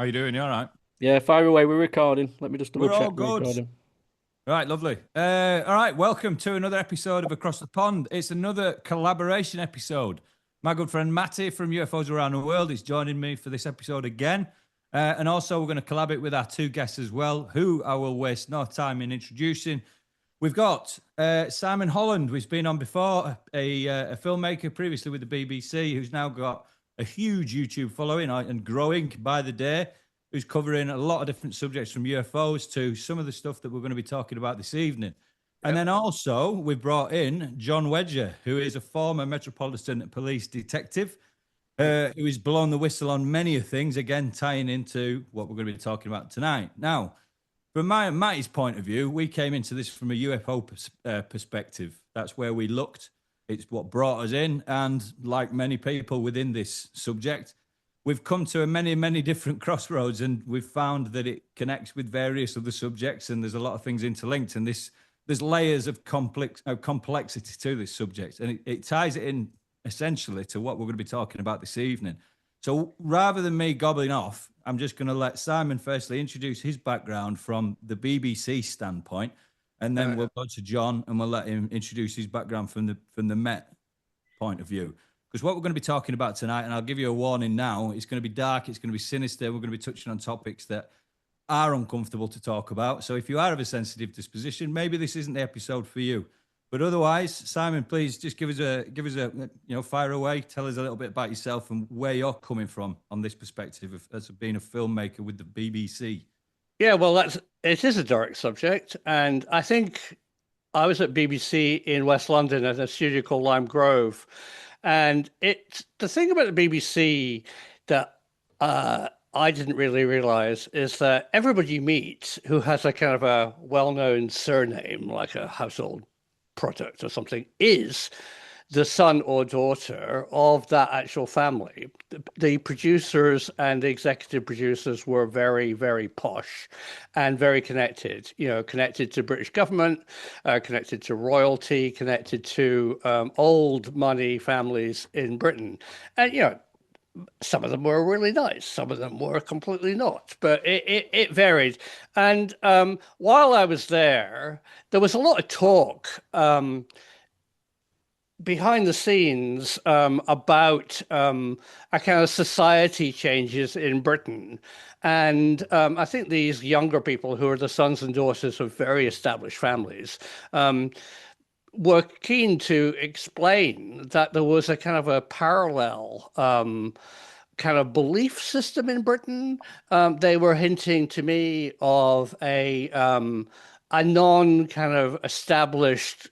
How you doing? You all right? Yeah, fire away. We're recording. Let me just double We're all check we're good. recording. Right, lovely. All right, welcome to another episode of Across the Pond. It's another collaboration episode. My good friend Matty from UFOs Around the World is joining me for this episode again. And also, we're going to collaborate with our two guests as well, who I will waste no time in introducing. We've got Simon Holland, who's been on before, a filmmaker previously with the BBC, who's now got a huge YouTube following and growing by the day, who's covering a lot of different subjects from UFOs to some of the stuff that we're going to be talking about this evening. And then also we've brought in Jon Wedger, who is a former Metropolitan Police detective, who has blown the whistle on many of things, again, tying into what we're going to be talking about tonight. Now, from Matty's point of view, we came into this from a UFO perspective. That's where we looked. It's what brought us in. And like many people within this subject, we've come to many different crossroads, and we've found that it connects with various other subjects, and there's a lot of things interlinked. And there's layers of complexity to this subject, and it ties it in essentially to what we're going to be talking about this evening. So rather than me gobbling off, I'm just going to let Simon firstly introduce his background from the BBC standpoint, and then we'll go to Jon and we'll let him introduce his background from the Met point of view. Because what we're going to be talking about tonight, and I'll give you a warning now, it's going to be dark, it's going to be sinister, we're going to be touching on topics that are uncomfortable to talk about. So if you are of a sensitive disposition, maybe this isn't the episode for you. But otherwise, Simon, please just give us a fire away. Tell us a little bit about yourself and where you're coming from on this perspective as being a filmmaker with the BBC. Yeah, well, it is a dark subject, and I think I was at BBC in West London at a studio called Lime Grove, and it's the thing about the BBC that I didn't really realize is that everybody you meet who has a kind of a well-known surname, like a household product or something, is the son or daughter of that actual family. The producers and the executive producers were very, very posh and very connected, connected to British government, connected to royalty, connected to old money families in Britain. And, some of them were really nice. Some of them were completely not, but it varied. And while I was there was a lot of talk behind the scenes about a kind of society changes in Britain. And I think these younger people who are the sons and daughters of very established families were keen to explain that there was a kind of a parallel kind of belief system in Britain. They were hinting to me of a non kind of established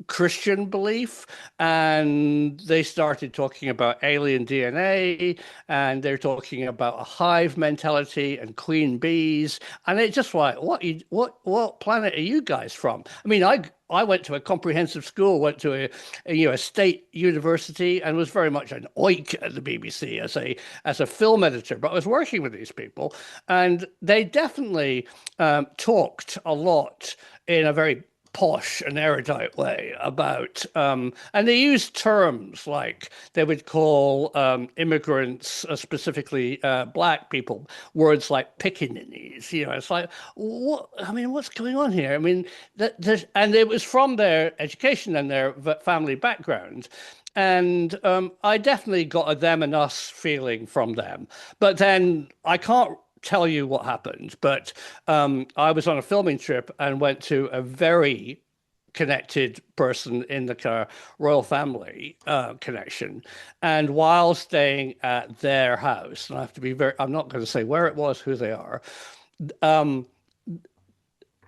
Christian belief, and they started talking about alien DNA, and they're talking about a hive mentality and queen bees, and it's just like, what planet are you guys from? I mean, I went to a comprehensive school, went to a state university, and was very much an oik at the BBC as a film editor. But I was working with these people, and they definitely talked a lot in a very posh and erudite way about, and they used terms like they would call immigrants, specifically black people, words like pickaninnies. It's like, what? I mean, what's going on here? I mean, and it was from their education and their family background. And I definitely got a them and us feeling from them. But then I can't tell you what happened, but I was on a filming trip and went to a very connected person in the royal family connection. And while staying at their house, and I have to be I'm not going to say where it was, who they are,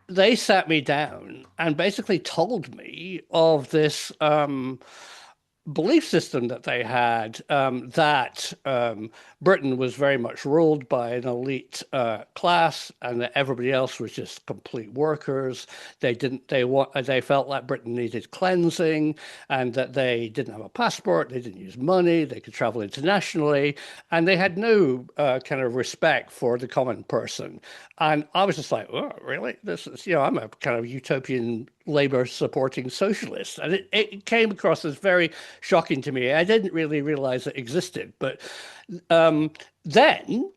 they sat me down and basically told me of this belief system that they had, that Britain was very much ruled by an elite class, and that everybody else was just complete workers. They felt like Britain needed cleansing, and that they didn't have a passport, they didn't use money, they could travel internationally, and they had no kind of respect for the common person. And I was just like, oh, really? This is, I'm a kind of utopian labor supporting socialist. And it came across as very shocking to me. I didn't really realize it existed. But then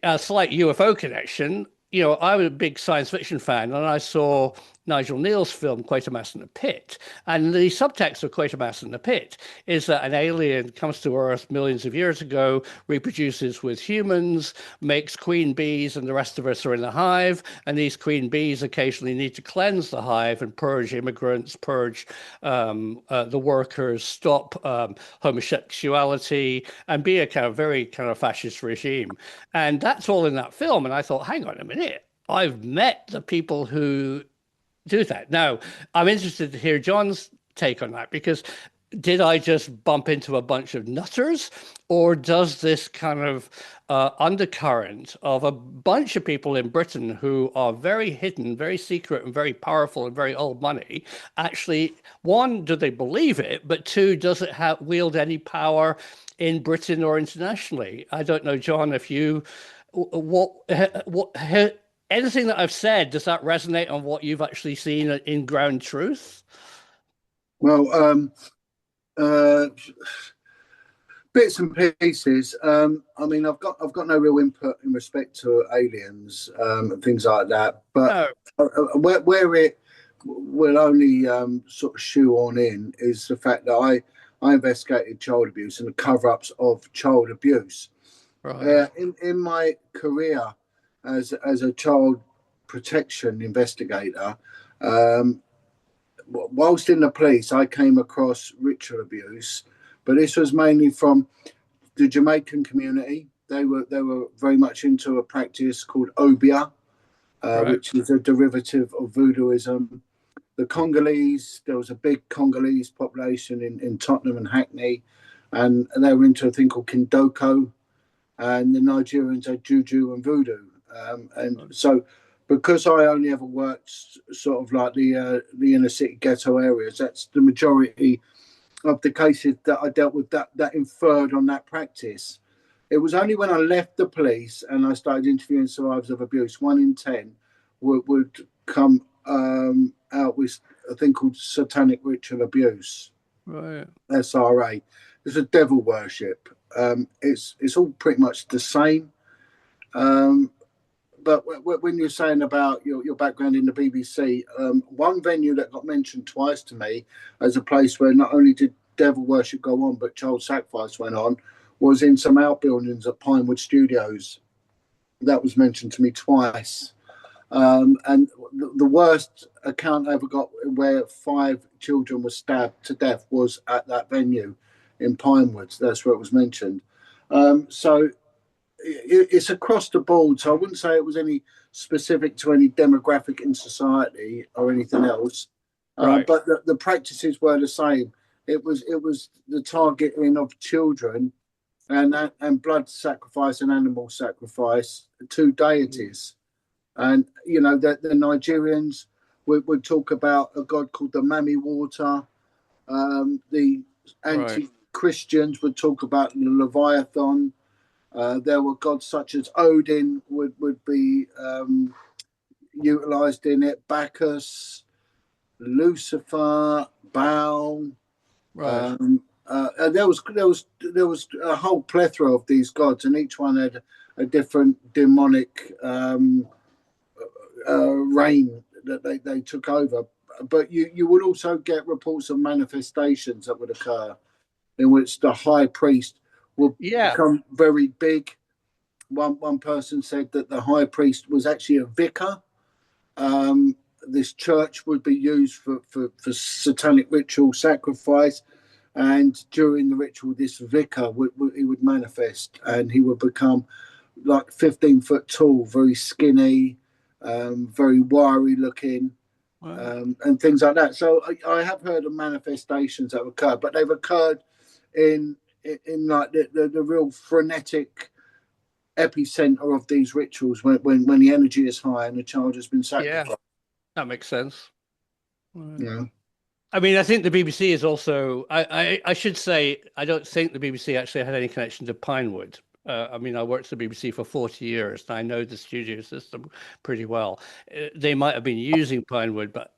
a slight UFO connection. You know, I was a big science fiction fan, and I saw Nigel Neal's film Quatermass in the Pit. And the subtext of Quatermass in the Pit is that an alien comes to Earth millions of years ago, reproduces with humans, makes queen bees, and the rest of us are in the hive. And these queen bees occasionally need to cleanse the hive and purge immigrants, purge the workers, stop homosexuality, and be a kind of very kind of fascist regime. And that's all in that film. And I thought, hang on a minute, I've met the people who do that. Now, I'm interested to hear John's take on that, because did I just bump into a bunch of nutters, or does this kind of undercurrent of a bunch of people in Britain who are very hidden, very secret, and very powerful and very old money actually, one, do they believe it? But two, does it wield any power in Britain or internationally? I don't know, John, if you, anything that I've said, does that resonate on what you've actually seen in ground truth? Well, bits and pieces. I mean, I've got no real input in respect to aliens and things like that. But where it will only sort of shoe on in is the fact that I investigated child abuse and the cover-ups of child abuse. Right. In my career as a child protection investigator, whilst in the police, I came across ritual abuse, but this was mainly from the Jamaican community. They were very much into a practice called obia, Right. which is a derivative of voodooism. The Congolese, there was a big Congolese population in Tottenham and Hackney, and they were into a thing called Kindoko, and the Nigerians had juju and voodoo. And so, because I only ever worked sort of like the inner city ghetto areas, that's the majority of the cases that I dealt with that inferred on that practice. It was only when I left the police and I started interviewing survivors of abuse, 1 in 10 would come out with a thing called satanic ritual abuse. Right. SRA. It's a devil worship. It's all pretty much the same. But when you're saying about your background in the BBC, one venue that got mentioned twice to me as a place where not only did devil worship go on, but child sacrifice went on, was in some outbuildings at Pinewood Studios. That was mentioned to me twice. And the worst account I ever got where 5 children were stabbed to death was at that venue in Pinewood. That's where it was mentioned. So it's across the board. So I wouldn't say it was any specific to any demographic in society or anything else. Right. But the practices were the same. It was the targeting of children and blood sacrifice and animal sacrifice to deities. And, you know, the Nigerians would talk about a god called the Mami Water. The anti-Christians would talk about the Leviathan. There were gods such as Odin would be utilized in it. Bacchus, Lucifer, Baal. Right. There was a whole plethora of these gods, and each one had a different demonic reign that they took over. But you would also get reports of manifestations that would occur in which the high priest would become very big. One person said that the high priest was actually a vicar. This church would be used for satanic ritual sacrifice, and during the ritual, this vicar he would manifest, and he would become like 15 foot tall, very skinny, very wiry looking. Wow. And things like that. So I have heard of manifestations that have occurred, but they've occurred in like the real frenetic epicenter of these rituals when the energy is high and the child has been sacrificed. Yeah, that makes sense. Yeah. I mean, I think the BBC is also, I should say, I don't think the BBC actually had any connection to Pinewood. I mean, I worked at the BBC for 40 years, and I know the studio system pretty well. They might have been using Pinewood, but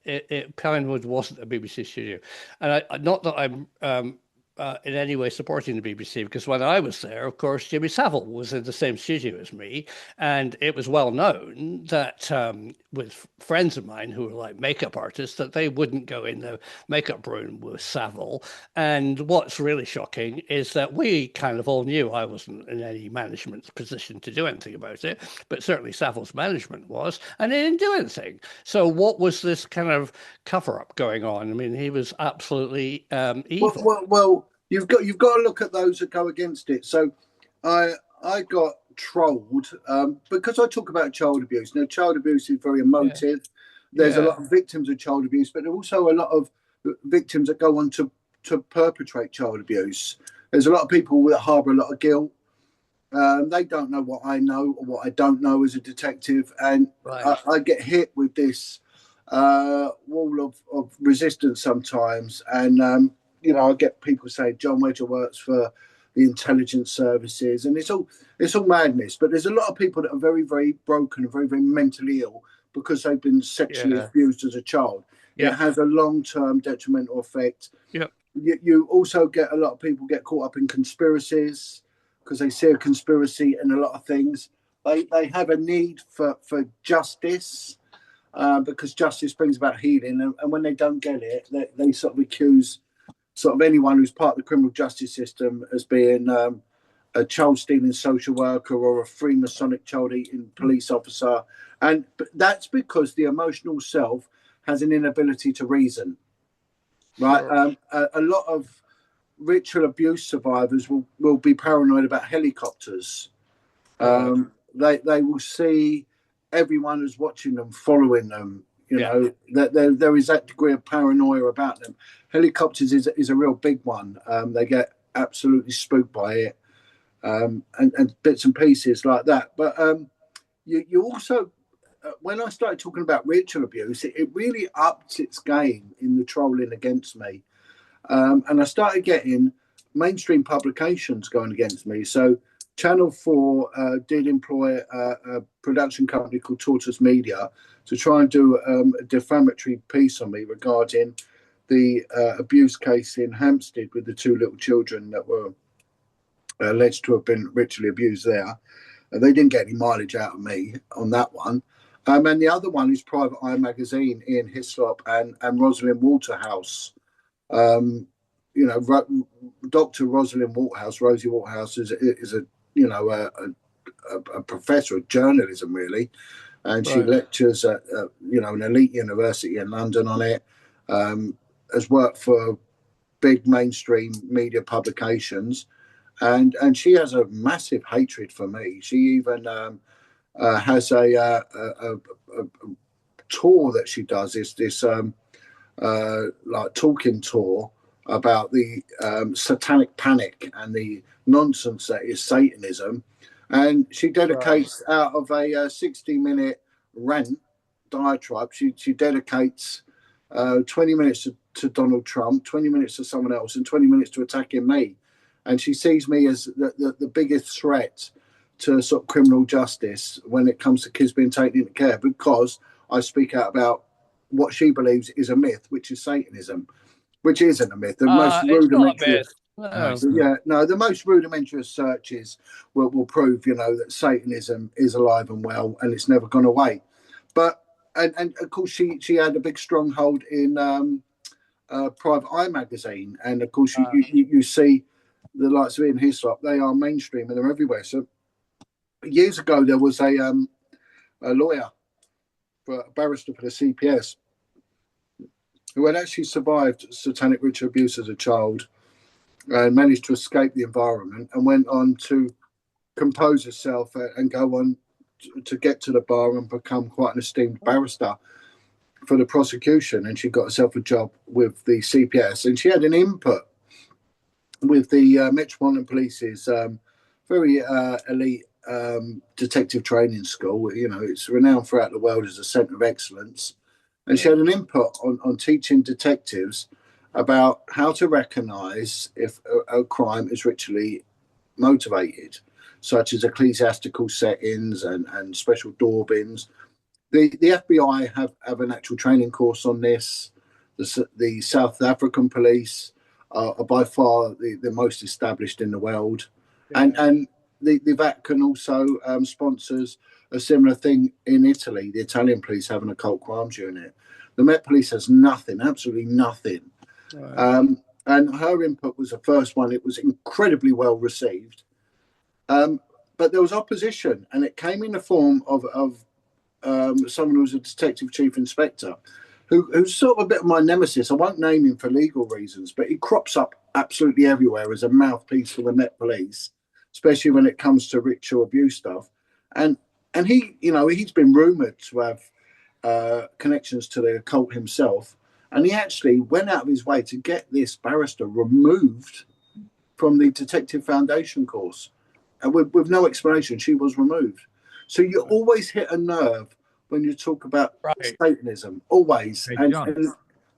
Pinewood wasn't a BBC studio. And not that I'm in any way supporting the BBC, because when I was there, of course, Jimmy Savile was in the same studio as me, and it was well known that with friends of mine who were like makeup artists, that they wouldn't go in the makeup room with Savile. And what's really shocking is that we kind of all knew I wasn't in any management position to do anything about it, but certainly Savile's management was, and they didn't do anything. So what was this kind of cover-up going on? I mean, he was absolutely evil. Well, you've got to look at those that go against it. So I got trolled because I talk about child abuse. Now, child abuse is very emotive. There's a lot of victims of child abuse, but there are also a lot of victims that go on to perpetrate child abuse. There's a lot of people that harbour a lot of guilt. They don't know what I know or what I don't know as a detective, and I get hit with this wall of resistance sometimes. And I get people saying Jon Wedger works for the intelligence services, and it's all madness. But there's a lot of people that are very, very broken and very, very mentally ill because they've been sexually abused as a child. It has a long-term detrimental effect. You also get a lot of people get caught up in conspiracies because they see a conspiracy in a lot of things. They have a need for justice because justice brings about healing, and when they don't get it, they sort of accuse sort of anyone who's part of the criminal justice system as being a child stealing social worker or a Freemasonic child eating police officer. And that's because the emotional self has an inability to reason, right? Sure. A lot of ritual abuse survivors will be paranoid about helicopters. They will see everyone who's watching them, following them. You know, that there is that degree of paranoia about them. Helicopters is a real big one. They get absolutely spooked by it, and bits and pieces like that. But you also, when I started talking about ritual abuse, it really upped its game in the trolling against me. And I started getting mainstream publications going against me. So Channel 4 did employ a production company called Tortoise Media to try and do a defamatory piece on me regarding the abuse case in Hampstead with the two little children that were alleged to have been ritually abused there. They didn't get any mileage out of me on that one. And the other one is Private Eye magazine, Ian Hislop and Rosalind Waterhouse. Dr. Rosalind Waterhouse, Rosie Waterhouse, is a professor of journalism, really. And she lectures at an elite university in London on it. Has worked for big mainstream media publications, and she has a massive hatred for me. She even has a tour that she does. This like talking tour about the satanic panic and the nonsense that is Satanism. And she dedicates out of a 60-minute rant diatribe, she dedicates 20 minutes to Donald Trump, 20 minutes to someone else, and 20 minutes to attacking me. And she sees me as the biggest threat to sort of criminal justice when it comes to kids being taken into care, because I speak out about what she believes is a myth, which is Satanism, which isn't a myth. The most rudimentary. The most rudimentary of searches will prove, that Satanism is alive and well, and it's never gone away. But and of course she had a big stronghold in Private Eye magazine, and of course you see the likes of Ian Hislop. They are mainstream and they're everywhere. So years ago there was a lawyer, a barrister for the CPS, who had actually survived satanic ritual abuse as a child and managed to escape the environment and went on to compose herself and go on to get to the bar and become quite an esteemed barrister for the prosecution. And she got herself a job with the CPS, and she had an input with the Metropolitan Police's very elite detective training school. It's renowned throughout the world as a centre of excellence. And she had an input on teaching detectives about how to recognise if a crime is ritually motivated, such as ecclesiastical settings and special door bins. The FBI have an actual training course on this. The South African police are by far the most established in the world. And the Vatican also sponsors a similar thing in Italy. The Italian police have an occult crimes unit. The Met Police has nothing, absolutely nothing. Right. And her input was the first one. It was incredibly well received. But there was opposition, and it came in the form of someone who was a detective chief inspector, who's sort of a bit of my nemesis. I won't name him for legal reasons, but he crops up absolutely everywhere as a mouthpiece for the Met Police, especially when it comes to ritual abuse stuff. And he, he's been rumoured to have connections to the occult himself, and he actually went out of his way to get this barrister removed from the Detective Foundation course. And with no explanation, she was removed. So you always hit a nerve when you talk about Satanism, always. Hey, and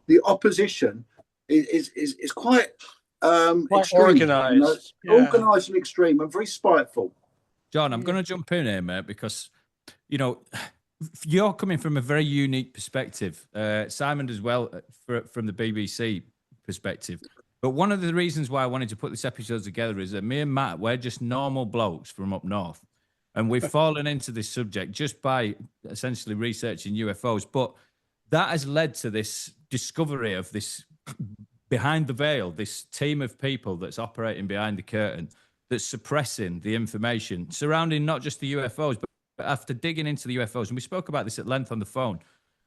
the opposition is quite extreme, organized. Organized and extreme and very spiteful. John, I'm going to jump in here, mate, because, you're coming from a very unique perspective. Simon as well, from the BBC perspective. But one of the reasons why I wanted to put this episode together is that me and Matt, we're just normal blokes from up north. And we've fallen into this subject just by essentially researching UFOs. But that has led to this discovery of this behind the veil, this team of people that's operating behind the curtain, that's suppressing the information surrounding not just the UFOs, but after digging into the UFOs, and we spoke about this at length on the phone,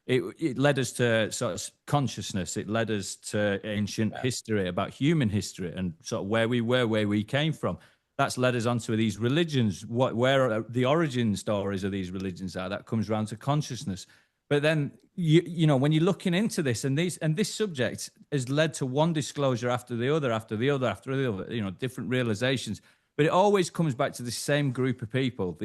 it led us to sort of consciousness. It led us to ancient history, about human history and sort of where we were, where we came from. That's led us onto these religions, where the origin stories of these religions are. That comes around to consciousness. But then, when you're looking into this, and this subject has led to one disclosure after the other, different realizations. But it always comes back to the same group of people,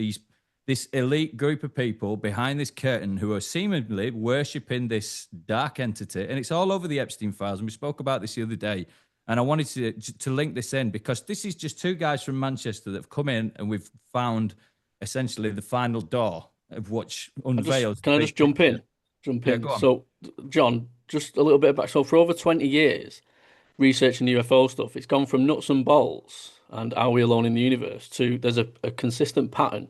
this elite group of people behind this curtain who are seemingly worshipping this dark entity. And it's all over the Epstein files. And we spoke about this the other day. And I wanted to link this in because this is just two guys from Manchester that have come in and we've found essentially the final door of which unveils. Can I just jump in? Yeah, go on. So, John, just a little bit back. So for over 20 years, researching UFO stuff, it's gone from nuts and bolts and are we alone in the universe to there's a consistent pattern.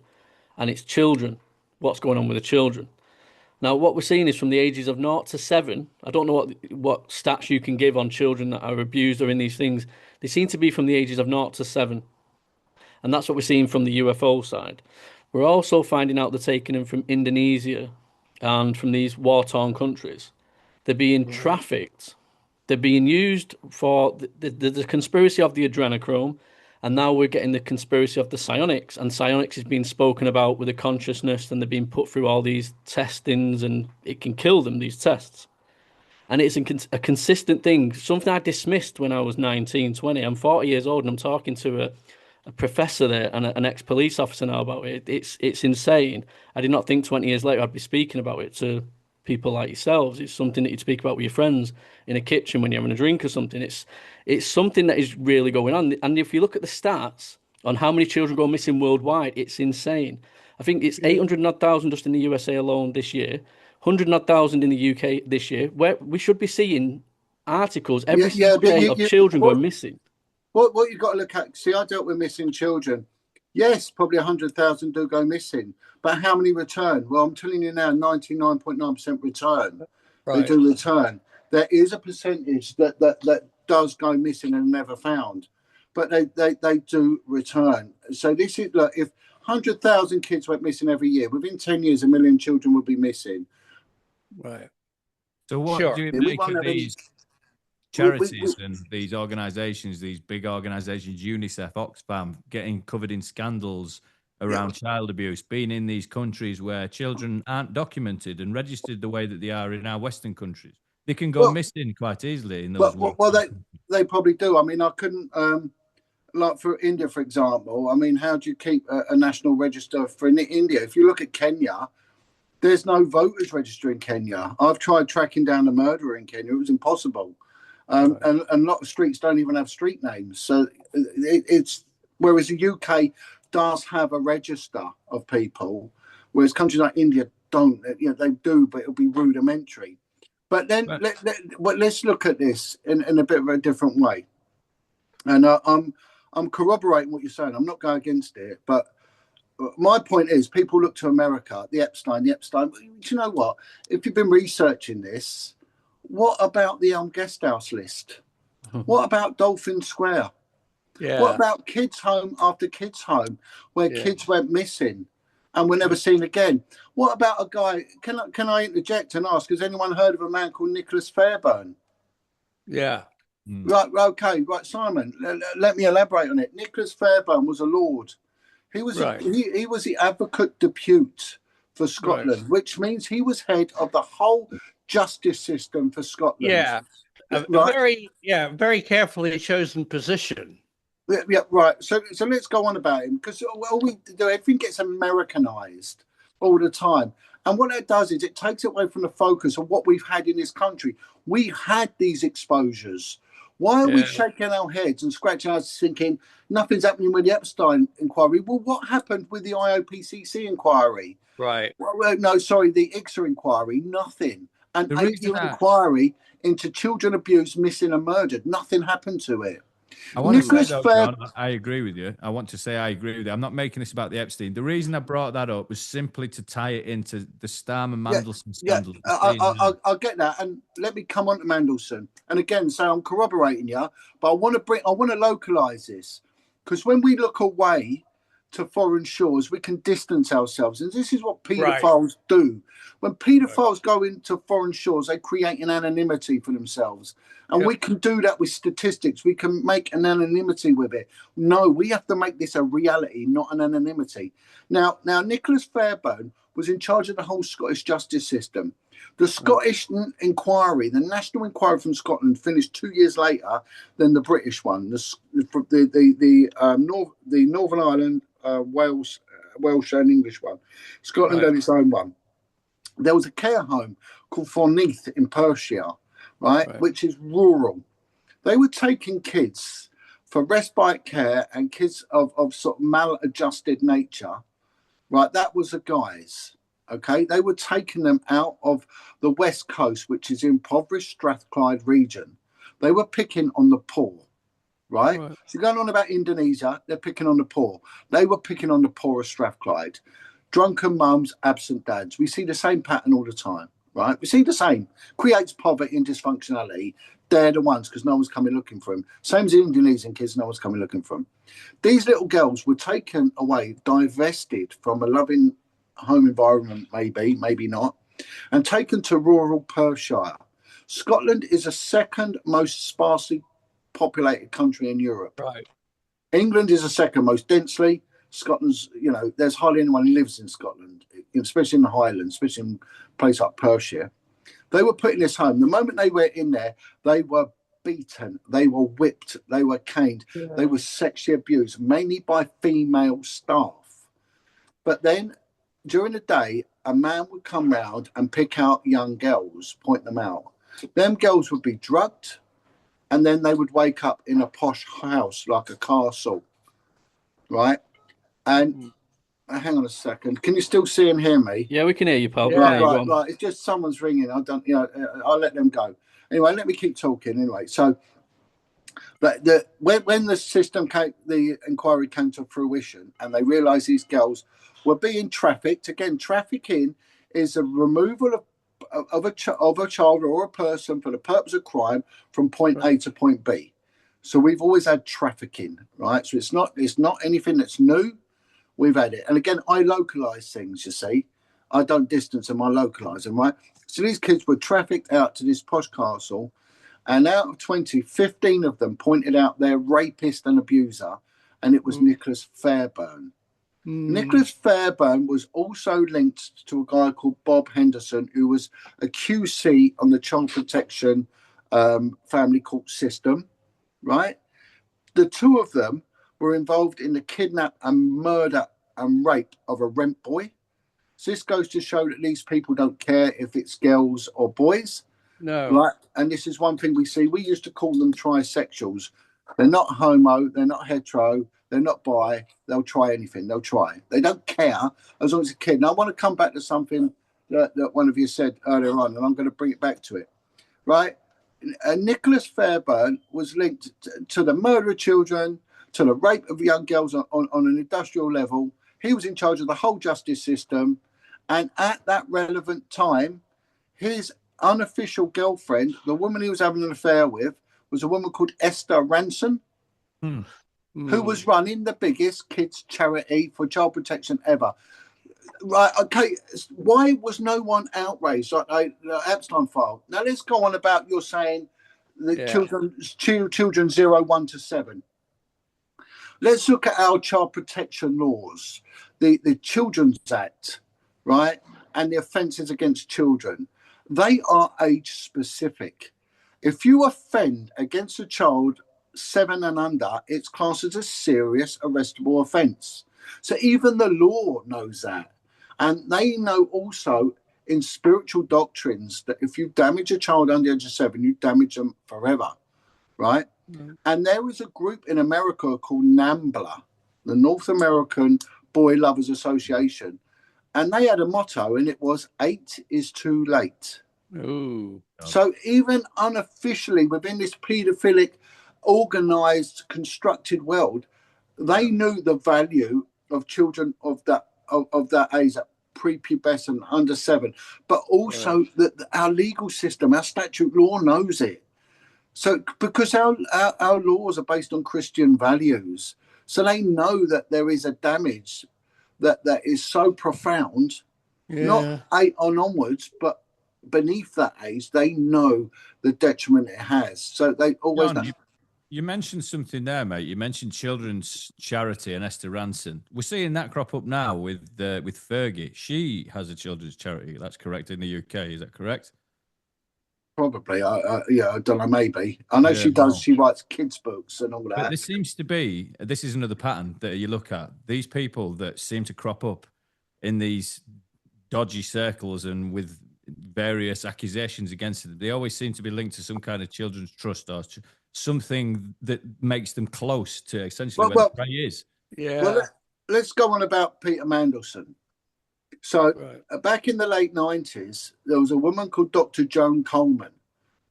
And it's children. What's going on with the children? Now, what we're seeing is from the ages of 0 to 7. I don't know what stats you can give on children that are abused or in these things. They seem to be from the ages of 0 to 7. And that's what we're seeing from the UFO side. We're also finding out they're taking them from Indonesia and from these war-torn countries. They're being trafficked. They're being used for the conspiracy of the adrenochrome. And now we're getting the conspiracy of the psionics, and psionics is being spoken about with a consciousness, and they're being put through all these testings, and it can kill them, these tests. And it's a consistent thing, something I dismissed when I was 19, 20. I'm 40 years old, and I'm talking to a professor there and an ex-police officer now about it. It's insane. I did not think 20 years later I'd be speaking about it to people like yourselves. It's something that you'd speak about with your friends in a kitchen when you're having a drink or something. It's something that is really going on. And if you look at the stats on how many children go missing worldwide, it's insane. I think it's 800,000 just in the USA alone this year, 100,000 in the UK this year, where we should be seeing articles every single day of children going missing. What you've got to look at, see, I dealt with missing children. Yes, probably 100,000 do go missing. But how many return? Well, I'm telling you now, 99.9% return. Right. They do return. There is a percentage that does go missing and never found, but they do return. So this is, look, if 100,000 kids went missing every year, within 10 years, 1 million children would be missing. Right. So what do you make of these charities and these organizations, these big organizations, UNICEF, Oxfam, getting covered in scandals around child abuse, being in these countries where children aren't documented and registered the way that they are in our Western countries? They can go missing quite easily in those. Well, they probably do. I mean, I couldn't, like for India, for example, I mean, how do you keep a national register for India? If you look at Kenya, there's no voters register in Kenya. I've tried tracking down a murderer in Kenya. It was impossible. And a lot of streets don't even have street names. So it's, whereas the UK does have a register of people, whereas countries like India don't. They do, but it'll be rudimentary. But then let's look at this in a bit of a different way. And I'm corroborating what you're saying. I'm not going against it, but my point is, people look to America, the Epstein. Do you know what? If you've been researching this, what about the guest house list? What about Dolphin Square? Yeah. What about kids' home after kids' home, where kids went missing and were never seen again? What about a guy? Can I interject and ask? Has anyone heard of a man called Nicholas Fairbairn? Yeah. Right. Okay. Right, Simon. Let me elaborate on it. Nicholas Fairbairn was a lord. He was he was the advocate depute for Scotland, which means he was head of the whole justice system for Scotland. Yeah. A very carefully chosen position. Yeah, right. So let's go on about him, because we do, everything gets Americanized all the time. And what that does is it takes away from the focus of what we've had in this country. We had these exposures. Why are we shaking our heads and scratching our heads thinking nothing's happening with the Epstein inquiry? Well, what happened with the IOPCC inquiry? Right. Well, no, sorry, the ICSA inquiry, nothing. An 8-year inquiry into children abused, missing and murdered. Nothing happened to it. I want to say, though, John, I agree with you. I want to say I agree with you. I'm not making this about the Epstein. The reason I brought that up was simply to tie it into the Starmer Mandelson scandal. I'll get that, and let me come on to Mandelson. And again, so I'm corroborating you, but I want to localize this, because when we look away to foreign shores, we can distance ourselves, and this is what paedophiles do. When paedophiles go into foreign shores, they create an anonymity for themselves. And we can do that with statistics. We can make an anonymity with it. No, we have to make this a reality, not an anonymity. Now, Nicholas Fairbairn was in charge of the whole Scottish justice system. The Scottish inquiry, the national inquiry from Scotland, finished 2 years later than the British one. The Northern Ireland, Welsh and English one. Scotland had its own one. There was a care home called Forneath in Perthshire, right, which is rural. They were taking kids for respite care and kids of sort of maladjusted nature, right? That was the guys, okay? They were taking them out of the West Coast, which is impoverished Strathclyde region. They were picking on the poor, right? So going on about Indonesia, they're picking on the poor. They were picking on the poor of Strathclyde. Drunken mums, absent dads. We see the same pattern all the time, right? We see the same. Creates poverty and dysfunctionality. They're the ones, because no one's coming looking for them. Same as the Indonesian kids, no one's coming looking for them. These little girls were taken away, divested from a loving home environment, maybe not, and taken to rural Perthshire. Scotland is the second most sparsely populated country in Europe. Right. England is the second most densely. Scotland's, there's hardly anyone who lives in Scotland, especially in the Highlands, especially in a place like Perthshire. They were put in this home. The moment they were in there, they were beaten, they were whipped, they were caned, they were sexually abused, mainly by female staff. But then during the day, a man would come round and pick out young girls, point them out. Them girls would be drugged, and then they would wake up in a posh house like a castle, right? And hang on a second. Can you still see and hear me? Yeah, we can hear you, pal. Right. It's just someone's ringing. I'll let them go. Anyway, let me keep talking. Anyway, so when the system the inquiry came to fruition, and they realised these girls were being trafficked. Again, trafficking is a removal of a child or a person for the purpose of crime from point A to point B. So we've always had trafficking, right? So it's not anything that's new. We've had it. And again, I localize things, you see. I don't distance them, I localize them, right? So these kids were trafficked out to this posh castle, and out of 20, 15 of them pointed out their rapist and abuser, and it was Nicholas Fairbairn. Nicholas Fairbairn was also linked to a guy called Bob Henderson, who was a QC on the child protection family court system, right? The two of them were involved in the kidnap and murder and rape of a rent boy. So this goes to show that these people don't care if it's girls or boys. No. Right? And this is one thing we see. We used to call them trisexuals. They're not homo, they're not hetero, they're not bi. They'll try anything. They'll try. They don't care as long as it's a kid. Now, I want to come back to something that one of you said earlier on, and I'm going to bring it back to it. Right? Nicholas Fairbairn was linked to the murder of children, to the rape of young girls on an industrial level. He was in charge of the whole justice system. And at that relevant time, his unofficial girlfriend, the woman he was having an affair with, was a woman called Esther Ranson, who was running the biggest kids charity for child protection ever. Right, okay, why was no one outraged? Like the Epstein file. Now let's go on about you're saying the children 0, 1 to 7. Let's look at our child protection laws, the Children's Act, right, and the offences against children. They are age specific. If you offend against a child 7 and under, it's classed as a serious arrestable offence. So even the law knows that. And they know also in spiritual doctrines that if you damage a child under the age of 7, you damage them forever, right? And there was a group in America called NAMBLA, the North American Boy Lovers Association. And they had a motto, and it was 8 is too late. Ooh. So even unofficially within this paedophilic, organised, constructed world, they knew the value of children of that age, that prepubescent, under 7. But also that our legal system, our statute law knows it. So because our laws are based on Christian values, so they know that there is a damage that is so profound, not 8 on onwards, but beneath that age, they know the detriment it has. So they always Jon, know. You mentioned something there, mate. You mentioned children's charity and Esther Ranson. We're seeing that crop up now with Fergie. She has a children's charity. That's correct in the UK. Is that correct? Probably. I don't know. Maybe. I know she does. No. She writes kids' books and all that. But there seems to be, this is another pattern that you look at. These people that seem to crop up in these dodgy circles and with various accusations against them, they always seem to be linked to some kind of children's trust or something that makes them close to essentially where the prey is. Yeah. Well, let's go on about Peter Mandelson. So back in the late 90s, there was a woman called Dr. Joan Coleman.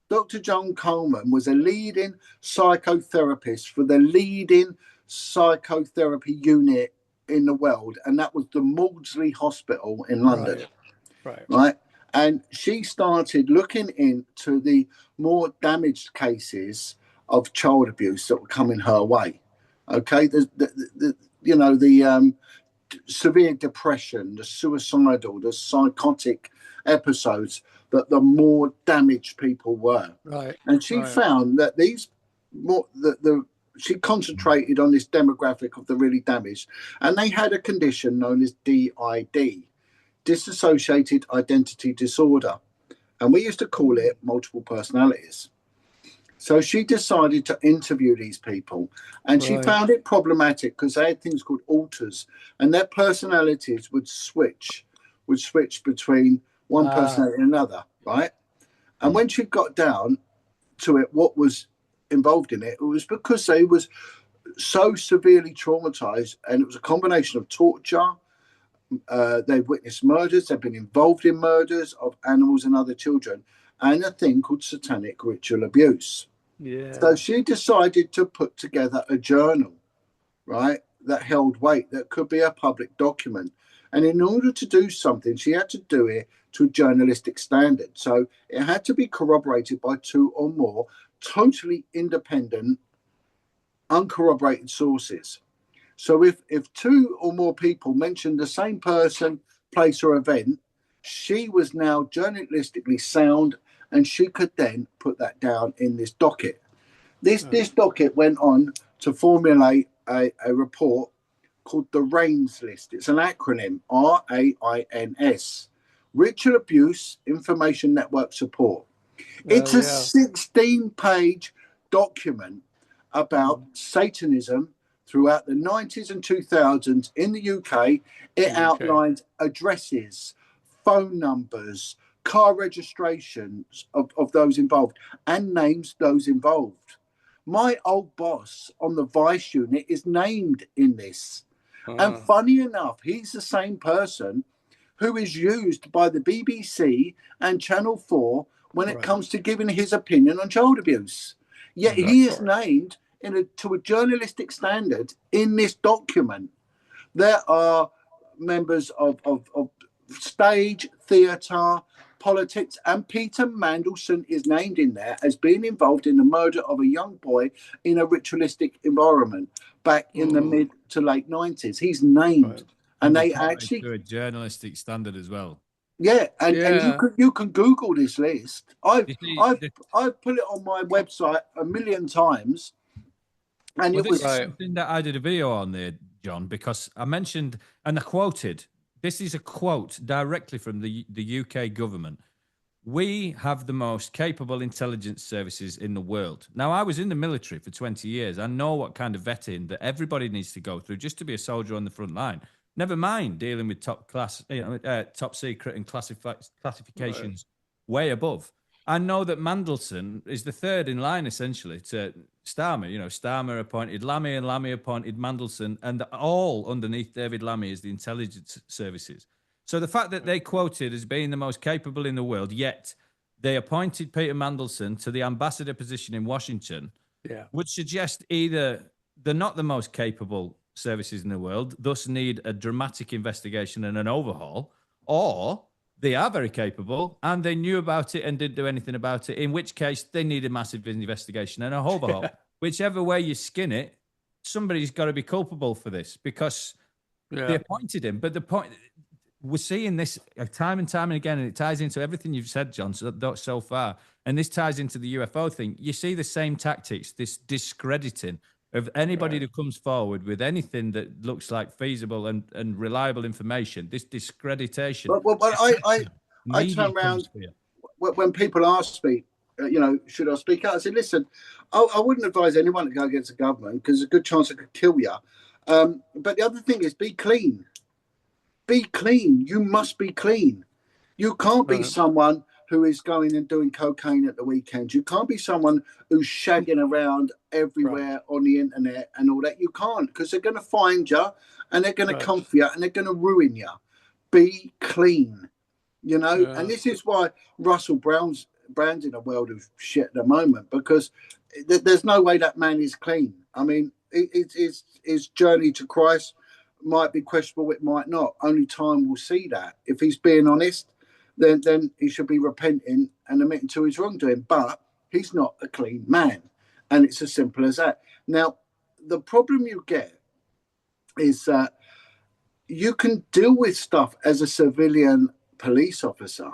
Dr. Joan Coleman was a leading psychotherapist for the leading psychotherapy unit in the world, and that was the Maudsley Hospital in London. Right. And she started looking into the more damaged cases of child abuse that were coming her way. Okay, the severe depression, the suicidal, the psychotic episodes that the more damaged people were. Right. And she found that these more she concentrated on this demographic of the really damaged, and they had a condition known as DID, dissociated identity disorder, and we used to call it multiple personalities. So she decided to interview these people, and she found it problematic because they had things called alters, and their personalities would switch between one personality and another, right? And when she got down to it, what was involved in it, it was because they was so severely traumatized, and it was a combination of torture. They've witnessed murders, they've been involved in murders of animals and other children, and a thing called satanic ritual abuse. Yeah. So she decided to put together a journal, right, that held weight, that could be a public document. And in order to do something, she had to do it to a journalistic standard. So it had to be corroborated by 2 or more totally independent, uncorroborated sources. So if 2 or more people mentioned the same person, place, or event, she was now journalistically sound, and she could then put that down in this docket. This docket went on to formulate a report called the RAINS list. It's an acronym, RAINS, Ritual Abuse Information Network Support. It's a 16-page document about Satanism throughout the 90s and 2000s in the UK. It outlined addresses, phone numbers, car registrations of those involved, and names those involved. My old boss on the Vice unit is named in this. And funny enough, he's the same person who is used by the BBC and Channel 4 when it comes to giving his opinion on child abuse. Yet he is named to a journalistic standard in this document. There are members of stage, theatre, politics, and Peter Mandelson is named in there as being involved in the murder of a young boy in a ritualistic environment back in the mid to late 90s. He's named, and they actually do a journalistic standard as well. Yeah, and you can Google this list. I've put it on my website a million times, and it was something that I did a video on there, John, because I mentioned and I quoted. This is a quote directly from the UK government. We have the most capable intelligence services in the world. Now, I was in the military for 20 years. I know what kind of vetting that everybody needs to go through just to be a soldier on the front line. Never mind dealing with top secret and classifications way above. I know that Mandelson is the third in line, essentially, to Starmer. Starmer appointed Lammy, and Lammy appointed Mandelson, and all underneath David Lammy is the intelligence services. So the fact that they quoted as being the most capable in the world, yet they appointed Peter Mandelson to the ambassador position in Washington, would suggest either they're not the most capable services in the world, thus need a dramatic investigation and an overhaul, or they are very capable and they knew about it and didn't do anything about it, in which case they need a massive investigation and a overhaul. Whichever way you skin it, somebody's got to be culpable for this because they appointed him. But the point, we're seeing this time and time and again, and it ties into everything you've said, John, so far. And this ties into the UFO thing. You see the same tactics, this discrediting of anybody that comes forward with anything that looks like feasible and reliable information, this discreditation. But I turn around when people ask me, should I speak out? I say, listen, I wouldn't advise anyone to go against the government because there's a good chance it could kill you. But the other thing is be clean. Be clean. You must be clean. You can't be someone who is going and doing cocaine at the weekend. You can't be someone who's shagging around everywhere on the internet and all that. You can't, because they're going to find you and they're going to come for you and they're going to ruin you. Be clean, and this is why Russell Brand's in a world of shit at the moment, because there's no way that man is clean. I mean, his journey to Christ might be questionable, it might not. Only time will see that. If he's being honest, then he should be repenting and admitting to his wrongdoing. But he's not a clean man. And it's as simple as that. Now, the problem you get is that you can deal with stuff as a civilian police officer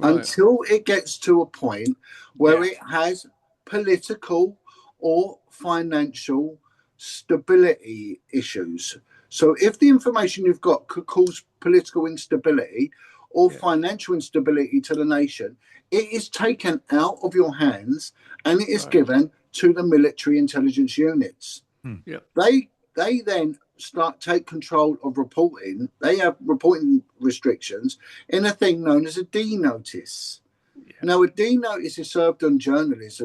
until it gets to a point where it has political or financial stability issues. So if the information you've got could cause political instability or financial instability to the nation, it is taken out of your hands and it is given to the military intelligence units. They then take control of reporting. They have reporting restrictions in a thing known as a D notice. Now, a D notice is served on journalists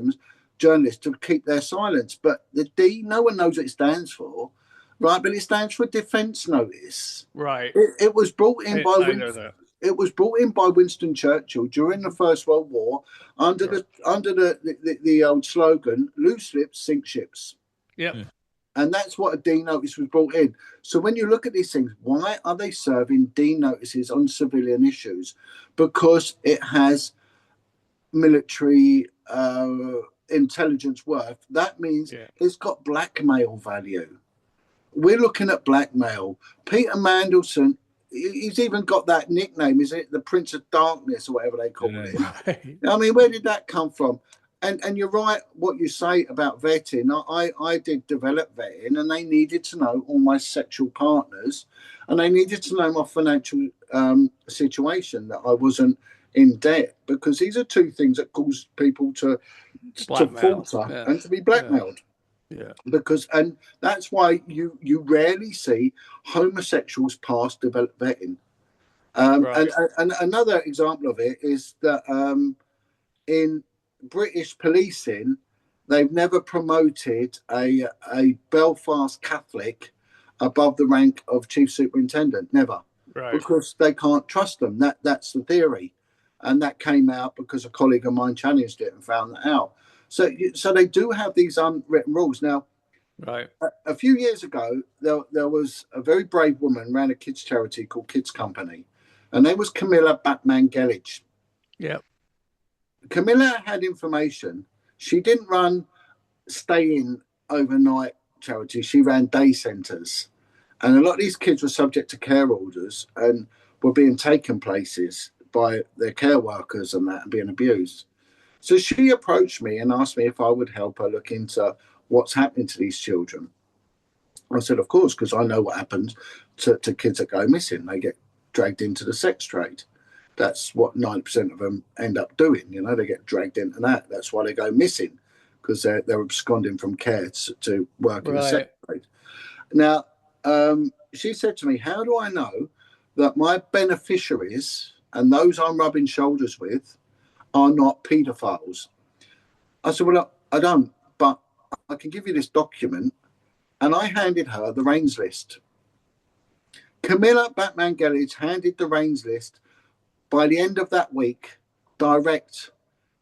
to keep their silence, but the D, no one knows what it stands for, right? But it stands for defense notice. Right. It was brought in It was brought in by Winston Churchill during the First World War under the old slogan, "Loose lips sink ships." And that's what a D notice was brought in. So when you look at these things, why are they serving D notices on civilian issues? Because it has military intelligence worth. That means it's got blackmail value. We're looking at blackmail. Peter Mandelson, he's even got that nickname, is it the Prince of Darkness or whatever they call it? I mean, where did that come from? And you're right, what you say about vetting. I did develop vetting, and they needed to know all my sexual partners, and they needed to know my financial situation, that I wasn't in debt, because these are two things that cause people to falter and to be blackmailed. And that's why you rarely see homosexuals pass developed vetting. And another example of it is that in British policing, they've never promoted a Belfast Catholic above the rank of chief superintendent, never, because they can't trust them. That's the theory. and that came out because a colleague of mine challenged it and found that out. So they do have these unwritten rules. Now, Right. a few years ago, there was a very brave woman ran a kids charity called Kids Company, and there was Camilla Batman Gellich. Yeah. Camilla had information. She didn't run stay-in overnight charity. She ran day centres. And a lot of these kids were subject to care orders and were being taken places by their care workers and that and being abused. So she approached me and asked me if I would help her look into what's happening to these children. I said, of course, because I know what happens to kids that go missing. They get dragged into the sex trade. That's what 90% of them end up doing. You know, they get dragged into that. That's why they go missing, because they're absconding from care to work in the sex trade. Now, she said to me, how do I know that my beneficiaries and those I'm rubbing shoulders with are not paedophiles? I said, well, look, I don't, but I can give you this document. And I handed her the RAINS list. Camilla Batman Gellich handed the RAINS list by the end of that week direct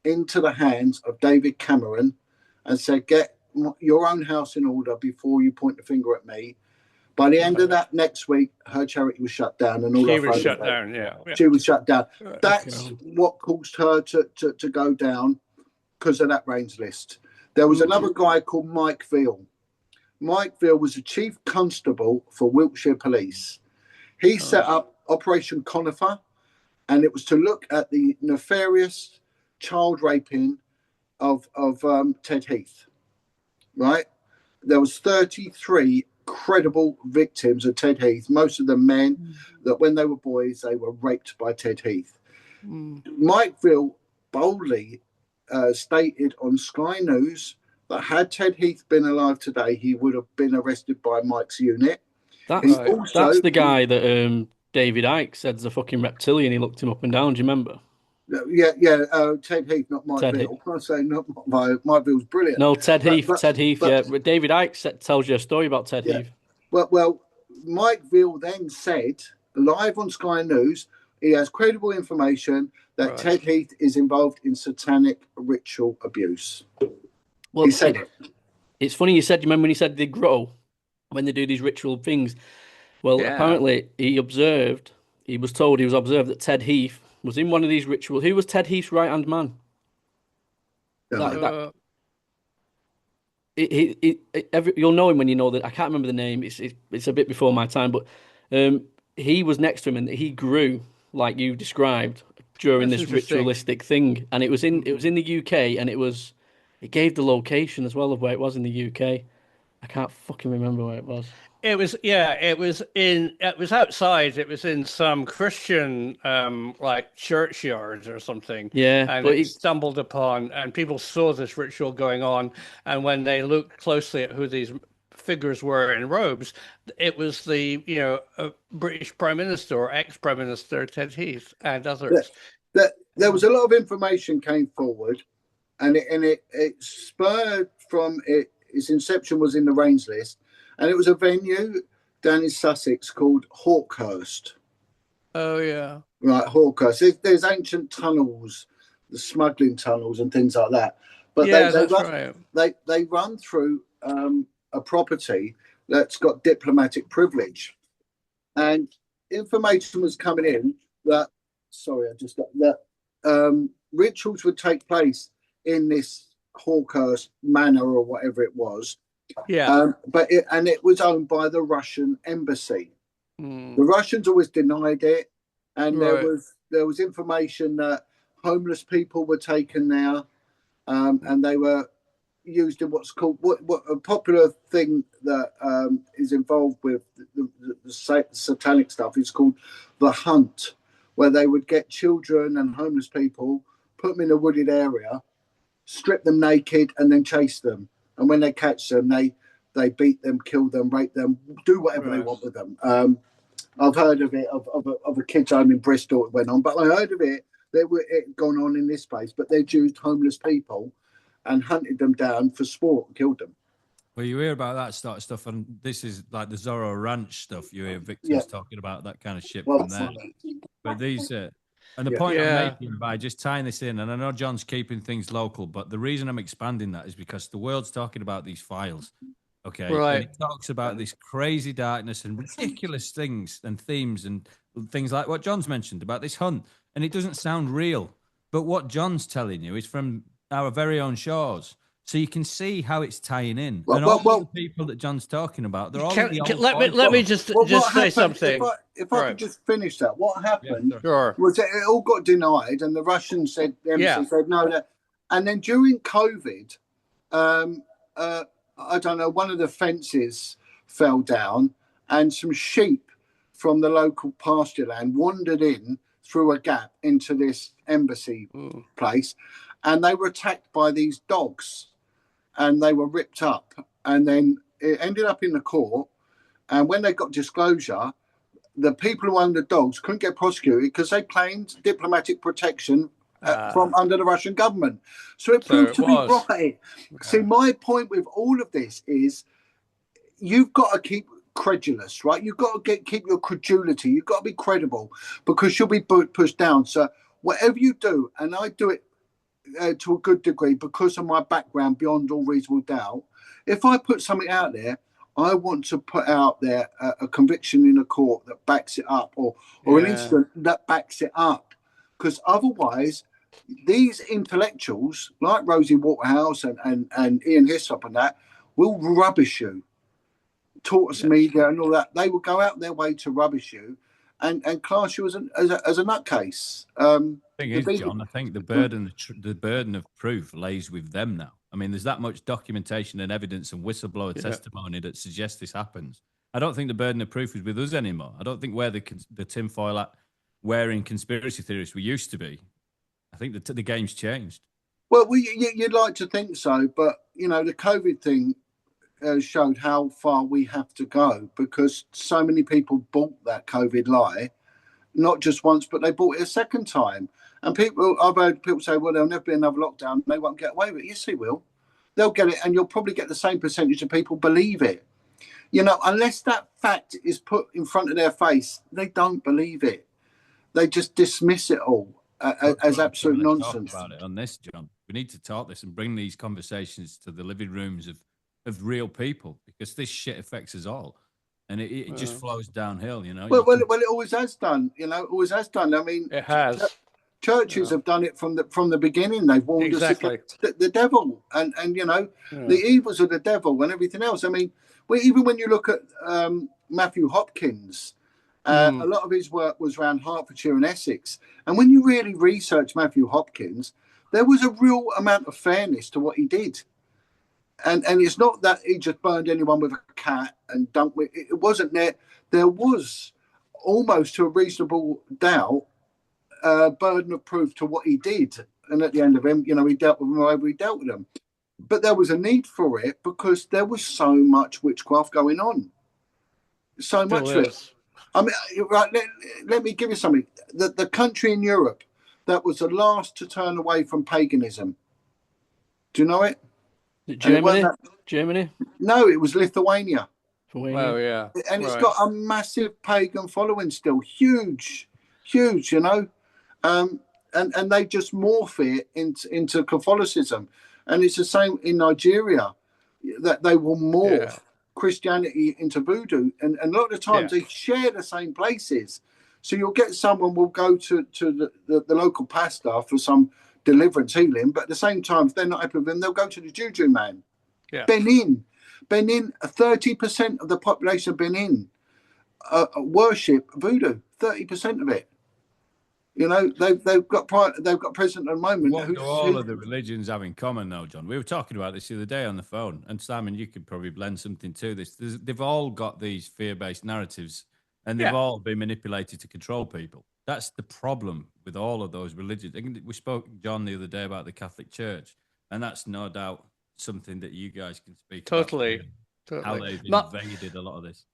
into the hands of David Cameron and said, get your own house in order before you point the finger at me. By the end of that next week, her charity was shut down, and all She her was friends shut down. Yeah. She was shut down. That's what caused her to go down, because of that RAINS list. There was another guy called Mike Veal. Mike Veal was the chief constable for Wiltshire Police. He set up Operation Conifer, and it was to look at the nefarious child raping of Ted Heath. Right? There was 33 credible victims of Ted Heath, most of them men, that when they were boys, they were raped by Ted Heath. Mike Veal boldly stated on Sky News that had Ted Heath been alive today, he would have been arrested by Mike's unit. That's the guy that David Icke said's a fucking reptilian. He looked him up and down. Do you remember? Yeah. Ted Heath, not Mike Veal. I say not Mike Veal's brilliant. No, Ted Heath. Ted Heath. Yeah, but David Icke tells you a story about Ted Heath. Well, Mike Veal then said live on Sky News he has credible information that Ted Heath is involved in satanic ritual abuse. Well, he said it. It's funny you said. You remember when he said they grow when they do these ritual things? Well, apparently he was told that Ted Heath was in one of these rituals. Who was Ted Heath's right-hand man? You'll know him when you know that. I can't remember the name. It's a bit before my time, but he was next to him and he grew like you described during this ritualistic thing. And it was in the UK, and it gave the location as well of where it was in the UK. I can't fucking remember where it was. It was outside. It was in some Christian like churchyard or something. Yeah, and it stumbled upon, and people saw this ritual going on. And when they looked closely at who these figures were in robes, it was the British Prime Minister or ex-Prime Minister Ted Heath and others. There was a lot of information came forward, and it spurred from it. Its inception was in the RAINS list. And it was a venue down in Sussex called Hawkhurst. Oh, yeah. Right, Hawkhurst. There's ancient tunnels, the smuggling tunnels and things like that. But they run through a property that's got diplomatic privilege. And information was coming in that, rituals would take place in this Hawkhurst manor or whatever it was. Yeah. But it was owned by the Russian embassy. The Russians always denied it, and there was information that homeless people were taken there, and they were used in what's called what a popular thing that is involved with the satanic stuff is called the hunt, where they would get children and homeless people, put them in a wooded area, strip them naked, and then chase them. And when they catch them, they beat them, kill them, rape them, do whatever they want with them. I've heard of it, of a kid's home in Bristol it went on, but I heard of it gone on in this place, but they used homeless people and hunted them down for sport and killed them. Well, you hear about that sort of stuff, and this is like the Zorro Ranch stuff. You hear victims talking about that kind of shit from there. But these, And the Yeah. point I'm Yeah. making by just tying this in, and I know John's keeping things local, but the reason I'm expanding that is because the world's talking about these files, okay? And Right. it talks about this crazy darkness and ridiculous things and themes and things like what John's mentioned about this hunt. And it doesn't sound real. But what John's telling you is from our very own shores. So you can see how it's tying in. And all the people that John's talking about, they're all in the old Let me just what say happened, something. If I could just finish that, what happened Sure. was that it all got denied, and the Russians said, the embassy said no. And then during COVID, I don't know, one of the fences fell down, and some sheep from the local pasture land wandered in through a gap into this embassy place, and they were attacked by these dogs, and they were ripped up, and then it ended up in the court. And when they got disclosure, the people who owned the dogs couldn't get prosecuted because they claimed diplomatic protection from under the Russian government. So it proved to be right. See, my point with all of this is you've got to keep credulous, right? You've got to keep your credulity. You've got to be credible because you'll be pushed down. So whatever you do, and I do it to a good degree because of my background beyond all reasonable doubt, if I put something out there, I want to put out there a conviction in a court that backs it up, or an incident that backs it up. Because otherwise, these intellectuals like Rosie Waterhouse and Ian Hislop and that will rubbish you. Tortoise media and all that, they will go out their way to rubbish you and class you as a nutcase. Thing is, John, I think the burden of proof lays with them now. I mean, there's that much documentation and evidence and whistleblower testimony that suggests this happens. I don't think the burden of proof is with us anymore. I don't think we're the tinfoil wearing conspiracy theorists we used to be. I think the game's changed. Well, you'd like to think so, but the COVID thing showed how far we have to go because so many people bought that COVID lie, not just once, but they bought it a second time. And I've heard people say, well, there'll never be another lockdown. They won't get away with it. Yes, they will. They'll get it, and you'll probably get the same percentage of people believe it. Unless that fact is put in front of their face, they don't believe it. They just dismiss it all as absolute nonsense. Talk about it on this, John. We need to talk this and bring these conversations to the living rooms of real people because this shit affects us all. And it just flows downhill, Well, it always has done, always has done. I mean, it has. Churches have done it from the beginning. They've warned us against the devil and the evils of the devil and everything else. I mean, even when you look at Matthew Hopkins, a lot of his work was around Hertfordshire and Essex. And when you really research Matthew Hopkins, there was a real amount of fairness to what he did. And it's not that he just burned anyone with a cat and dumped it. It wasn't there. There was almost to a reasonable doubt burden of proof to what he did. And at the end of him, he dealt with them however he dealt with them. But there was a need for it because there was so much witchcraft going on. So much of it. I mean, right, let me give you something. The country in Europe that was the last to turn away from paganism. Do you know it? Germany? No, it was Lithuania. Oh, yeah. And it's got a massive pagan following still. Huge, and they just morph it into Catholicism. And it's the same in Nigeria, that they will morph Christianity into voodoo. And a lot of times they share the same places. So you'll get someone will go to the local pastor for some deliverance healing, but at the same time, if they're not happy with them, they'll go to the juju man. Yeah. Benin, 30% of the population of Benin worship voodoo. 30% of it. They've got president at the moment. What do all of the religions have in common, though, John? We were talking about this the other day on the phone, and Simon, you could probably blend something to this. They've all got these fear-based narratives, and they've all been manipulated to control people. That's the problem with all of those religions. We spoke, John, the other day about the Catholic Church, and that's no doubt something that you guys can speak totally. about. How they've invaded a lot of this.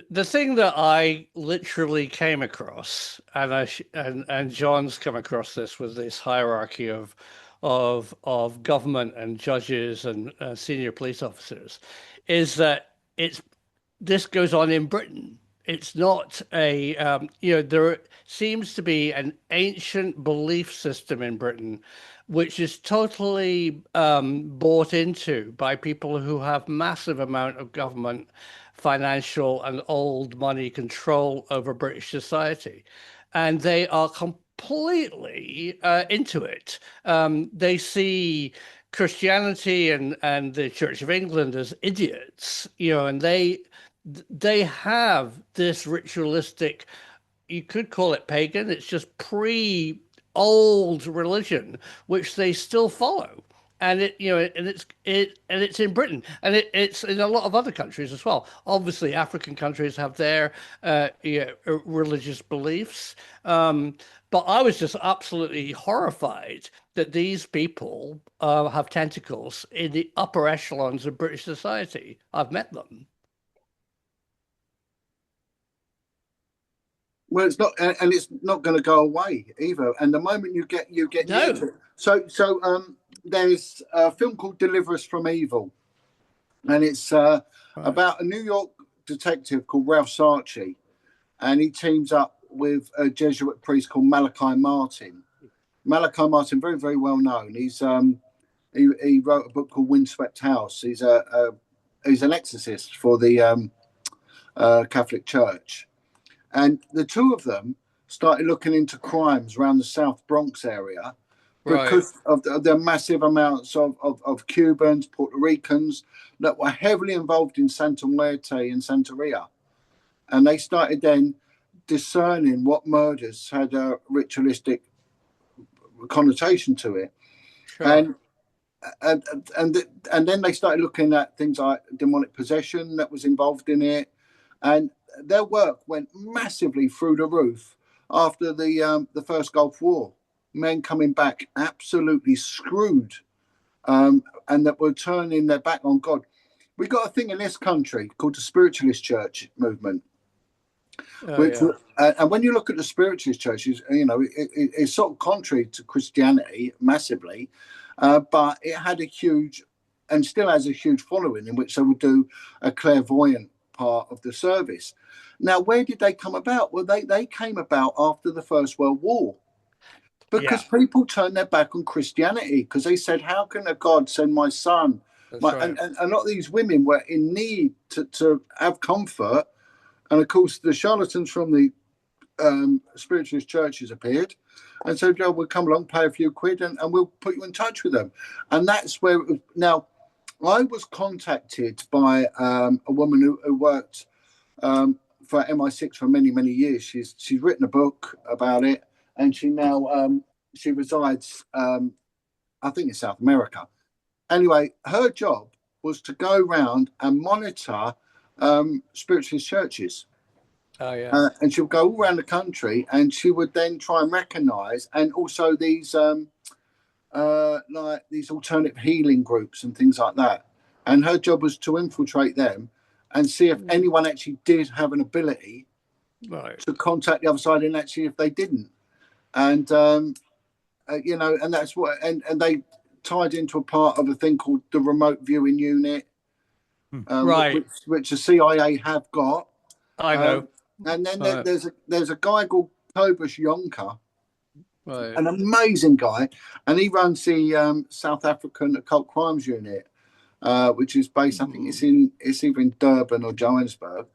The thing that I literally came across, and John's come across this with this hierarchy of government and judges and senior police officers, is that this goes on in Britain. It's not a, there seems to be an ancient belief system in Britain which is totally bought into by people who have massive amount of government, financial, and old money control over British society. And they are completely into it. They see Christianity and the Church of England as idiots, and they have this ritualistic, you could call it pagan, it's just pre-old religion, which they still follow. And it's in Britain, and it's in a lot of other countries as well. Obviously, African countries have their religious beliefs, but I was just absolutely horrified that these people have tentacles in the upper echelons of British society. I've met them. Well, it's not, and it's not going to go away either. And the moment you get No. into it, so there's a film called Deliver Us from Evil, and it's about a New York detective called Ralph Sarchi, and he teams up with a Jesuit priest called Malachi Martin. Malachi Martin, very, very well known. He's he wrote a book called Windswept House. He's an exorcist for the Catholic Church. And the two of them started looking into crimes around the South Bronx area because of the massive amounts of Cubans, Puerto Ricans that were heavily involved in Santa Muerte and Santeria. And they started then discerning what murders had a ritualistic connotation to it. Sure. And then they started looking at things like demonic possession that was involved in it. And their work went massively through the roof after the first Gulf War. Men coming back absolutely screwed, and that were turning their back on God. We got a thing in this country called the Spiritualist Church movement, and when you look at the Spiritualist churches, it's sort of contrary to Christianity massively, but it had a huge, and still has a huge following in which they would do a clairvoyant part of the service. Now, where did they come about? Well, they came about after the First World War, because people turned their back on Christianity because they said, how can a God send my son? And a lot of these women were in need to have comfort. And of course, the charlatans from the spiritualist churches appeared and said, we'll come along, pay a few quid, and we'll put you in touch with them. And that's where, now, I was contacted by a woman who worked for MI6 for many, many years. She's written a book about it, and she now she resides, I think, in South America. Anyway, her job was to go around and monitor spiritualist churches. Oh yeah. And she would go all around the country, and she would then try and recognise, and also these like these alternative healing groups and things like that. And her job was to infiltrate them and see if anyone actually did have an ability to contact the other side, and actually if they didn't. And and that's what, and they tied into a part of a thing called the remote viewing unit, which the CIA have got. I know. And then there's a guy called Tobias Yonker, an amazing guy, and he runs the South African Occult Crimes Unit, which is based, I think it's either in Durban or Johannesburg.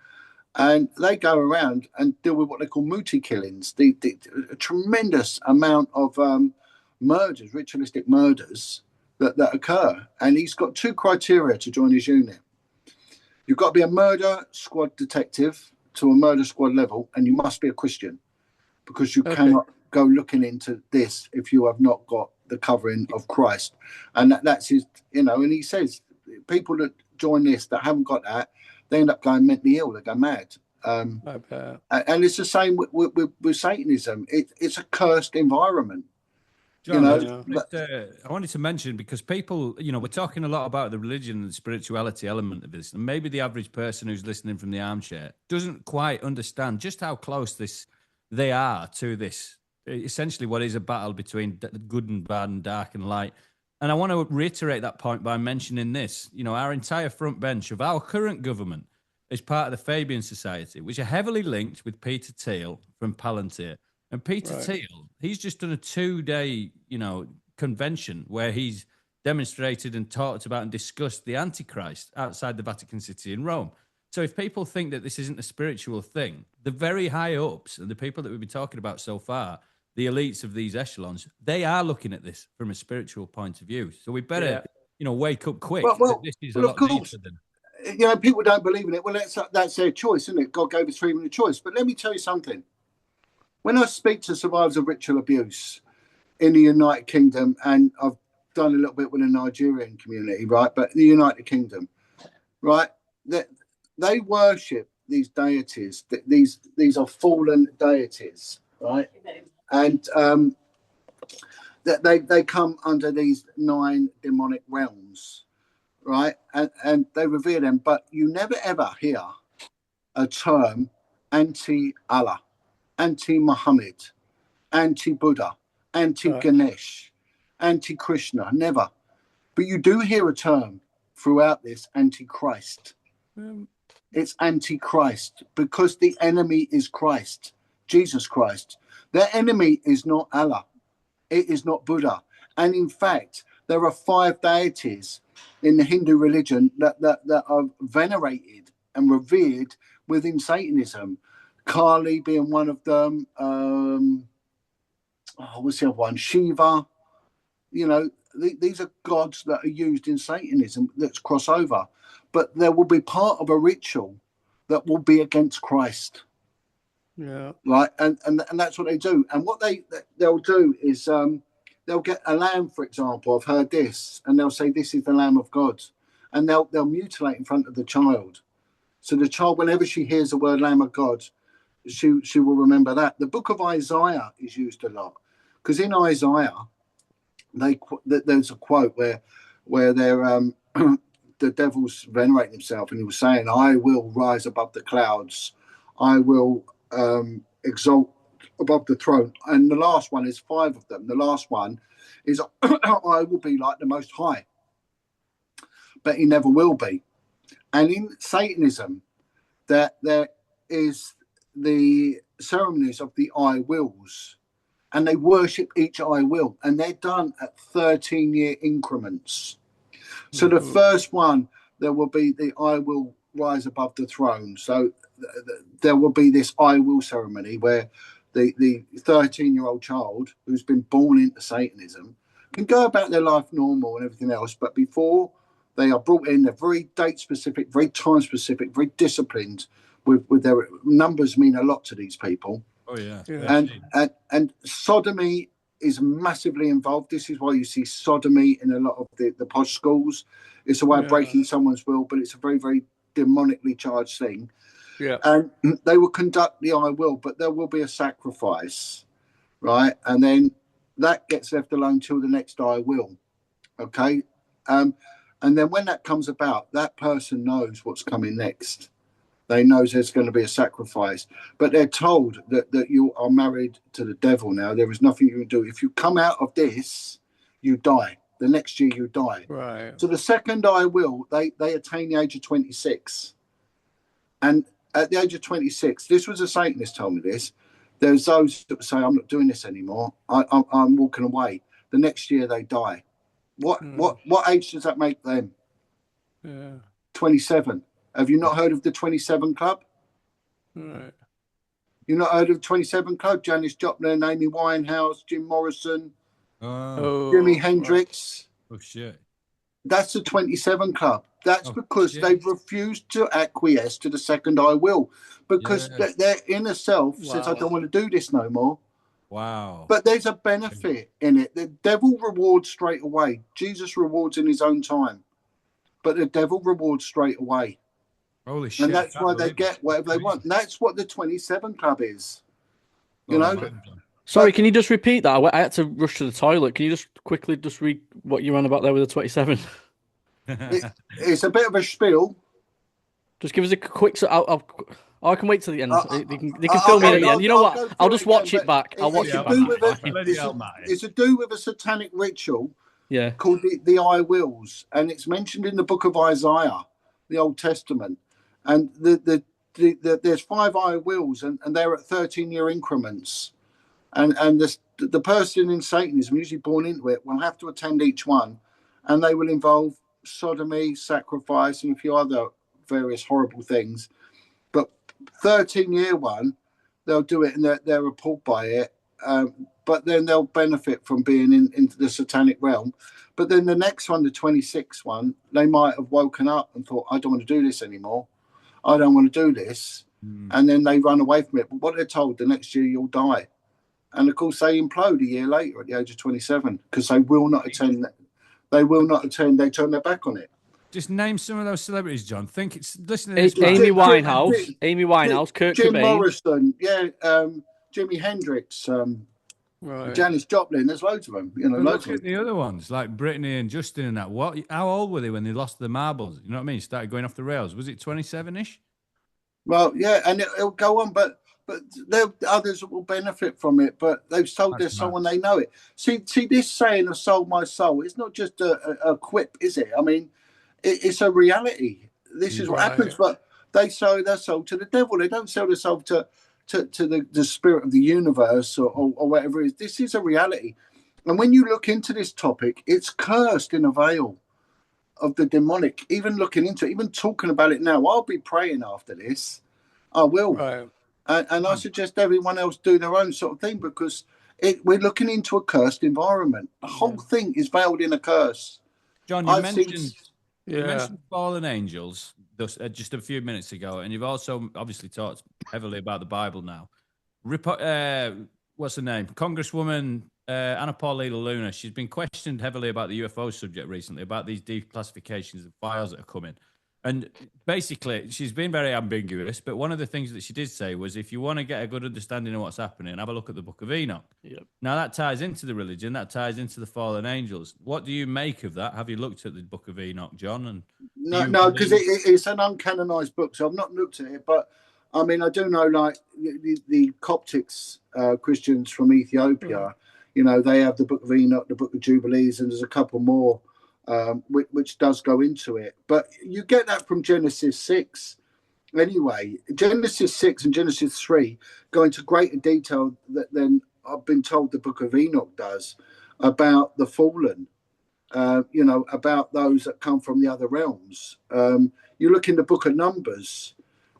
And they go around and deal with what they call muti killings, a tremendous amount of murders, ritualistic murders that occur. And he's got two criteria to join his unit. You've got to be a murder squad detective to a murder squad level, and you must be a Christian, because you cannot go looking into this if you have not got the covering of Christ. And that's his, and he says people that join this that haven't got that, they end up going mentally ill, they go mad. And it's the same with Satanism. It's a cursed environment. John, I wanted to mention, because people, we're talking a lot about the religion and the spirituality element of this, and maybe the average person who's listening from the armchair doesn't quite understand just how close they are to this, essentially what is a battle between good and bad and dark and light. And I want to reiterate that point by mentioning this. Our entire front bench of our current government as part of the Fabian Society, which are heavily linked with Peter Thiel from Palantir. And Peter Thiel, he's just done a 2-day, convention where he's demonstrated and talked about and discussed the Antichrist outside the Vatican City in Rome. So if people think that this isn't a spiritual thing, the very high ups and the people that we've been talking about so far, the elites of these echelons, they are looking at this from a spiritual point of view. So we better, wake up quick. Well, this is a lot deeper than... People don't believe in it. Well, that's their choice, isn't it? God gave us freedom of choice. But let me tell you something. When I speak to survivors of ritual abuse in the United Kingdom, and I've done a little bit with the Nigerian community, right? But the United Kingdom, right? They worship these deities. These are fallen deities, right? And they come under these 9 demonic realms, right? And they revere them, but you never ever hear a term anti-Allah, anti-Muhammad, anti-Buddha, anti-Ganesh, anti-Krishna, never. But you do hear a term throughout this, anti-Christ. It's anti-Christ because the enemy is Christ, Jesus Christ. Their enemy is not Allah. It is not Buddha. And in fact, there are 5 deities in the Hindu religion that are venerated and revered within Satanism. Kali being one of them. What's the other one? Shiva. These are gods that are used in Satanism that's crossover. But there will be part of a ritual that will be against Christ. Yeah. Right. And that's what they do. And what they'll do is they'll get a lamb, for example. I've heard this, and they'll say this is the Lamb of God, and they'll mutilate in front of the child. So the child, whenever she hears the word Lamb of God, she will remember that. The book of Isaiah is used a lot because in Isaiah, there's a quote where they're the devil's venerating himself, and he was saying, "I will rise above the clouds, I will exalt above the throne." And the last one is 5 of them. The last one is, "I will be like the Most High," but he never will be. And in Satanism, there is the ceremonies of the I wills, and they worship each I will, and they're done at 13-year increments. So the first one, there will be the I will rise above the throne. So there will be this I will ceremony where the 13-year-old child who's been born into Satanism can go about their life normal and everything else, but before they are brought in, they're very date specific, very time specific, very disciplined. With their numbers mean a lot to these people. Oh yeah. And sodomy is massively involved. This is why you see sodomy in a lot of the posh schools. It's a way of breaking someone's will, but it's a very, very demonically charged thing. Yeah. And they will conduct the I will, but there will be a sacrifice, right? And then that gets left alone till the next I will. Okay. And then when that comes about, that person knows what's coming next. They know there's going to be a sacrifice, but they're told that you are married to the devil now. There is nothing you can do. If you come out of this, you die. The next year you die. Right. So the second I will, they attain the age of 26. And at the age of 26, this was a Satanist told me this. There's those that say, I'm not doing this anymore. I'm walking away. The next year they die. What age does that make them? 27. Have you not heard of the 27 Club? Right. You've not heard of the 27 Club? Janis Joplin, Amy Winehouse, Jim Morrison, Jimi Hendrix. Oh, shit. That's the 27 Club. That's because they've refused to acquiesce to the second I will. Because their inner self says, I don't want to do this no more. Wow. But there's a benefit in it. The devil rewards straight away. Jesus rewards in his own time. But the devil rewards straight away. Holy shit. And that's why they get whatever they want. And that's what the 27 Club is. You know? Sorry, can you just repeat that? I had to rush to the toilet. Can you just quickly just read what you ran about there with the 27? It's a bit of a spiel. Just give us a quick... I can wait till the end. They can film me at the end. You know what? I'll just watch it back. I'll watch it back. It's to do with a satanic ritual called the I Wills. And it's mentioned in the book of Isaiah, the Old Testament. And there's 5 eye wheels, and they're at 13-year increments. And the person in Satanism, usually born into it, will have to attend each one, and they will involve sodomy, sacrifice, and a few other various horrible things. But 13-year one, they'll do it, and they're appalled by it. But then they'll benefit from being into the satanic realm. But then the next one, the 26th one, they might have woken up and thought, I don't want to do this anymore. I don't want to do this. And then they run away from it. But what they're told, the next year you'll die. And of course, they implode a year later at the age of 27 because they will not attend. They will not attend. They turn their back on it. Just name some of those celebrities, John. Listen to this. Amy Winehouse, Kurt Jim Cobain. Morrison, Jimi Hendrix, Janis Joplin. There's loads of them. Look at the other ones like Britney and Justin and that. How old were they when they lost the marbles? You know what I mean? Started going off the rails. Was it 27-ish? Well, yeah, and it'll go on, but there others will benefit from it. But they've sold their soul and they know it. See, this saying "I sold my soul." It's not just a quip, is it? I mean, it's a reality. This is what happens. But they sell their soul to the devil. They don't sell their soul to the spirit of the universe or whatever it is. This is a reality. And when you look into this topic, it's cursed in a veil of the demonic. Even looking into it, even talking about it now, I'll be praying after this. I will. Right. And I suggest everyone else do their own sort of thing because we're looking into a cursed environment. The whole thing is veiled in a curse. John, you mentioned fallen angels just a few minutes ago, and you've also obviously talked heavily about the Bible now. What's her name? Congresswoman Anna Paulina Luna. She's been questioned heavily about the UFO subject recently, about these declassifications of files that are coming. And basically, she's been very ambiguous, but one of the things that she did say was, if you want to get a good understanding of what's happening, have a look at the Book of Enoch. Yep. Now, that ties into the religion, that ties into the fallen angels. What do you make of that? Have you looked at the Book of Enoch, John? No, because it's an uncanonized book, so I've not looked at it, but I mean, I do know, like, the Coptics, Christians from Ethiopia, they have the Book of Enoch, the Book of Jubilees, and there's a couple more which does go into it. But you get that from Genesis 6 anyway. Genesis 6 and Genesis 3 go into greater detail than I've been told the Book of Enoch does about the fallen, about those that come from the other realms. You look in the Book of Numbers,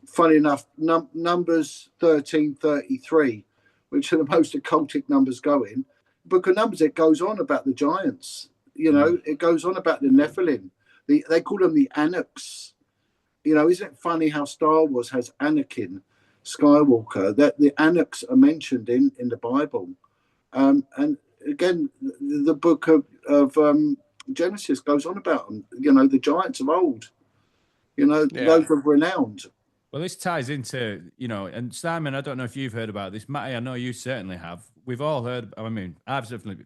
funny enough, Numbers 13:33, which are the most occultic numbers going. Book of Numbers, it goes on about the giants. It goes on about the Nephilim. They call them the Anuks. Isn't it funny how Star Wars has Anakin Skywalker? That the Anuks are mentioned in the Bible. And again, the book of Genesis goes on about them. The giants of old. Those are renowned. Well, this ties into, and Simon, I don't know if you've heard about this. Matty, I know you certainly have. We've all heard. I mean, I've certainly.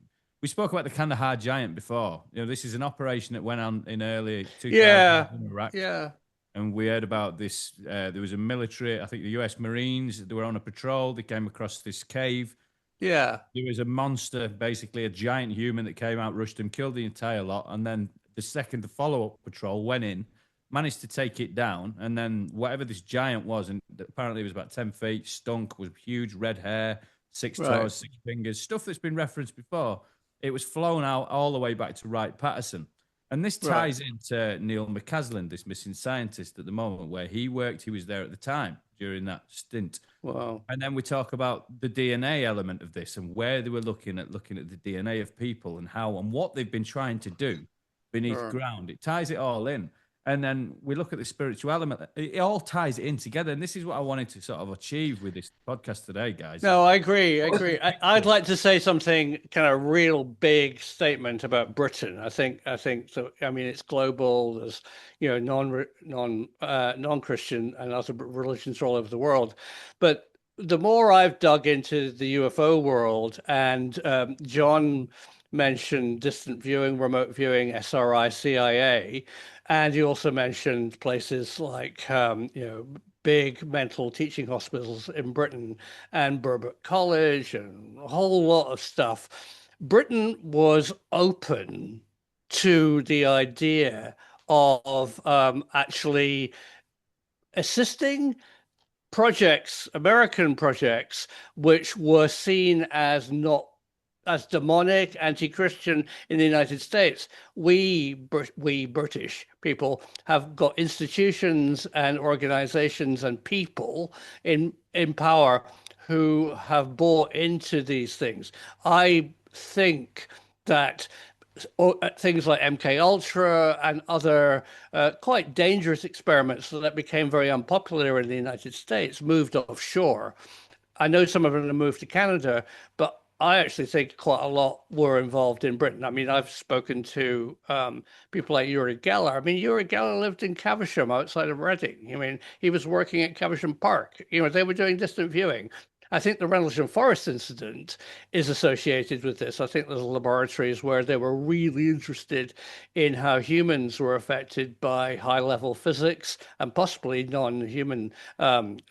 We spoke about the Kandahar Giant before. This is an operation that went on in early 2000 in Iraq. Yeah. And we heard about this. There was a military, I think the US Marines, they were on a patrol. They came across this cave. Yeah. There was a monster, basically a giant human that came out, rushed them, killed the entire lot. And then the follow-up patrol went in, managed to take it down. And then whatever this giant was, and apparently it was about 10 feet, stunk, was huge, red hair, 6 toes, 6 fingers, stuff that's been referenced before. It was flown out all the way back to Wright-Patterson. And this ties into Neil McCaslin, this missing scientist at the moment, where he worked. He was there at the time during that stint. Wow. And then we talk about the DNA element of this and where they were looking at the DNA of people and how and what they've been trying to do beneath ground. It ties it all in. And then we look at the spiritual element. It all ties in together. And this is what I wanted to sort of achieve with this podcast today, guys. No, I agree. I'd like to say something kind of real big statement about Britain. I think so. I mean, it's global. There's, non-Christian and other religions all over the world. But the more I've dug into the UFO world, and John mentioned distant viewing, remote viewing, SRI, CIA. And you also mentioned places like, big mental teaching hospitals in Britain and Birkbeck College and a whole lot of stuff. Britain was open to the idea of actually assisting projects, American projects, which were seen as not as demonic, anti-Christian in the United States. We British people have got institutions and organizations and people in power who have bought into these things. I think that things like MK Ultra and other quite dangerous experiments that became very unpopular in the United States moved offshore. I know some of them have moved to Canada, but I actually think quite a lot were involved in Britain. I mean, I've spoken to people like Uri Geller. I mean, Uri Geller lived in Caversham outside of Reading. I mean, he was working at Caversham Park. You know, they were doing distant viewing. I think the Rendlesham Forest incident is associated with this. I think there's laboratories where they were really interested in how humans were affected by high-level physics and possibly non-human kind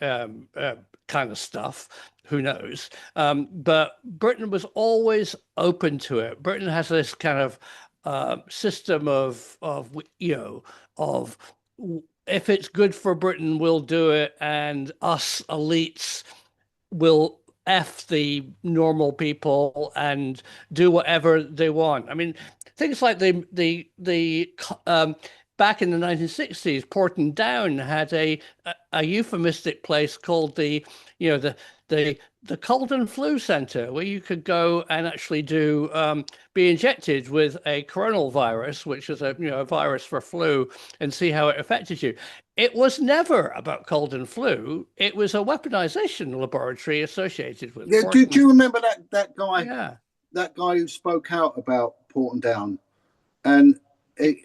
of stuff. Who knows? But Britain was always open to it. Britain has this kind of system of if it's good for Britain, we'll do it, and us elites will F the normal people and do whatever they want. I mean, things like the back in the 1960s, Porton Down had a euphemistic place called the Cold and Flu Center, where you could go and actually be injected with a coronal virus, which is a virus for flu, and see how it affected you. It was never about cold and flu. It was a weaponization laboratory associated with. Yeah, do you remember that guy? Yeah, that guy who spoke out about Porton Down, and he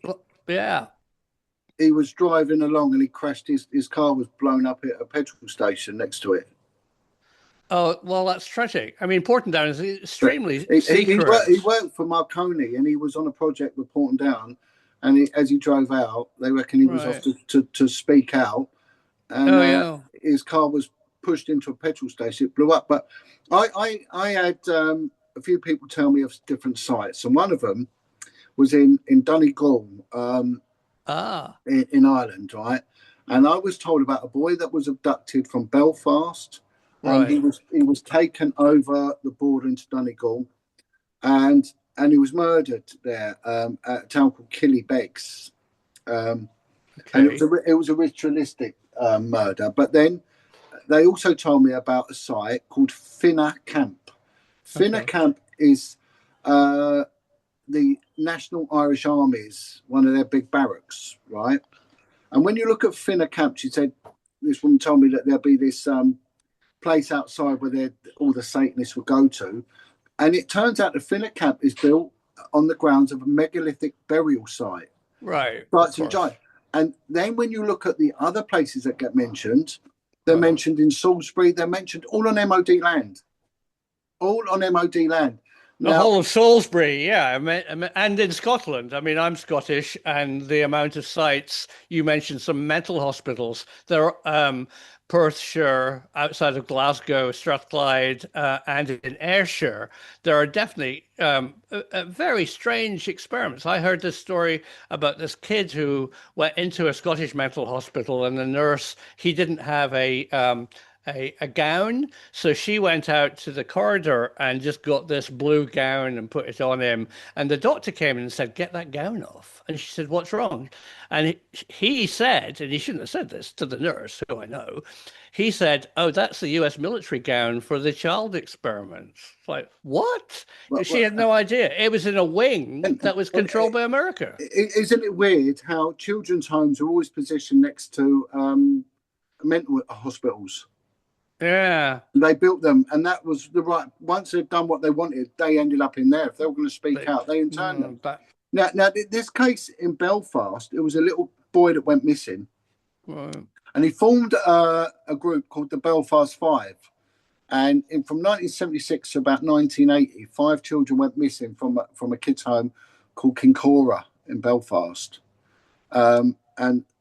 was driving along and he crashed. His car was blown up at a petrol station next to it. Oh, well, that's tragic. I mean, Porton Down is extremely secret. He worked for Marconi, and he was on a project with Porton Down. And as he drove out, they reckon he was off to speak out. And his car was pushed into a petrol station. It blew up. But I had a few people tell me of different sites. And one of them was in Donegal in Ireland, right? And I was told about a boy that was abducted from Belfast. Right. He was taken over the border into Donegal, and he was murdered there at a town called Killybegs. And it was a ritualistic murder. But then they also told me about a site called Finna Camp. Finna Camp is the National Irish Army's one of their big barracks, right? And when you look at Finna Camp, this woman told me that there'll be this place outside where all the Satanists would go to, and it turns out the Finna Camp is built on the grounds of a megalithic burial site. Right. And then when you look at the other places that get mentioned, they're mentioned in Salisbury. They're mentioned all on MOD land. All on MOD land. The whole of Salisbury, yeah, and in Scotland. I mean, I'm Scottish, and the amount of sites you mentioned, some mental hospitals. There are Perthshire, outside of Glasgow, Strathclyde, and in Ayrshire, there are definitely very strange experiments. I heard this story about this kid who went into a Scottish mental hospital, and the nurse, he didn't have a gown, so she went out to the corridor and just got this blue gown and put it on him, and the doctor came in and said, "Get that gown off." And she said, "What's wrong?" And he said, and he shouldn't have said this to the nurse, who I know, he said, "Oh, that's the US military gown for the child experiments." Like, what? She had no idea. It was in a wing that was controlled by America. Isn't it weird how children's homes are always positioned next to mental hospitals? Yeah, they built them, and that was the right. Once they'd done what they wanted, they ended up in there. If they were going to speak out, they interned them. Now, this case in Belfast, it was a little boy that went missing, and he formed a group called the Belfast Five. And from 1976 to about 1980, 5 children went missing from a kids' home called Kincora in Belfast, and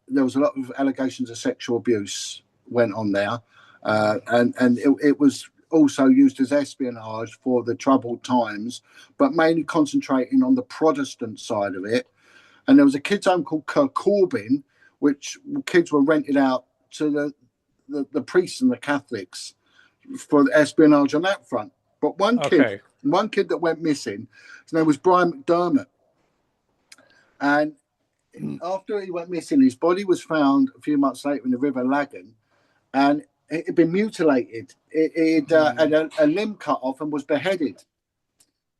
there was a lot of allegations of sexual abuse went on there. And it was also used as espionage for the troubled times, but mainly concentrating on the Protestant side of it. And there was a kids' home called Kirkcorbin, which kids were rented out to the priests and the Catholics for the espionage on that front. But one kid that went missing, his name was Brian McDermott. And after he went missing, his body was found a few months later in the River Lagan, and it had been mutilated. It had a limb cut off and was beheaded.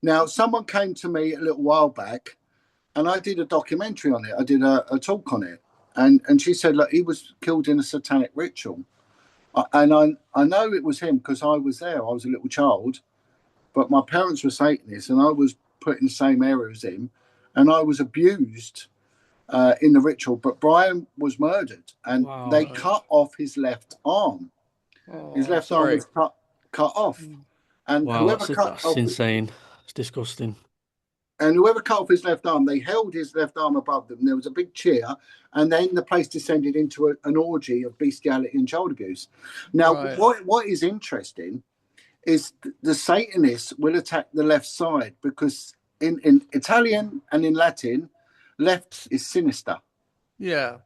Now, someone came to me a little while back, and I did a documentary on it. I did a talk on it. And she said, look, he was killed in a satanic ritual. And I know it was him because I was there. I was a little child, but my parents were Satanists, and I was put in the same area as him, and I was abused in the ritual. But Brian was murdered, and they cut off his left arm. His left arm was cut off. And that's insane. It's disgusting. And whoever cut off his left arm, they held his left arm above them. There was a big cheer, and then the place descended into an orgy of bestiality and child abuse. Now, what is interesting is the Satanists will attack the left side because in Italian and in Latin, left is sinister. Yeah.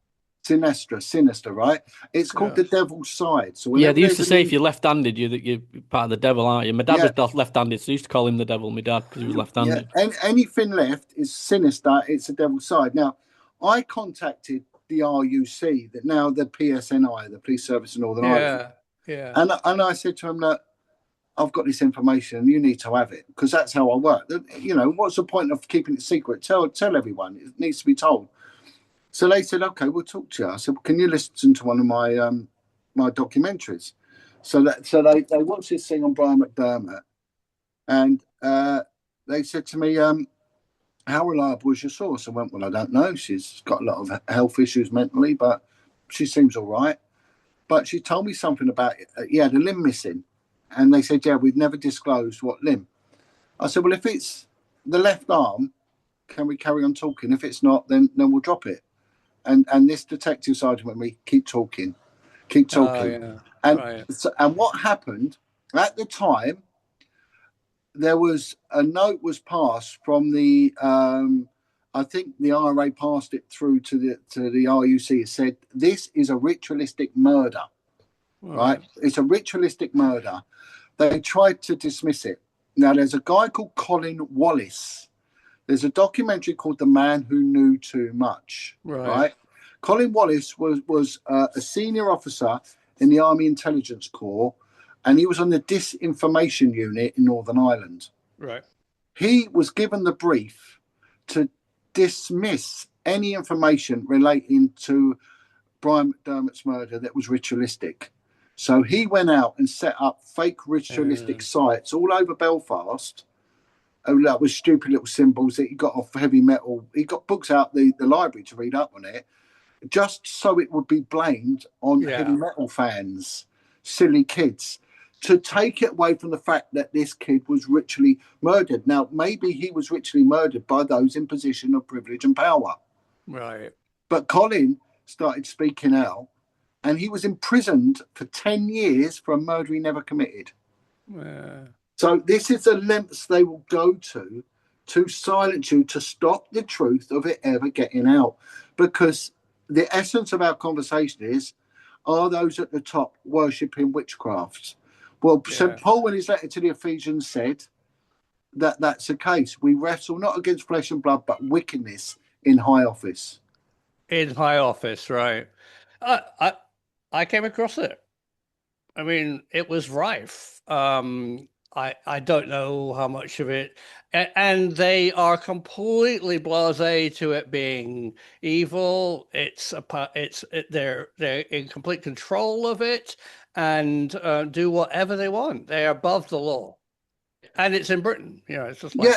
Sinister, right? It's called the devil's side. So they used to say if you're left-handed, you're part of the devil, aren't you? My dad was left-handed, so they used to call him the devil, my dad, because he was left-handed. Yeah. And anything left is sinister. It's the devil's side. Now, I contacted the RUC, now the PSNI, the Police Service in Northern Ireland. Yeah. And I said to him that I've got this information, you need to have it, because that's how I work. You know, what's the point of keeping it secret? Tell everyone. It needs to be told. So they said, okay, we'll talk to you. I said, well, can you listen to one of my my documentaries? So they watched this thing on Brian McDermott, and they said to me, how reliable is your source? I went, well, I don't know. She's got a lot of health issues mentally, but she seems all right. But she told me something about he had a limb missing. And they said, yeah, we've never disclosed what limb. I said, well, if it's the left arm, can we carry on talking? If it's not, then we'll drop it. And this detective sergeant went, me, keep talking. And what happened at the time, there was a note was passed from the I think the IRA passed it through to the RUC. It said this is a ritualistic murder, right? It's a ritualistic murder. They tried to dismiss it. Now there's a guy called Colin Wallace. There's a documentary called The Man Who Knew Too Much. Right? Colin Wallace was a senior officer in the Army Intelligence Corps, and he was on the disinformation unit in Northern Ireland. Right. He was given the brief to dismiss any information relating to Brian McDermott's murder that was ritualistic. So he went out and set up fake ritualistic sites all over Belfast. That was stupid little symbols that he got off heavy metal. He got books out the library to read up on it, just so it would be blamed on heavy metal fans, silly kids, to take it away from the fact that this kid was ritually murdered. Now, maybe he was ritually murdered by those in position of privilege and power. Right. But Colin started speaking out, and he was imprisoned for 10 years for a murder he never committed. So this is the lengths they will go to silence you, to stop the truth of it ever getting out. Because the essence of our conversation is, are those at the top worshipping witchcraft? Well, St. Paul, in his letter to the Ephesians, said that that's the case. We wrestle not against flesh and blood, but wickedness in high office. In high office, right. I came across it. I mean, it was rife. I don't know how much of it, and they are completely blasé to it being evil. They're in complete control of it and do whatever they want. They're above the law, and it's in Britain. You know, it's just like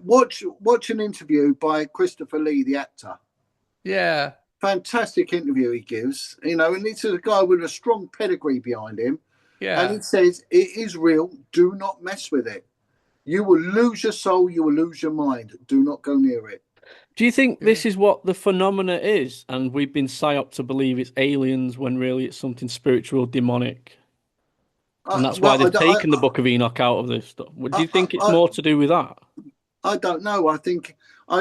watch an interview by Christopher Lee, the actor. Yeah, fantastic interview he gives. You know, and this is a guy with a strong pedigree behind him. Yeah. And he says, it is real. Do not mess with it. You will lose your soul. You will lose your mind. Do not go near it. Do you think this is what the phenomena is? And we've been psyoped to believe it's aliens when really it's something spiritual, demonic. And that's why they've taken the Book of Enoch out of this stuff. Do you think it's more to do with that? I don't know. I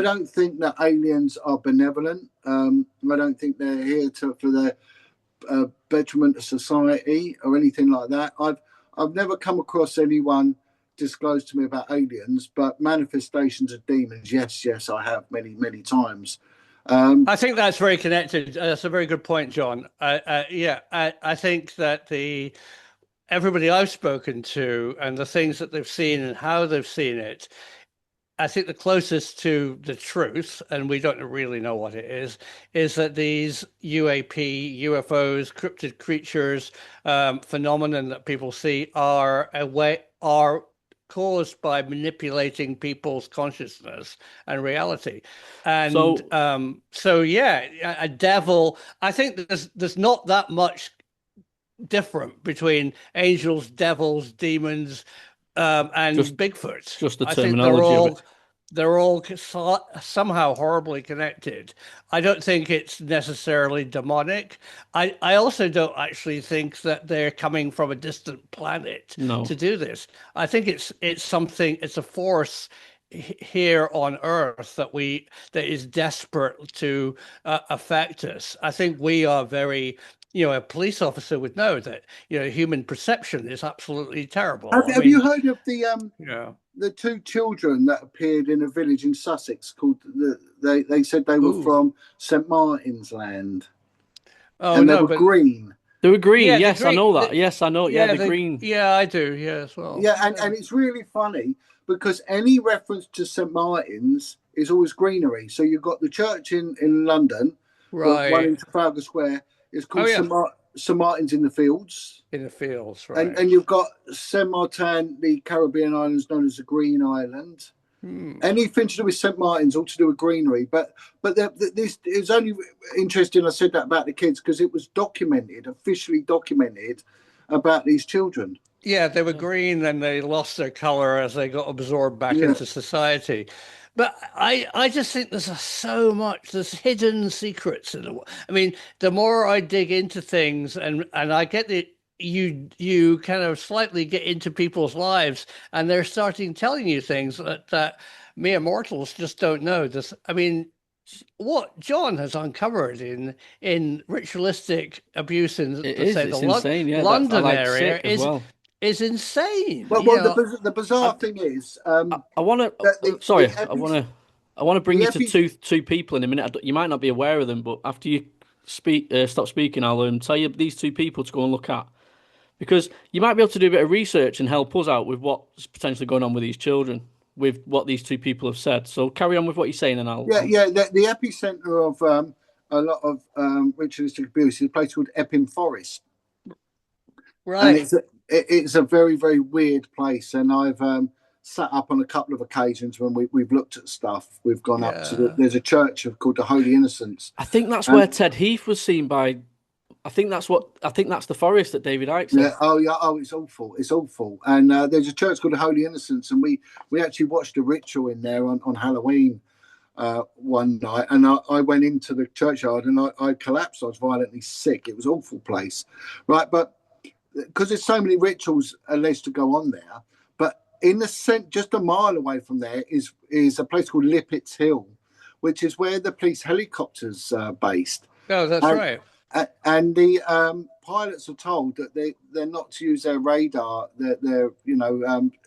don't think that aliens are benevolent. I don't think they're here for their betterment of society or anything like that. I've never come across anyone disclose to me about aliens, but manifestations of demons, yes, I have many times. I think that's very connected. That's a very good point, John. I think that everybody I've spoken to and the things that they've seen and how they've seen it, I think the closest to the truth, and we don't really know what it is that these UFOs, cryptid creatures, phenomenon that people see are caused by manipulating people's consciousness and reality. And so a devil, I think there's not that much different between angels, devils, demons, and Bigfoot. Just the terminology of it. They're all somehow horribly connected. I don't think it's necessarily demonic. I also don't actually think that they're coming from a distant planet to do this. I think it's a force here on Earth that is desperate to affect us. I think we are very, a police officer would know that, human perception is absolutely terrible. Have you heard of the two children that appeared in a village in Sussex called they said they were from St. Martin's Land. Oh, and they were green. They were green. Yeah, yes, I know that. Yes, I know. Yeah, the green. Yeah, I do. Yeah, as well. Yeah, and it's really funny because any reference to St. Martin's is always greenery. So you've got the church in London, right? One in Trafalgar Square. It's called St. Martin's in the Fields. In the Fields, right. And you've got Saint Martin, the Caribbean islands known as the Green Island. Anything to do with St. Martin's, all to do with greenery. But this is only interesting. I said that about the kids because it was officially documented about these children. Yeah, they were green and they lost their color as they got absorbed back into society. But I just think there's hidden secrets in the world. I mean, the more I dig into things and I get that you kind of slightly get into people's lives and they're starting telling you things that mere mortals just don't know. I mean, what John has uncovered in ritualistic abuse in the London area is insane. Well, the bizarre thing is, I want to bring you to two people in a minute. You might not be aware of them, but after you stop speaking, I'll tell you these two people to go and look at, because you might be able to do a bit of research and help us out with what's potentially going on with these children, with what these two people have said. So carry on with what you're saying, and I'll. The epicenter of a lot of ritualistic abuse is a place called Epping Forest. Right. And it's a very, very weird place, and I've sat up on a couple of occasions when we've looked at stuff. We've gone up to there's a church called the Holy Innocents. I think that's where Ted Heath was seen by. I think that's the forest that David Icke said. It's awful. And there's a church called the Holy Innocents, and we actually watched a ritual in there on Halloween one night, and I went into the churchyard and I collapsed. I was violently sick. It was an awful place, right? But because there's so many rituals alleged to go on there, but in the just a mile away from there is a place called Lippett's Hill, which is where the police helicopters are based. Oh, that's right. And the pilots are told that they're not to use their radar, their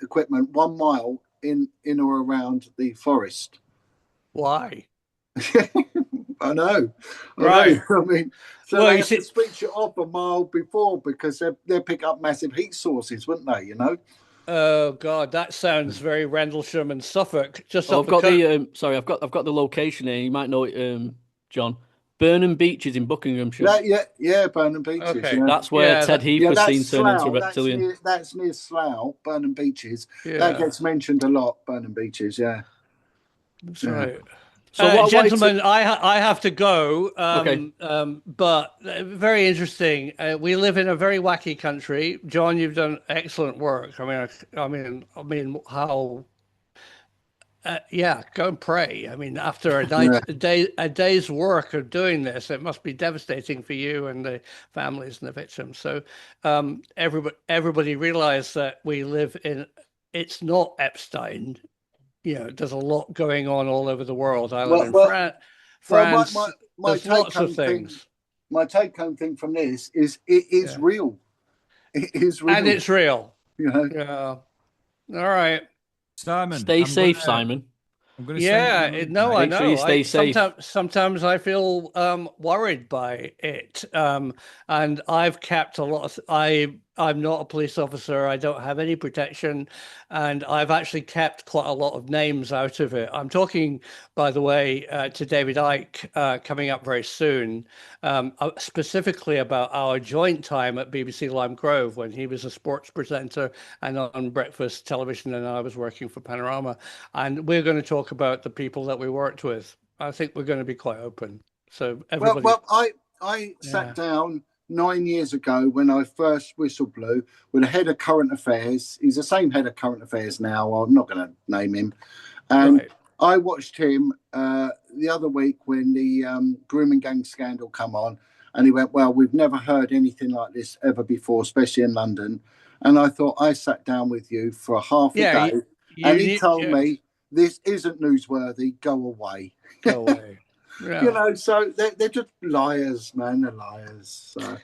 equipment 1 mile in or around the forest. Why? I know. Right. I mean, so they have to switch it off a mile before because they'll pick up massive heat sources, wouldn't they? Oh God, that sounds very Rendlesham and Suffolk. I've got the location here. You might know it, John. Burnham Beeches in Buckinghamshire. Yeah, Burnham Beeches. Okay. Yeah. That's where Ted Heath was seen turning into a reptilian. That's near Slough, Burnham Beeches. Yeah. That gets mentioned a lot, Burnham Beeches, yeah. That's right. So gentlemen, I have to go. Okay. But very interesting. We live in a very wacky country. John, you've done excellent work. I mean, how? Go and pray. I mean, after a day's work of doing this, it must be devastating for you and the families and the victims. So, everybody realize that we live in. It's not Epstein. There's a lot going on all over the world. I live in France. My There's lots of things. my take-home thing from this is it is real. It is real. And it's real. You know? Yeah. All right. Simon, Stay safe, Simon. I'm going to send you the link, no, mate. I Make know. sure you stay safe. Sometimes I feel worried by it, and I've kept a lot of. I'm not a police officer. I don't have any protection, and I've actually kept quite a lot of names out of it. I'm talking, by the way, to David Icke coming up very soon, specifically about our joint time at BBC Lime Grove when he was a sports presenter and on breakfast television, and I was working for Panorama. And we're going to talk about the people that we worked with. I think we're going to be quite open. So everybody. Well, I sat down 9 years ago when I first whistle blew with a head of current affairs. He's the same head of current affairs now. I'm not going to name him. And I watched him the other week when the grooming gang scandal come on, and he went, "Well, we've never heard anything like this ever before, especially in London." And I thought, I sat down with you for half a day, and he told me, "This isn't newsworthy. Go away." Go away. Yeah. You know, so they're just liars, man. They're liars. So.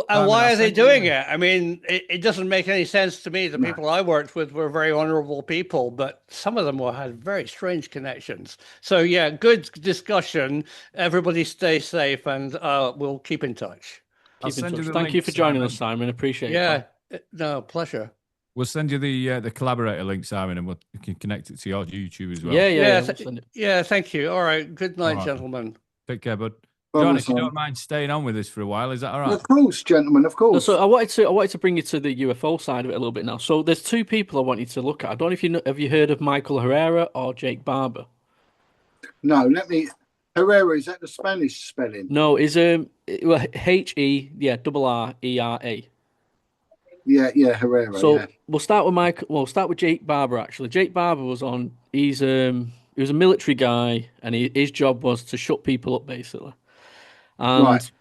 And why are they doing it? I mean, it doesn't make any sense to me. The people I worked with were very honorable people, but some of them had very strange connections. So, yeah, good discussion. Everybody stay safe, and we'll keep in touch. Thank you for joining us, Simon. Appreciate it. Yeah, no, pleasure. We'll send you the collaborator link, Simon, and we can connect it to your YouTube as well. Yeah, thank you. All right. Good night, gentlemen. Take care, bud. John, if you don't mind staying on with us for a while, is that all right? Of course, gentlemen, of course. So I wanted to bring you to the UFO side of it a little bit now. So there's two people I want you to look at. I don't know if have you heard of Michael Herrera or Jake Barber? No, Herrera, is that the Spanish spelling? No, is HERRERA. Yeah, Herrera. So we'll start with Jake Barber actually. Jake Barber was on. He was a military guy, and his job was to shut people up basically. And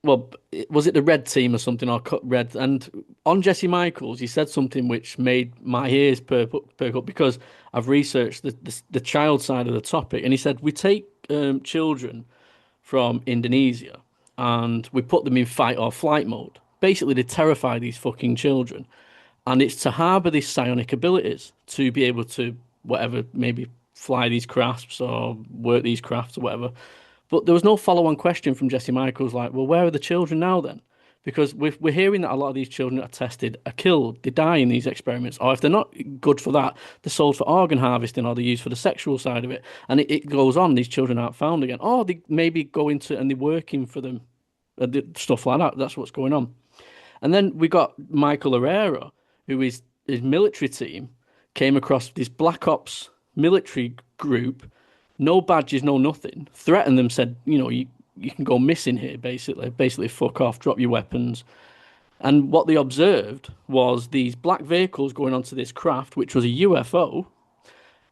well, was it the red team or something, or cut red? And on Jesse Michaels, he said something which made my ears perk up because I've researched the child side of the topic. And he said, we take children from Indonesia and we put them in fight or flight mode. Basically, they terrify these fucking children. And it's to harbour these psionic abilities to be able to, whatever, maybe fly these crafts or work these crafts or whatever. But there was no follow-on question from Jesse Michaels like, well, where are the children now then? Because we're hearing that a lot of these children that are tested are killed, they die in these experiments, or if they're not good for that, they're sold for organ harvesting or they're used for the sexual side of it. And it goes on, these children aren't found again. Or they maybe go into and they're working for them, stuff like that. That's what's going on. And then we got Michael Herrera, who is his military team, came across this Black Ops military group, no badges, no nothing, threatened them, said, you can go missing here, basically fuck off, drop your weapons. And what they observed was these black vehicles going onto this craft, which was a UFO,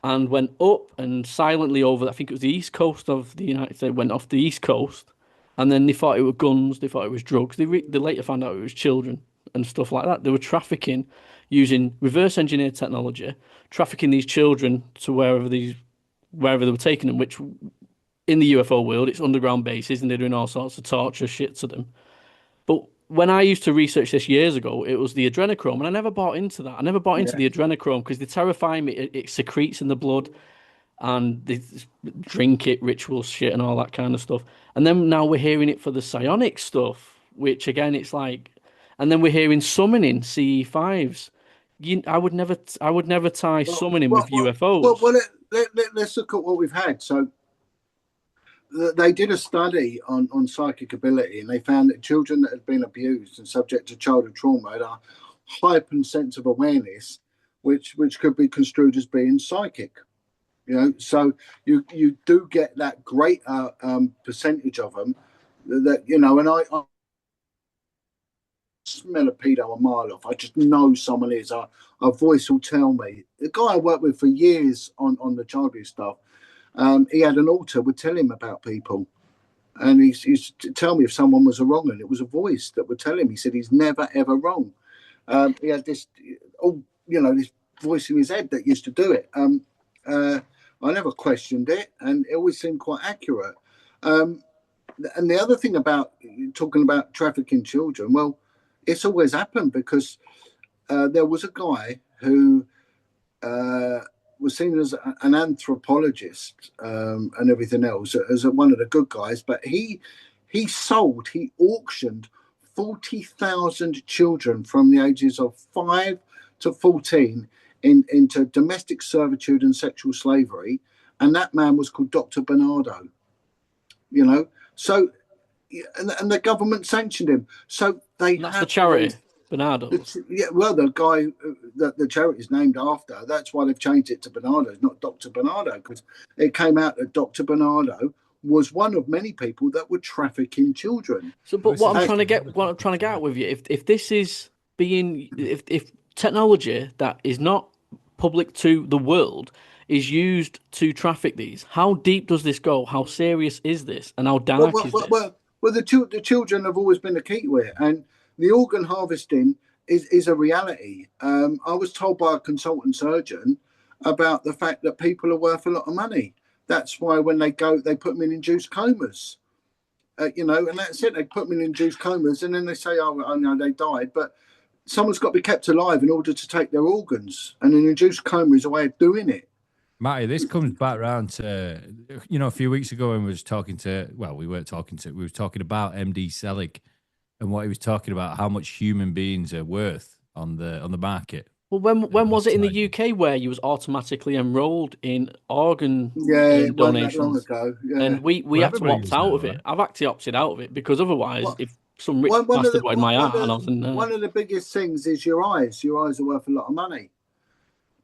and went up and silently over, I think it was the east coast of the United States, went off the east coast, and then they thought it were guns, they thought it was drugs. They later found out it was children and stuff like that. They were trafficking using reverse engineered technology, trafficking these children to wherever they were taking them, which in the UFO world, it's underground bases and they're doing all sorts of torture shit to them. But when I used to research this years ago, it was the adrenochrome, and I never bought into that. I never bought into the adrenochrome because they terrify me. It secretes in the blood, and they drink it, ritual shit and all that kind of stuff. And then now we're hearing it for the psionic stuff, which again, it's like, and then we're hearing summoning CE5s. I would never tie summoning with UFOs. Well, let's look at what we've had. So they did a study on psychic ability, and they found that children that had been abused and subject to childhood trauma had a heightened sense of awareness, which could be construed as being psychic. So you do get that great percentage of them that and I smell a pedo a mile off. I just know someone is. A voice will tell me. The guy I worked with for years on the child abuse stuff, he had an altar would tell him about people, and he used to tell me if someone was wrong, and it was a voice that would tell him. He said he's never ever wrong. He had this, this voice in his head that used to do it. I never questioned it, and it always seemed quite accurate. and the other thing about talking about trafficking children, well, it's always happened because there was a guy who was seen as an anthropologist and everything else, as one of the good guys, but he auctioned 40,000 children from the ages of 5 to 14 into domestic servitude and sexual slavery, and that man was called Dr. Bernardo. So and the government sanctioned him. So that's the charity, Bernardo. The guy that the charity is named after. That's why they've changed it to Bernardo, not Dr. Bernardo, because it came out that Dr. Bernardo was one of many people that were trafficking children. So, but what I'm trying to get out with you, if this is if technology that is not public to the world is used to traffic these, how deep does this go? How serious is this? And how dark is this? Well, the children have always been the key to it, and the organ harvesting is a reality. I was told by a consultant surgeon about the fact that people are worth a lot of money. That's why when they go, they put them in induced comas, and that's it. They put them in induced comas, and then they say, "Oh, no, they died." But someone's got to be kept alive in order to take their organs, and an induced coma is a way of doing it. Matty, this comes back around to, a few weeks ago when we were talking about MD Selig and what he was talking about, how much human beings are worth on the market. Well, when was it in the UK where you was automatically enrolled in organ donations? That long ago. Yeah. And we had to opt out of it. Right? I've actually opted out of it because otherwise, if some rich bastard wanted my heart, and I was in there. One of the biggest things is your eyes. Your eyes are worth a lot of money.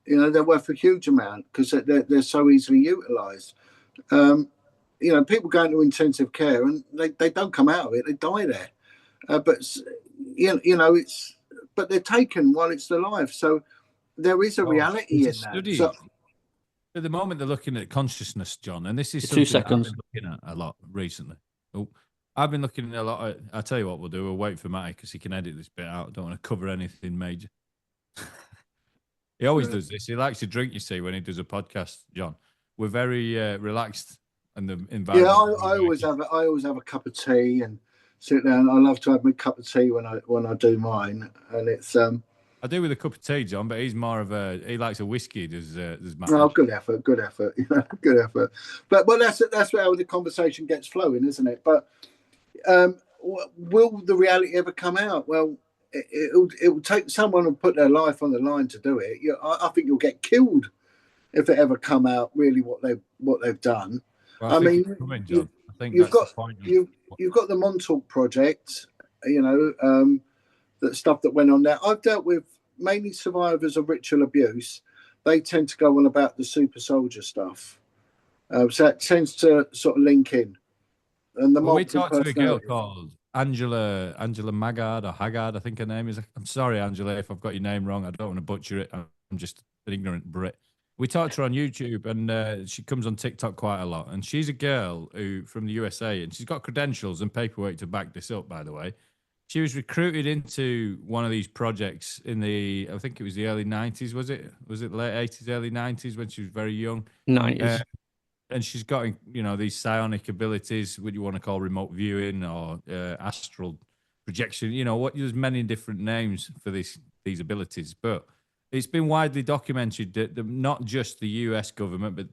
They're worth a huge amount because they're so easily utilised. People go into intensive care and they don't come out of it; they die there. But they're taken while it's alive. So there is a reality in that. So, at the moment, they're looking at consciousness, John, and this is 2 seconds. I've been looking at a lot recently. I've been looking at a lot. I'll tell you what we'll do. We'll wait for Matty because he can edit this bit out. I don't want to cover anything major. He always does this. He likes to drink, you see, when he does a podcast, John. We're very relaxed in the environment. Yeah, I always have a cup of tea and sit down. I love to have my cup of tea when I do mine, and it's I do with a cup of tea, John, but he's more of he likes a whiskey. Does Matt? Oh, good effort, good effort. But that's how the conversation gets flowing, isn't it? But will the reality ever come out? Well, it will take someone who put their life on the line to do it. I think you'll get killed if it ever come out really what they've done. Well, I mean, you've got the Montauk project, that stuff that went on there. I've dealt with mainly survivors of ritual abuse. They tend to go on about the super soldier stuff, so it tends to sort of link in. And we talked to a girl called Angela Maggard or Haggard, I think her name is. I'm sorry, Angela, if I've got your name wrong. I don't want to butcher it. I'm just an ignorant Brit. We talked to her on YouTube, and she comes on TikTok quite a lot. And she's a girl from the USA, and she's got credentials and paperwork to back this up, by the way. She was recruited into one of these projects in I think it was the early 90s, was it? Was it late 80s, early 90s when she was very young? 90s. And she's got, these psionic abilities, what you want to call remote viewing or astral projection. There's many different names for these abilities, but it's been widely documented that not just the US government, but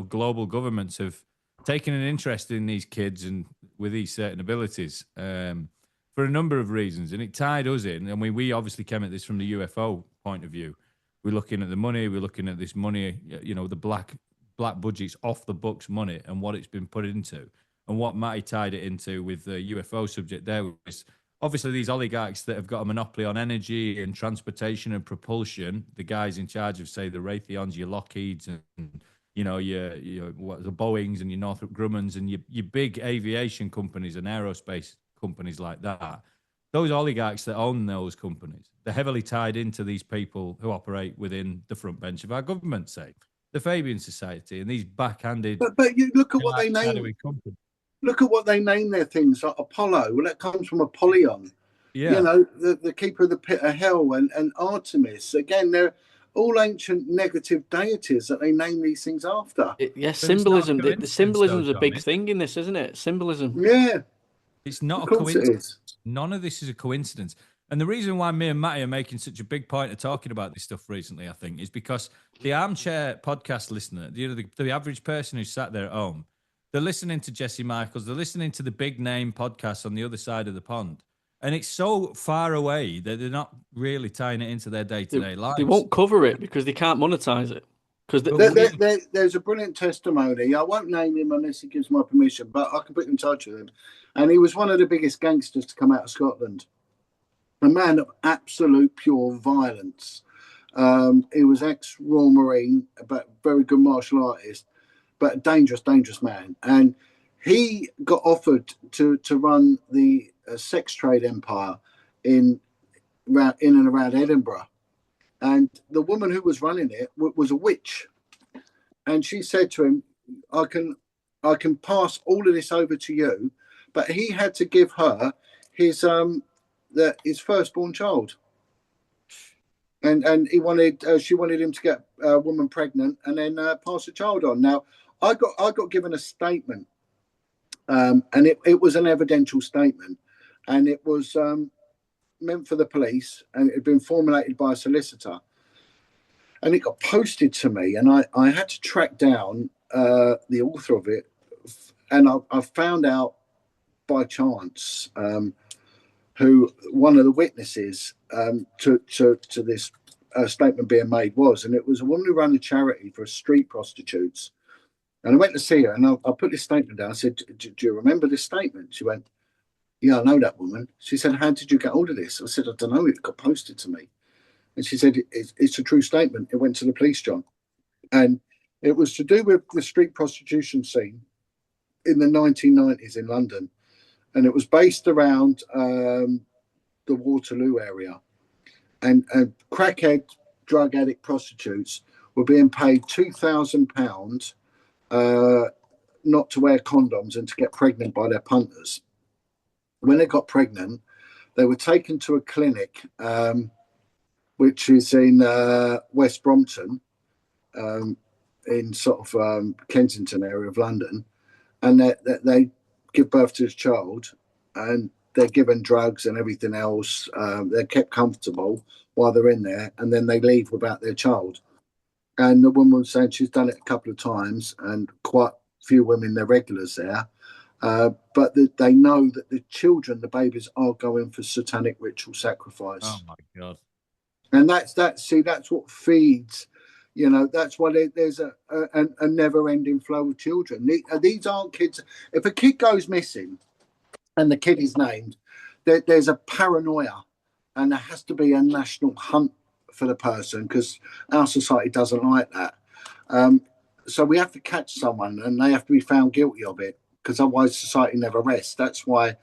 global governments have taken an interest in these kids and with these certain abilities for a number of reasons, and it tied us in. I mean, we obviously came at this from the UFO point of view. We're looking at the money. We're looking at this money. The black budgets off the books money and what it's been put into, and what Matty tied it into with the UFO subject there was obviously these oligarchs that have got a monopoly on energy and transportation and propulsion. The guys in charge of, say, the Raytheons, your Lockheeds, and your the Boeings and your Northrop Grummans and your big aviation companies and aerospace companies like that. Those oligarchs that own those companies, they're heavily tied into these people who operate within the front bench of our government, say the Fabian Society, and these backhanded. But you look at what they name. Look at what they name their things, like Apollo. Well, that comes from Apollyon. Yeah. The keeper of the pit of hell, and Artemis. Again, all ancient negative deities that they name these things after. Symbolism. The symbolism is a big John, thing in this, isn't it? Symbolism. Yeah, it's not of a course coincidence. it is. None of this is a coincidence. And the reason why me and Matty are making such a big point of talking about this stuff recently, I think, is because the armchair podcast listener, the average person who sat there at home, they're listening to Jesse Michaels, they're listening to the big name podcasts on the other side of the pond. And it's so far away that they're not really tying it into their day-to-day lives. They won't cover it because they can't monetize it. Because there's a brilliant testimony. I won't name him unless he gives my permission, but I can put you in touch with him. And he was one of the biggest gangsters to come out of Scotland. A man of absolute pure violence. He was ex-Royal Marine, but very good martial artist, but a dangerous, dangerous man. And he got offered to run the sex trade empire in and around Edinburgh. And the woman who was running it was a witch. And she said to him, I can pass all of this over to you. But he had to give her his firstborn child. And she wanted him to get a woman pregnant and then pass the child on. Now, I got given a statement, and it was an evidential statement, and it was meant for the police, and it had been formulated by a solicitor, and it got posted to me, and I had to track down the author of it, and I found out by chance who one of the witnesses to this statement being made was, and it was a woman who ran a charity for street prostitutes. And I went to see her, and I put this statement down. I said, do you remember this statement? She went, yeah, I know that woman. She said, how did you get hold of this? I said, I don't know. It got posted to me. And she said, it's a true statement. It went to the police, John. And it was to do with the street prostitution scene in the 1990s in London. And it was based around the Waterloo area. And crackhead, drug addict prostitutes were being paid £2,000 not to wear condoms and to get pregnant by their punters. When they got pregnant, they were taken to a clinic, which is in West Brompton, in sort of Kensington area of London, and they give birth to this child, and they're given drugs and everything else. They're kept comfortable while they're in there, and then they leave without their child. And the woman was saying she's done it a couple of times, and quite a few women, they're regulars there. But they know that the children, the babies, are going for satanic ritual sacrifice. Oh my God! And that's what feeds. That's why there's a never-ending flow of children. These aren't kids. If a kid goes missing, and the kid is named, there's a paranoia, and there has to be a national hunt for the person because our society doesn't like that. So we have to catch someone, and they have to be found guilty of it, because otherwise society never rests. That's why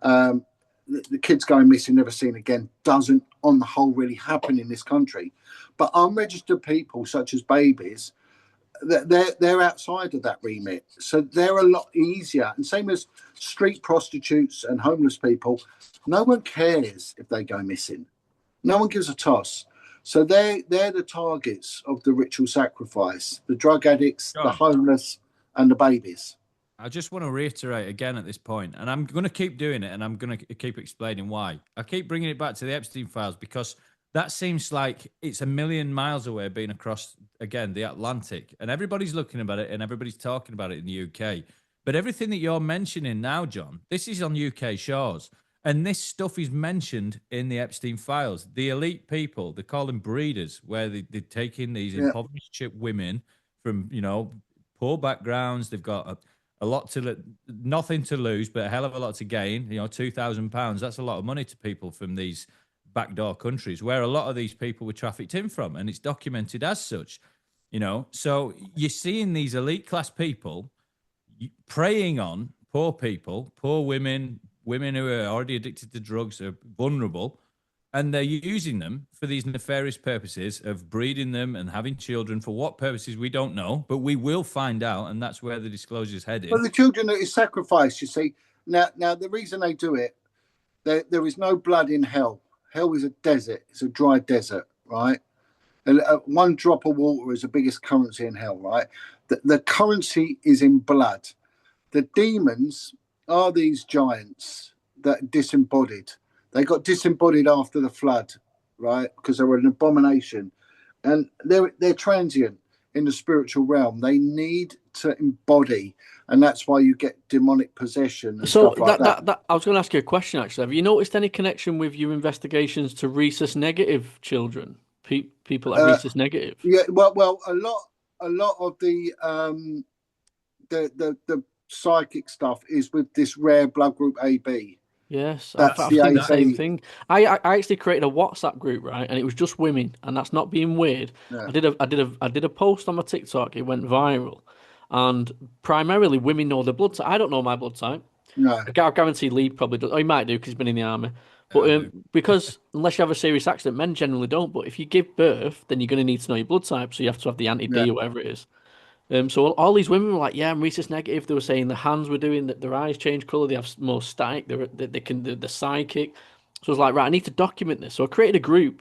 the kids going missing, never seen again, doesn't, on the whole, really happen in this country. But unregistered people, such as babies, they're outside of that remit. So they're a lot easier. And same as street prostitutes and homeless people, no one cares if they go missing. No one gives a toss. So they're the targets of the ritual sacrifice, the drug addicts, the homeless, and the babies. I just want to reiterate again at this point, and I'm going to keep doing it, and I'm going to keep explaining why. I keep bringing it back to the Epstein files because that seems like it's a million miles away being across, again, the Atlantic, and everybody's looking about it and everybody's talking about it in the UK. But everything that you're mentioning now, John, this is on UK shores, and this stuff is mentioned in the Epstein files. The elite people, they call them breeders, where they take in these impoverished women from, poor backgrounds. They've got a lot nothing to lose, but a hell of a lot to gain. £2,000. That's a lot of money to people from these backdoor countries where a lot of these people were trafficked in from, and it's documented as such. So you're seeing these elite class people preying on poor people, poor women who are already addicted to drugs, are vulnerable, and they're using them for these nefarious purposes of breeding them and having children. For what purposes, we don't know, but we will find out, and that's where the disclosure's headed. But the children that is sacrificed, you see. Now the reason they do it, there is no blood in hell. Hell is a desert. It's a dry desert, right? And one drop of water is the biggest currency in hell, right? The currency is in blood. The demons are these giants that disembodied. They got disembodied after the flood, right? Because they were an abomination, and they're transient in the spiritual realm. They need to embody, and that's why you get demonic possession and So stuff like that. I was going to ask you a question actually. Have you noticed any connection with your investigations to rhesus negative children? People that are rhesus negative? Yeah, well, a lot of the psychic stuff is with this rare blood group AB. Yes, That's I've the seen the AB. same thing. I actually created a WhatsApp group, right, and it was just women, and that's not being weird. Yeah. I did a post on my TikTok. It went viral, and primarily women know their blood type. I don't know my blood type. No. I guarantee Lee probably does. Oh, he might do because he's been in the army. But because unless you have a serious accident, men generally don't. But if you give birth, then you're going to need to know your blood type. So you have to have the anti-D or whatever it is. So all these women were like, "Yeah, I'm rhesus negative." They were saying the hands were doing that, their eyes change color, they have more static, they're psychic. So I was like, right, I need to document this. So I created a group,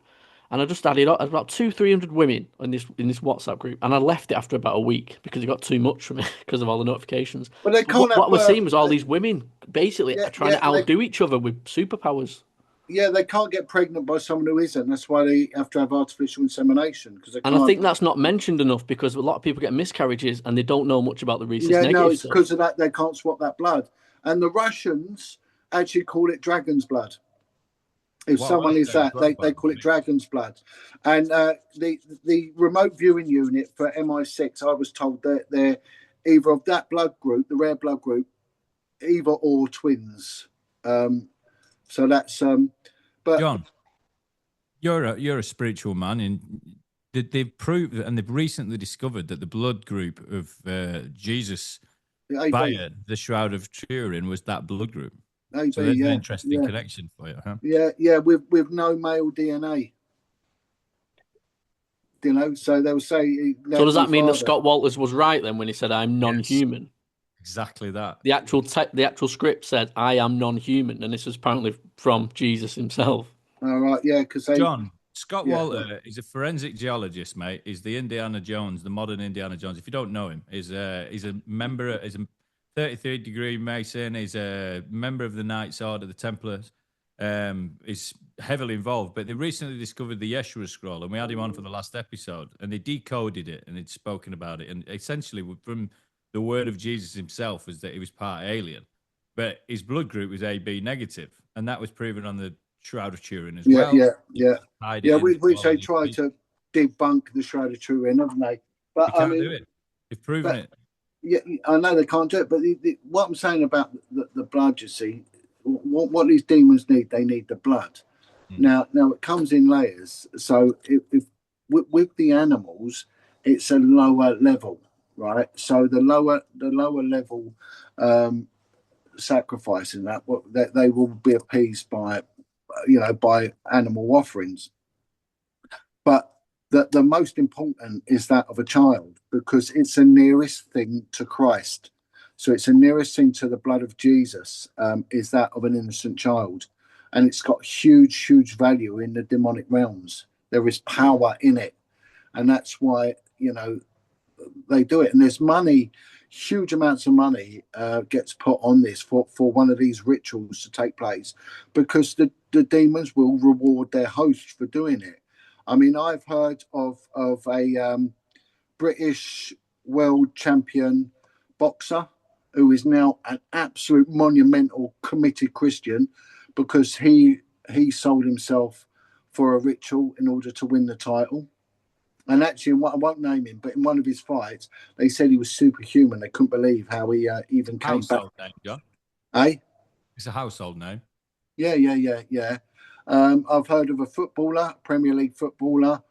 and I just added about 200-300 women in this WhatsApp group, and I left it after about a week because it got too much for me because of all the notifications. But they can't What we're seeing was all these women basically trying to outdo each other with superpowers. Yeah, they can't get pregnant by someone who isn't. That's why they have to have artificial insemination because they can't. And I think that's not mentioned enough because a lot of people get miscarriages and they don't know much about the rhesus negative. No, it's stuff. because of that they can't swap that blood. And the Russians actually call it dragon's blood. If someone is that, they call it dragon's blood. And the remote viewing unit for MI6, I was told that they're either of that blood group, the rare blood group, either or twins. So that's but John, you're a spiritual man, and they've proved and they've recently discovered that the blood group of Jesus via the Shroud of Turin was that blood group. AB, so there's an interesting connection for you, huh? Yeah, with no male DNA. You know, so they'll say. So does that mean that Scott Walters was right then when he said I'm non-human? Yes, exactly that. The actual script said I am non-human, and this was apparently from Jesus himself. All right, yeah, because John Scott Walter is a forensic geologist, mate. He's the Indiana Jones, the modern Indiana Jones. If you don't know him, he's a member. He's a 33rd-degree Mason. He's a member of the Knights Order, the Templars. Is heavily involved, but they recently discovered the Yeshua scroll, and we had him on for the last episode, and they decoded it, and they'd spoken about it, and essentially from the word of Jesus himself was that he was part alien, but his blood group was AB negative, and that was proven on the Shroud of Turin as well. Yeah. Which they tried to debunk the Shroud of Turin, haven't they? But they can't do it. They've proven it. Yeah, I know they can't do it, but what I'm saying about the blood, you see. What these demons need, they need the blood. Now it comes in layers. So if with the animals, it's a lower level, right? So the lower level sacrificing that they will be appeased by, by animal offerings. But the most important is that of a child because it's the nearest thing to Christ. So it's the nearest thing to the blood of Jesus is that of an innocent child. And it's got huge, huge value in the demonic realms. There is power in it. And that's why, they do it. And there's money, huge amounts of money gets put on this for one of these rituals to take place because the demons will reward their host for doing it. I mean, I've heard of a British world champion boxer who is now an absolute monumental committed Christian because he sold himself for a ritual in order to win the title. And actually, I won't name him, but in one of his fights, they said he was superhuman. They couldn't believe how he even came back. Name, John. It's a household name. Yeah. I've heard of a footballer, Premier League footballer,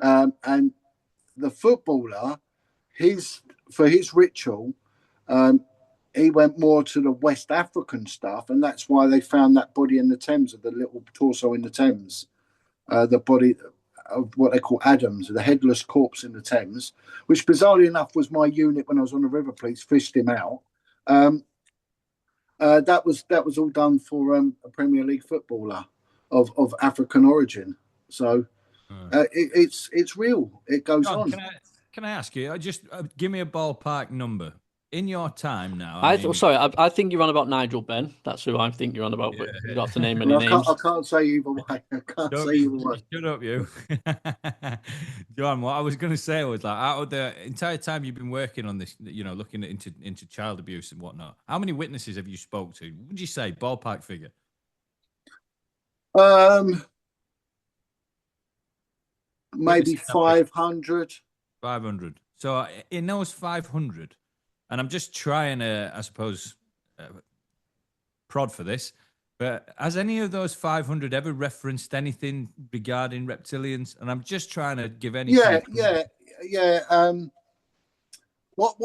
and the footballer, for his ritual, he went more to the West African stuff, and that's why they found that body in the Thames, of the little torso in the Thames, the body of what they call Adams, the headless corpse in the Thames, which bizarrely enough was my unit when I was on the River Police, fished him out. That was all done for a Premier League footballer of African origin. So It's real. It goes John, on. can I ask you? Just give me a ballpark number in your time now. I think you're on about Nigel Benn. That's who I think you're on about, but you don't have to name any Well, names. I can't say either way. I can't say either way. Shut up, you. John, what I was going to say was like, out of the entire time you've been working on this, looking into child abuse and whatnot, how many witnesses have you spoke to? Would you say ballpark figure? Maybe 500. 500. So in those 500, and I'm just trying to, I suppose, prod for this, but has any of those 500 ever referenced anything regarding reptilians? And I'm just trying to give any. Yeah. What?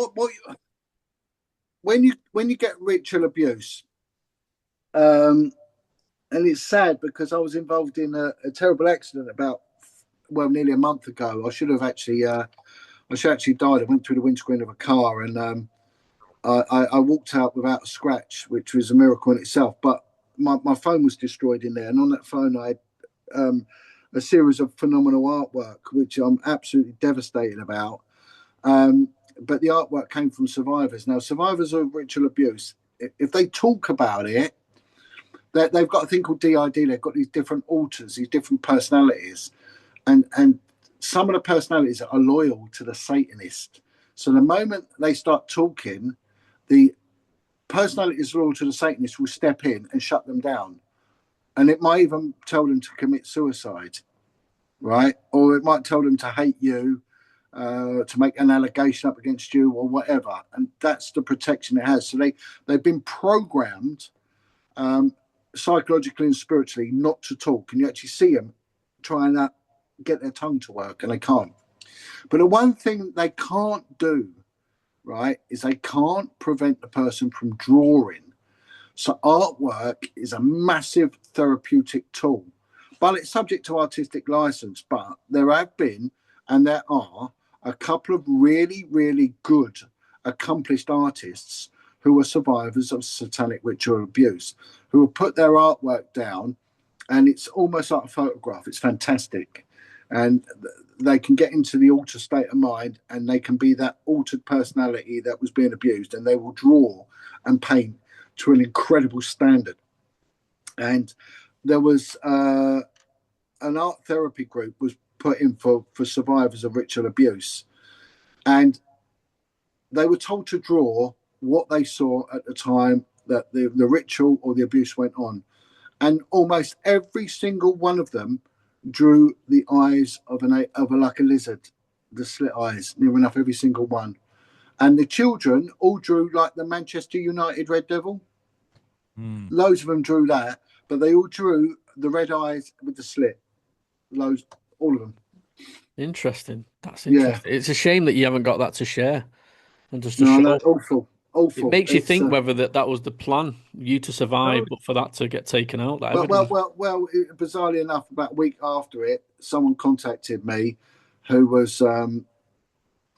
When you get ritual abuse, and it's sad because I was involved in a terrible accident nearly a month ago. I should actually died. I went through the windscreen of a car, and I walked out without a scratch, which was a miracle in itself. But my phone was destroyed in there, and on that phone I had a series of phenomenal artwork, which I'm absolutely devastated about. But the artwork came from survivors. Now, survivors of ritual abuse, if they talk about it, they've got a thing called DID. They've got these different alters, these different personalities, and some of the personalities are loyal to the Satanist. So the moment they start talking, the personalities loyal to the Satanist will step in and shut them down. And it might even tell them to commit suicide, right? Or it might tell them to hate you, to make an allegation up against you or whatever. And that's the protection it has. So they've been programmed psychologically and spiritually not to talk. And you actually see them trying to get their tongue to work, and they can't. But the one thing they can't do, right, is they can't prevent the person from drawing. So artwork is a massive therapeutic tool, but it's subject to artistic license. But there have been, and there are, a couple of really, really good, accomplished artists who are survivors of satanic ritual abuse, who have put their artwork down, and it's almost like a photograph. It's fantastic. And they can get into the altered state of mind, and they can be that altered personality that was being abused, and they will draw and paint to an incredible standard. And there was an art therapy group was put in for survivors of ritual abuse, and they were told to draw what they saw at the time that the ritual or the abuse went on. And almost every single one of them drew the eyes of like a lizard, the slit eyes, near enough every single one. And the children all drew like the Manchester United Red Devil. Loads of them drew that, but they all drew the red eyes with the slit. Loads, all of them. Interesting. That's interesting. Yeah. It's a shame that you haven't got that to share. And just to show. No, awful. It makes you think whether that was the plan, you to survive, but for that to get taken out. Bizarrely enough, about a week after it, someone contacted me who was on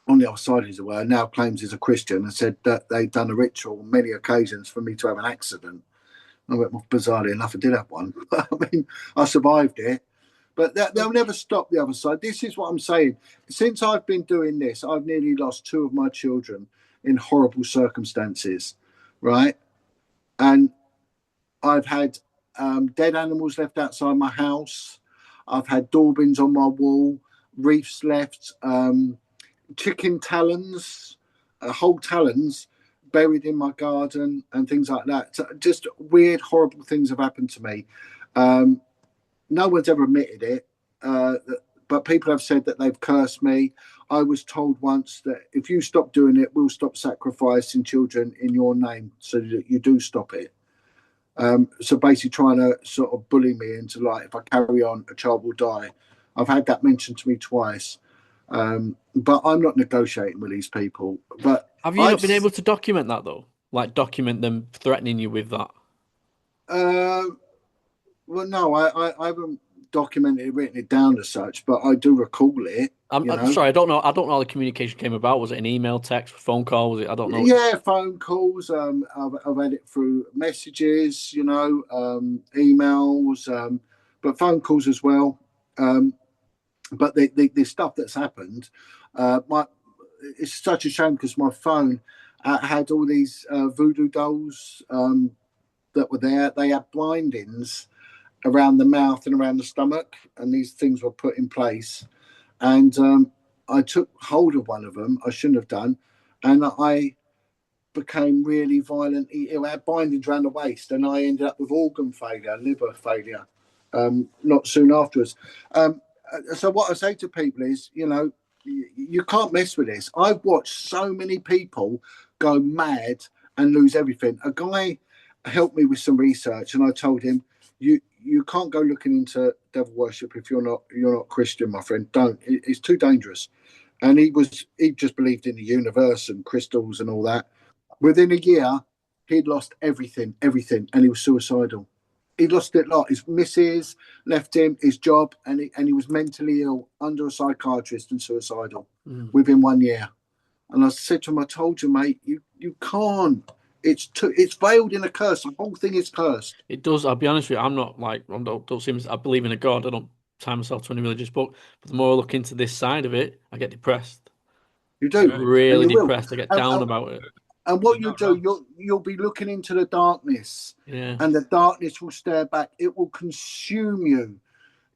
the other side, as it were, now claims he's a Christian, and said that they'd done a ritual on many occasions for me to have an accident. I went, well, bizarrely enough, I did have one. I mean, I survived it. But they'll never stop the other side. This is what I'm saying. Since I've been doing this, I've nearly lost 2 of my children in horrible circumstances, right? And I've had dead animals left outside my house. I've had Dorbins on my wall, reefs left, chicken talons, whole talons buried in my garden and things like that. So just weird, horrible things have happened to me. No one's ever admitted it, but people have said that they've cursed me. I was told once that if you stop doing it, we'll stop sacrificing children in your name, so that you do stop it. So basically trying to sort of bully me into, like, if I carry on, a child will die. I've had that mentioned to me twice. But I'm not negotiating with these people. But have you not been able to document that, though? Like, document them threatening you with that? Well, no, I haven't documented it, written it down as such, but I do recall it. I'm sorry, I don't know how the communication came about. Was it an email, text, phone call? Was it? I don't know. Yeah, phone calls. I've had it through messages, emails, but phone calls as well. But the stuff that's happened, it's such a shame because my phone had all these voodoo dolls that were there. They had blindings around the mouth and around the stomach, and these things were put in place. And I took hold of one of them. I shouldn't have done, and I became really violent. It had bindings around the waist, and I ended up with organ failure, liver failure, not soon afterwards. So what I say to people is, you can't mess with this. I've watched so many people go mad and lose everything. A guy helped me with some research, and I told him, you can't go looking into devil worship if you're not Christian, my friend. Don't. It's too dangerous. And he just believed in the universe and crystals and all that. Within a year, he'd lost everything, and he was suicidal. He lost it a lot. His missus left him, his job, and he was mentally ill under a psychiatrist and suicidal within 1 year. And I said to him, I told you, mate, you can't. It's veiled in a curse. The whole thing is cursed. It does. I'll be honest with you. I'm not like don't seem. I believe in a God. I don't tie myself to any religious book. But the more I look into this side of it, I get depressed. You do. Really depressed. I get down about it. And what you do, you'll be looking into the darkness, and the darkness will stare back. It will consume you.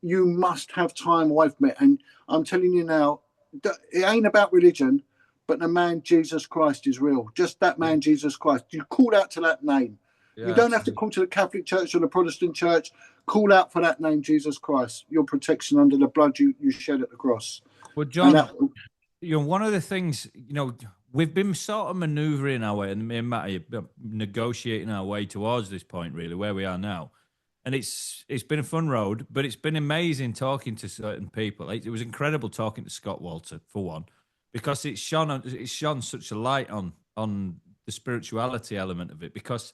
You must have time away from it. And I'm telling you now, it ain't about religion, but the man Jesus Christ is real. Just that man Jesus Christ. You call out to that name. Yeah, you don't have to call to the Catholic Church or the Protestant Church. Call out for that name, Jesus Christ. Your protection under the blood you shed at the cross. Well, John, one of the things, we've been sort of manoeuvring our way, and me and Matty negotiating our way towards this point, really, where we are now. And it's been a fun road, but it's been amazing talking to certain people. It was incredible talking to Scott Walter, for one, because it's shone such a light on the spirituality element of it. Because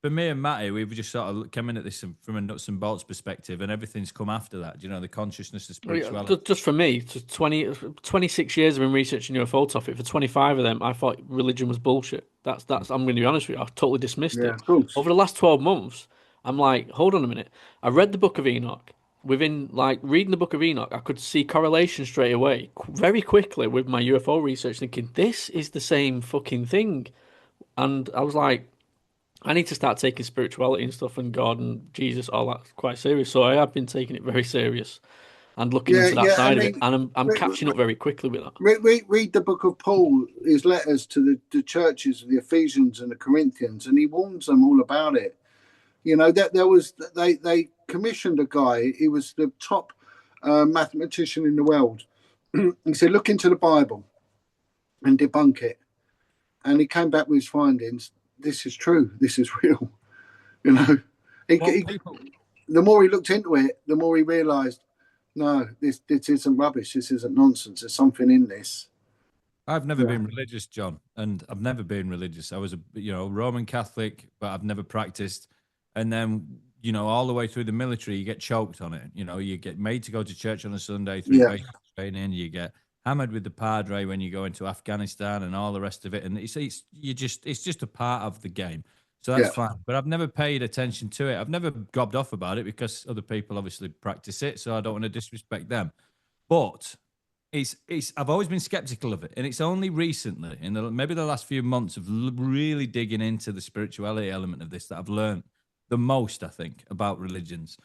for me and Matty, we've just sort of come in at this from a nuts and bolts perspective, and everything's come after that. The consciousness of spirituality. Just for me, 26 years I've been researching UFO topic. For 25 of them, I thought religion was bullshit. That's. I'm going to be honest with you. I totally dismissed it. Over the last 12 months, I'm like, hold on a minute. I read the Book of Enoch. Within reading the Book of Enoch, I could see correlation straight away, very quickly, with my UFO research, thinking this is the same fucking thing. And I was like, I need to start taking spirituality and stuff and God and Jesus, all that quite serious. So I have been taking it very serious and looking into that side of it. And I'm catching up very quickly with that. Read the book of Paul, his letters to the churches of the Ephesians and the Corinthians, and he warns them all about it. They commissioned a guy. He was the top mathematician in the world. He said, look into the Bible and debunk it. And he came back with his findings. This is true. This is real. The more he looked into it, the more he realised, no, this isn't rubbish. This isn't nonsense. There's something in this. I've never been religious, John, and I've never been religious. I was a Roman Catholic, but I've never practiced. And then all the way through the military, you get choked on it. You get made to go to church on a Sunday through basic training. You get hammered with the padre when you go into Afghanistan and all the rest of it. And it's just a part of the game. So that's fine. But I've never paid attention to it. I've never gobbed off about it because other people obviously practice it. So I don't want to disrespect them. But I've always been skeptical of it. And it's only recently, maybe the last few months, of really digging into the spirituality element of this that I've learned the most, I think, about religions.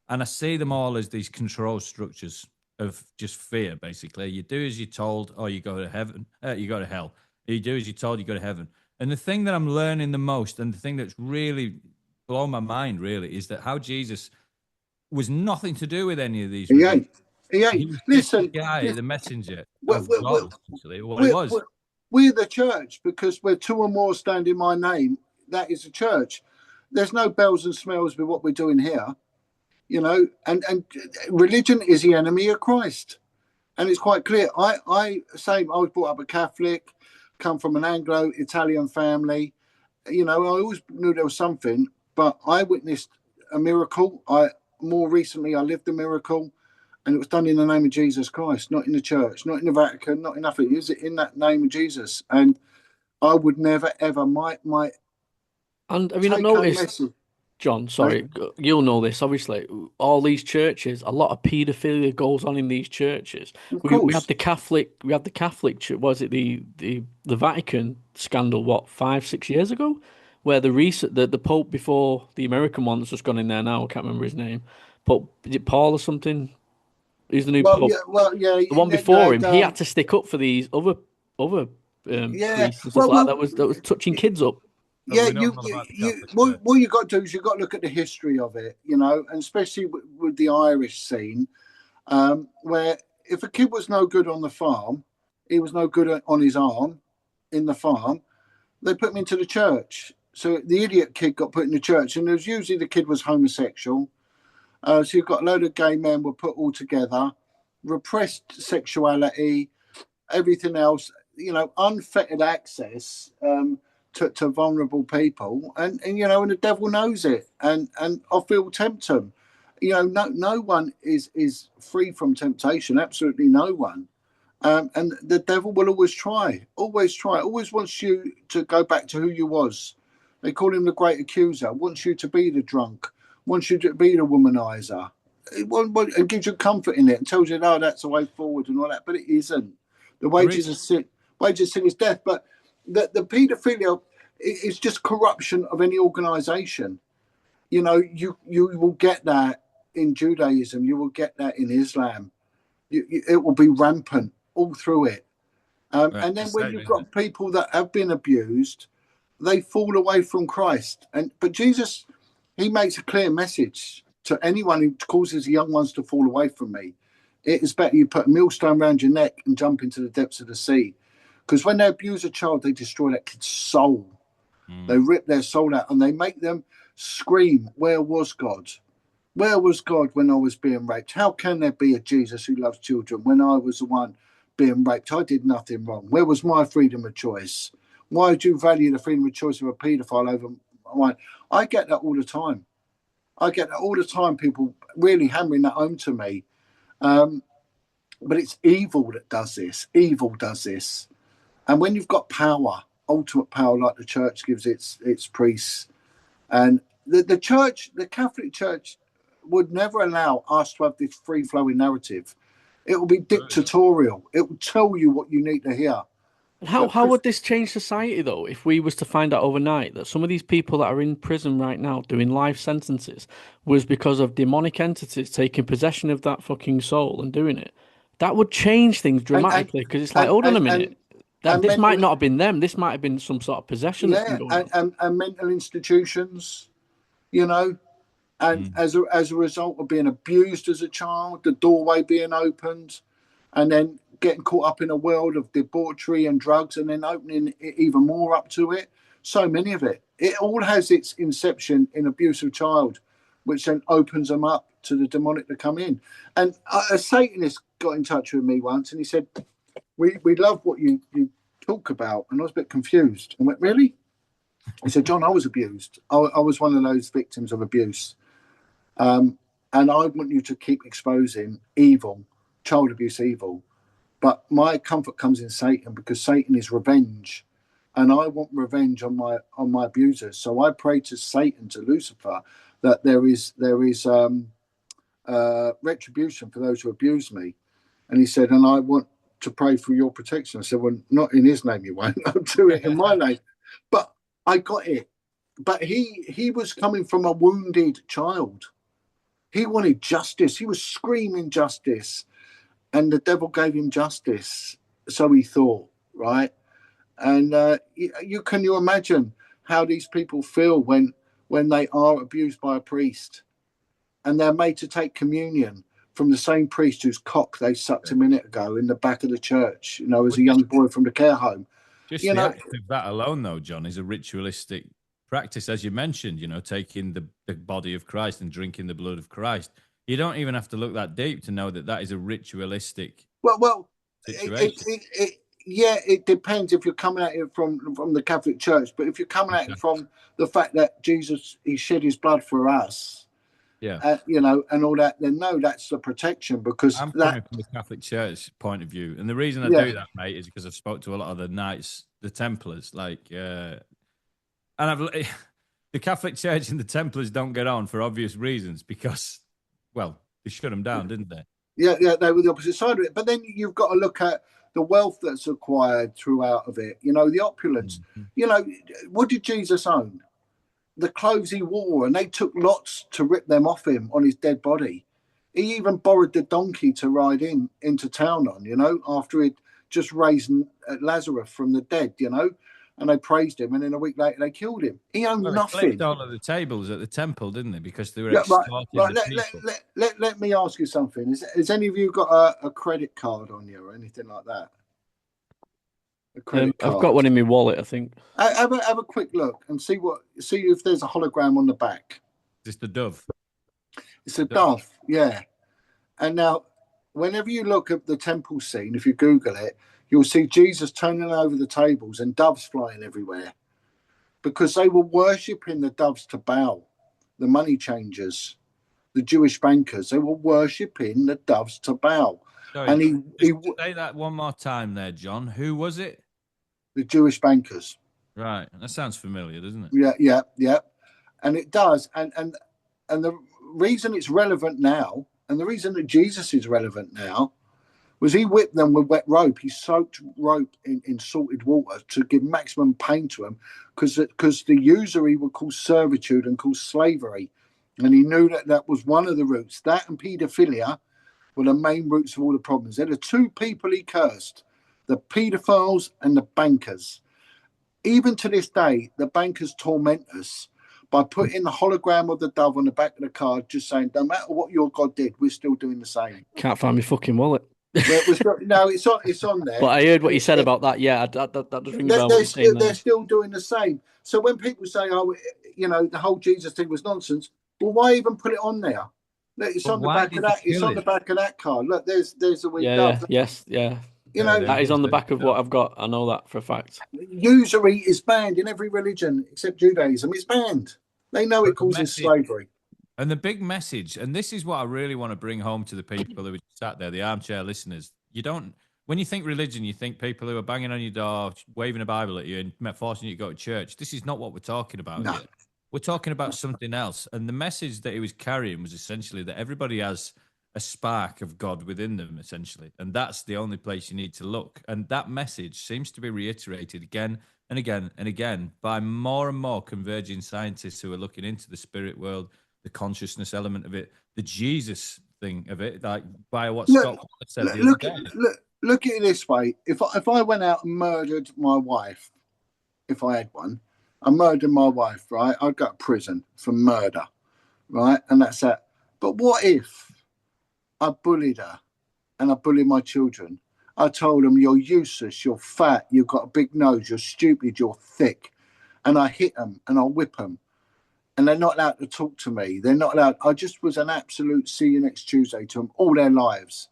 And I see them all as these control structures of just fear, basically. You do as you're told, or you go to heaven, you go to hell. You do as you're told, you go to heaven. And the thing that I'm learning the most, and the thing that's really blown my mind, really, is that how Jesus was nothing to do with any of these. He ain't. Listen, the guy, the messenger of God, essentially, what he was. We're the church, because where two or more stand in my name, that is a church. There's no bells and smells with what we're doing here. And religion is the enemy of Christ, and it's quite clear. I was brought up a Catholic, come from an Anglo-Italian family. I always knew there was something, but I witnessed a miracle. More recently, I lived a miracle, and it was done in the name of Jesus Christ, not in the church, not in the Vatican, not in nothing. It was in that name of Jesus, and I would never ever And have you not noticed? John, sorry, you'll know this. Obviously, all these churches, a lot of paedophilia goes on in these churches. Of We had course. the Catholic church. Was it the Vatican scandal? What, 5 6 years ago, where the Pope before the American one that's just gone in there now. I can't remember his name. Pope, is it Paul or something? He's the new Well, Pope. yeah, well, yeah. The one You before had, him, he had to stick up for these other yeah. priests and stuff like that. That was touching kids up. Oh, Yeah, we know all about the Catholic Church. what you got to do is you got to look at the history of it, and especially with the Irish scene, where if a kid was no good on the farm, he was no good on his arm in the farm, they put him into the church. So the idiot kid got put in the church, and it was usually the kid was homosexual. So you've got a load of gay men were put all together, repressed sexuality, everything else, unfettered access. To vulnerable people, and and the devil knows it, and off he'll tempt them. No one is free from temptation, absolutely no one. And the devil will always always wants you to go back to who you was. They call him the great accuser, wants you to be the drunk, wants you to be the womanizer. It gives you comfort in it and tells you, no, that's the way forward and all that, but it isn't. The wages of sin is death. But the paedophilia is just corruption of any organization. You will get that in Judaism, you will get that in Islam. It will be rampant all through it. Right. And then when you've got people that have been abused, they fall away from Christ. But Jesus, he makes a clear message to anyone who causes the young ones to fall away from me. It is better you put a millstone around your neck and jump into the depths of the sea. Because when they abuse a child, they destroy that kid's soul. They rip their soul out and they make them scream, where was God? Where was God when I was being raped? How can there be a Jesus who loves children when I was the one being raped? I did nothing wrong. Where was my freedom of choice? Why do you value the freedom of choice of a paedophile over mine? I get that all the time. People really hammering that home to me. But it's evil that does this. Evil does this. And when you've got power, ultimate power, like the church gives its priests, and the church, the Catholic Church, would never allow us to have this free-flowing narrative. It will be dictatorial. It will tell you what you need to hear. And how would this change society, though, if we was to find out overnight that some of these people that are in prison right now doing life sentences was because of demonic entities taking possession of that fucking soul and doing it? That would change things dramatically, because it's like, hold on a minute. This might not have been them. This might have been some sort of possession that's been going on. And mental institutions, and as a result of being abused as a child, the doorway being opened, and then getting caught up in a world of debauchery and drugs, and then opening it even more up to it. So many of it. It all has its inception in abuse of child, which then opens them up to the demonic to come in. And a Satanist got in touch with me once, and he said, we love what you talk about. And I was a bit confused. I went, really? He said, John, I was abused. I was one of those victims of abuse. And I want you to keep exposing evil, child abuse evil. But my comfort comes in Satan, because Satan is revenge. And I want revenge on my abusers. So I pray to Satan, to Lucifer, that there is retribution for those who abuse me. And he said, and I want to pray for your protection. I said, well, not in his name you won't. I'll do it in my name. But I got it. But he was coming from a wounded child. He wanted justice. He was screaming justice. And the devil gave him justice. So he thought, right? And can you imagine how these people feel when they are abused by a priest and they're made to take communion from the same priest whose cock they sucked a minute ago in the back of the church, as a young boy from the care home. Just the act of that alone, though, John, is a ritualistic practice, as you mentioned, taking the body of Christ and drinking the blood of Christ. You don't even have to look that deep to know that is a ritualistic situation. It depends if you're coming at it from the Catholic Church, but if you're coming at it from the fact that Jesus, he shed his blood for us, and all that, then no, that's the protection, because I'm coming from the Catholic Church point of view, and the reason I do that, mate, is because I've spoke to a lot of the Knights, the Templars, and the the Catholic Church and the Templars don't get on for obvious reasons because, well, they shut them down, didn't they? Yeah, they were the opposite side of it. But then you've got to look at the wealth that's acquired throughout of it. The opulence. What did Jesus own? The clothes he wore, and they took lots to rip them off him on his dead body. He even borrowed the donkey to ride into town on, after he'd just raised Lazarus from the dead, and they praised him, and then a week later they killed him. He owned nothing. They flipped all of the tables at the temple, didn't they? Because they were extorting the people. Let me ask you something. Has any of you got a credit card on you or anything like that? A credit card? I've got one in my wallet, I think. Have a quick look and see if there's a hologram on the back. It's the dove. It's a dove, yeah. And now, whenever you look at the temple scene, if you Google it, you'll see Jesus turning over the tables and doves flying everywhere, because they were worshipping the doves to Baal, the money changers, the Jewish bankers. They were worshipping the doves to Baal. Sorry, and he say that one more time there, John. Who was it? The Jewish bankers. Right. That sounds familiar, doesn't it? Yeah. And it does. And the reason it's relevant now, and the reason that Jesus is relevant now, was he whipped them with wet rope. He soaked rope in salted water to give maximum pain to them, because the usury would cause servitude and cause slavery. And he knew that was one of the roots. That and paedophilia were the main roots of all the problems. They're the two people he cursed, the paedophiles and the bankers. Even to this day, the bankers torment us by putting the hologram of the dove on the back of the card, just saying, no matter what your God did, we're still doing the same. Can't find my fucking wallet. No, it's on there. But I heard what you said about that. Yeah, that does ring a bell. They're still doing the same. So when people say, oh, the whole Jesus thing was nonsense, well, why even put it on there? Look, it's on the back of that. It's on the back of that card. Look, there's a weak dove. Yes. That is on the back of what I've got. I know that for a fact. Usury is banned in every religion except Judaism. It's banned. They know it causes slavery. And the big message, and this is what I really want to bring home to the people who are sat there, the armchair listeners. When you think religion, you think people who are banging on your door, waving a Bible at you and forcing you to go to church. This is not what we're talking about here. We're talking about something else. And the message that he was carrying was essentially that everybody has a spark of God within them, essentially. And that's the only place you need to look. And that message seems to be reiterated again and again and again by more and more converging scientists who are looking into the spirit world, the consciousness element of it, the Jesus thing of it, like by what Scott said the other day. Look at it this way. If I went out and murdered my wife, if I had one, I murdered my wife, right? I'd go to prison for murder, right? And that's that. But what if I bullied her and I bullied my children? I told them, you're useless, you're fat, you've got a big nose, you're stupid, you're thick. And I hit them and I whip them. And they're not allowed to talk to me. They're not allowed. I just was an absolute see you next Tuesday to them all their lives.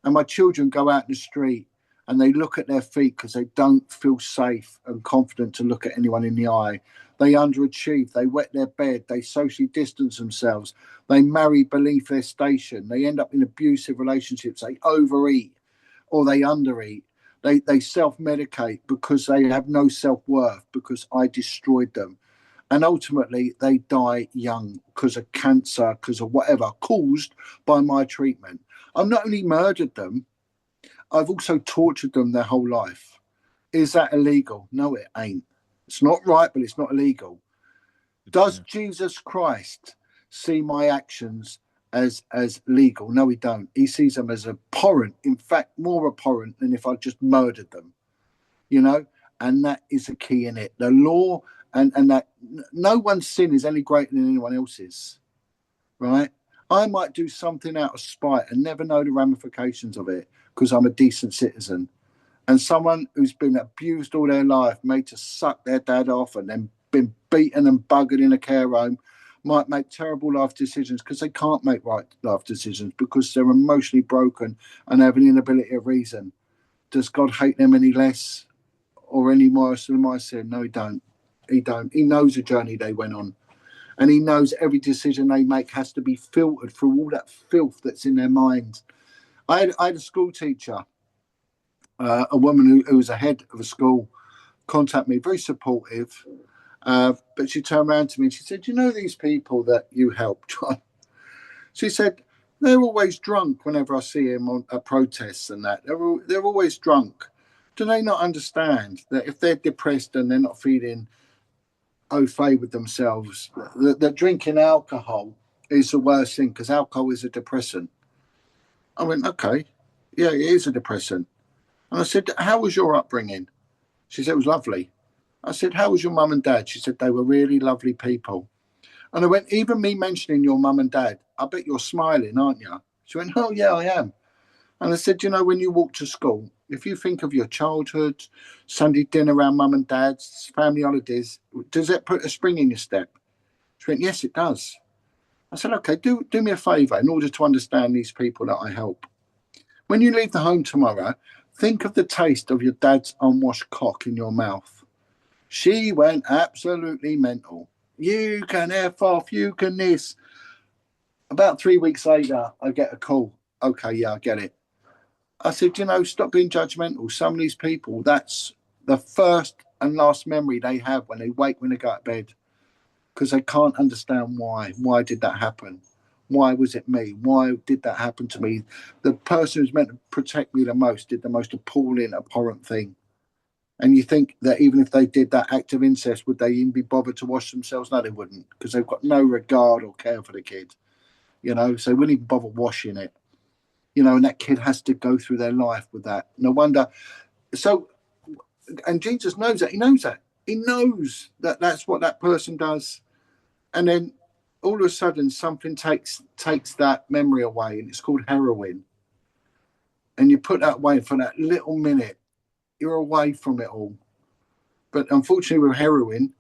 And my children go out in the street and they look at their feet because they don't feel safe and confident to look at anyone in the eye. They underachieve. They wet their bed. They socially distance themselves. They marry beneath their station. They end up in abusive relationships. They overeat or they undereat. They self-medicate because they have no self-worth because I destroyed them. And ultimately, they die young because of cancer, because of whatever, caused by my treatment. I've not only murdered them, I've also tortured them their whole life. Is that illegal? No, it ain't. It's not right, but it's not illegal. Does Jesus Christ see my actions as legal? No, he don't. He sees them as abhorrent, in fact, more abhorrent than if I just murdered them, and that is the key in it. The law and that no one's sin is any greater than anyone else's, right? I might do something out of spite and never know the ramifications of it because I'm a decent citizen. And someone who's been abused all their life, made to suck their dad off and then been beaten and buggered in a care home, might make terrible life decisions because they can't make right life decisions because they're emotionally broken and have an inability of reason. Does God hate them any less or any more than my sin? No, he don't. He don't. He knows the journey they went on. And he knows every decision they make has to be filtered through all that filth that's in their minds. I had a school teacher, a woman who was a head of a school, contact me, very supportive. But she turned around to me and she said, "You know these people that you helped, John?" She said, "They're always drunk whenever I see them on protests and that. They're always drunk. Do they not understand that if they're depressed and they're not feeling au fait with themselves, that drinking alcohol is the worst thing because alcohol is a depressant?" I went, "Okay, yeah, it is a depressant." And I said, "How was your upbringing?" She said, "It was lovely." I said, "How was your mum and dad?" She said, "They were really lovely people." And I went, "Even me mentioning your mum and dad, I bet you're smiling, aren't you?" She went, "Oh, yeah, I am." And I said, "You know, when you walk to school, if you think of your childhood, Sunday dinner around mum and dad's, family holidays, does it put a spring in your step?" She went, "Yes, it does." I said, "Okay, do me a favour in order to understand these people that I help. When you leave the home tomorrow, think of the taste of your dad's unwashed cock in your mouth." She went absolutely mental. "You can F off, you can this." About 3 weeks later, I get a call. "Okay, yeah, I get it." I said, "You know, stop being judgmental. Some of these people, that's the first and last memory they have when they wake, when they go to bed, because they can't understand why. Why did that happen? Why was it me? Why did that happen to me? The person who's meant to protect me the most did the most appalling, abhorrent thing." And you think that even if they did that act of incest, would they even be bothered to wash themselves? No, they wouldn't, because they've got no regard or care for the kid, you know, so they wouldn't even bother washing it, you know, and that kid has to go through their life with that. No wonder. So, and Jesus knows that. He knows that. He knows that that's what that person does. And then all of a sudden, something takes that memory away, and it's called heroin. And you put that away for that little minute, you're away from it all. But unfortunately, with heroin,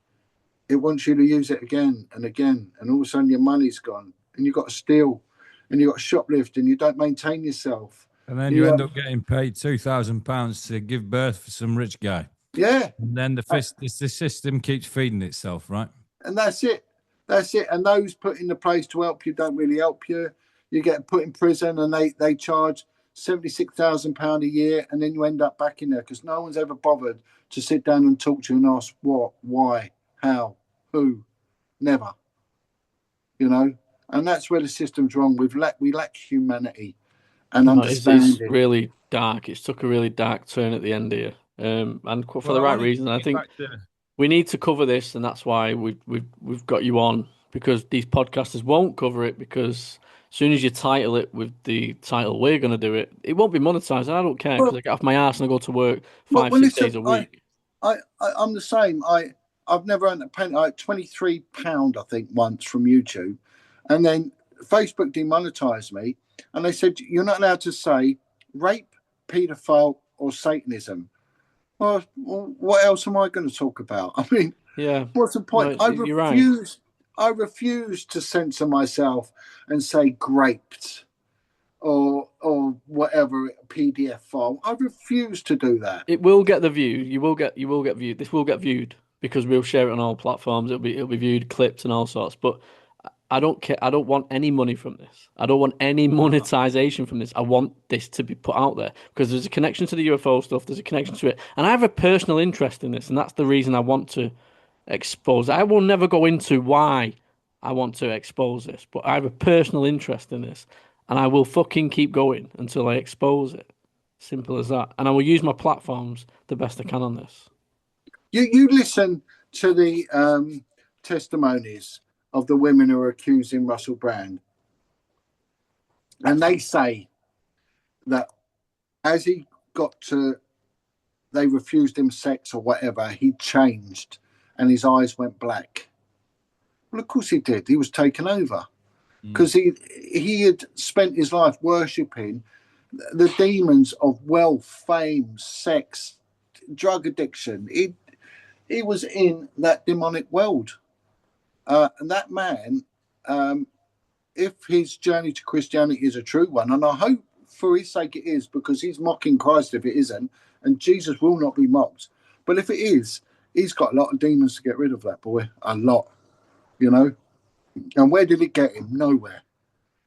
it wants you to use it again and again, and all of a sudden your money's gone, and you've got to steal, and you've got to shoplift, and you don't maintain yourself. And then you end up getting paid £2,000 to give birth for some rich guy. Yeah. And then the system keeps feeding itself, right? And that's it. That's it. And those put in the place to help you don't really help you. You get put in prison, and they charge £76,000 a year, and then you end up back in there because no one's ever bothered to sit down and talk to you and ask what, why, how, who, never. You know, and that's where the system's wrong. We lack humanity and understanding. It's really dark. It's took a really dark turn at the end here, and for the right reason. I think we need to cover this, and that's why we've got you on, because these podcasters won't cover it, because as soon as you title it with the title "We're going to do it," it won't be monetized. And I don't care, because I get off my arse and I go to work 6 days a week. I'm the same. I've never earned a penny. I had £23, I think, once from YouTube, and then Facebook demonetized me, and they said you're not allowed to say rape, paedophile, or Satanism. Well, what else am I going to talk about? I mean, yeah, what's the point? No, I refuse to censor myself and say graped or whatever PDF file. I refuse to do that. It will get the view. You will get viewed. This will get viewed because we'll share it on all platforms. It'll be viewed, clipped, and all sorts. But I don't care. I don't want any money from this. I don't want any monetization from this. I want this to be put out there because there's a connection to the UFO stuff. There's a connection to it, and I have a personal interest in this, and that's the reason I want to expose it. I will never go into why I want to expose this, but I have a personal interest in this, and I will fucking keep going until I expose it. Simple as that. And I will use my platforms the best I can on this. You listen to the testimonies of the women who are accusing Russell Brand, and they say that as he got to, they refused him sex or whatever, he changed and his eyes went black. Well, of course he did. He was taken over because he had spent his life worshipping the demons of wealth, fame, sex, drug addiction. He was in that demonic world. And that man, if his journey to Christianity is a true one, and I hope for his sake it is, because he's mocking Christ if it isn't, and Jesus will not be mocked. But if it is, he's got a lot of demons to get rid of, that boy. A lot, you know. And where did it get him? Nowhere.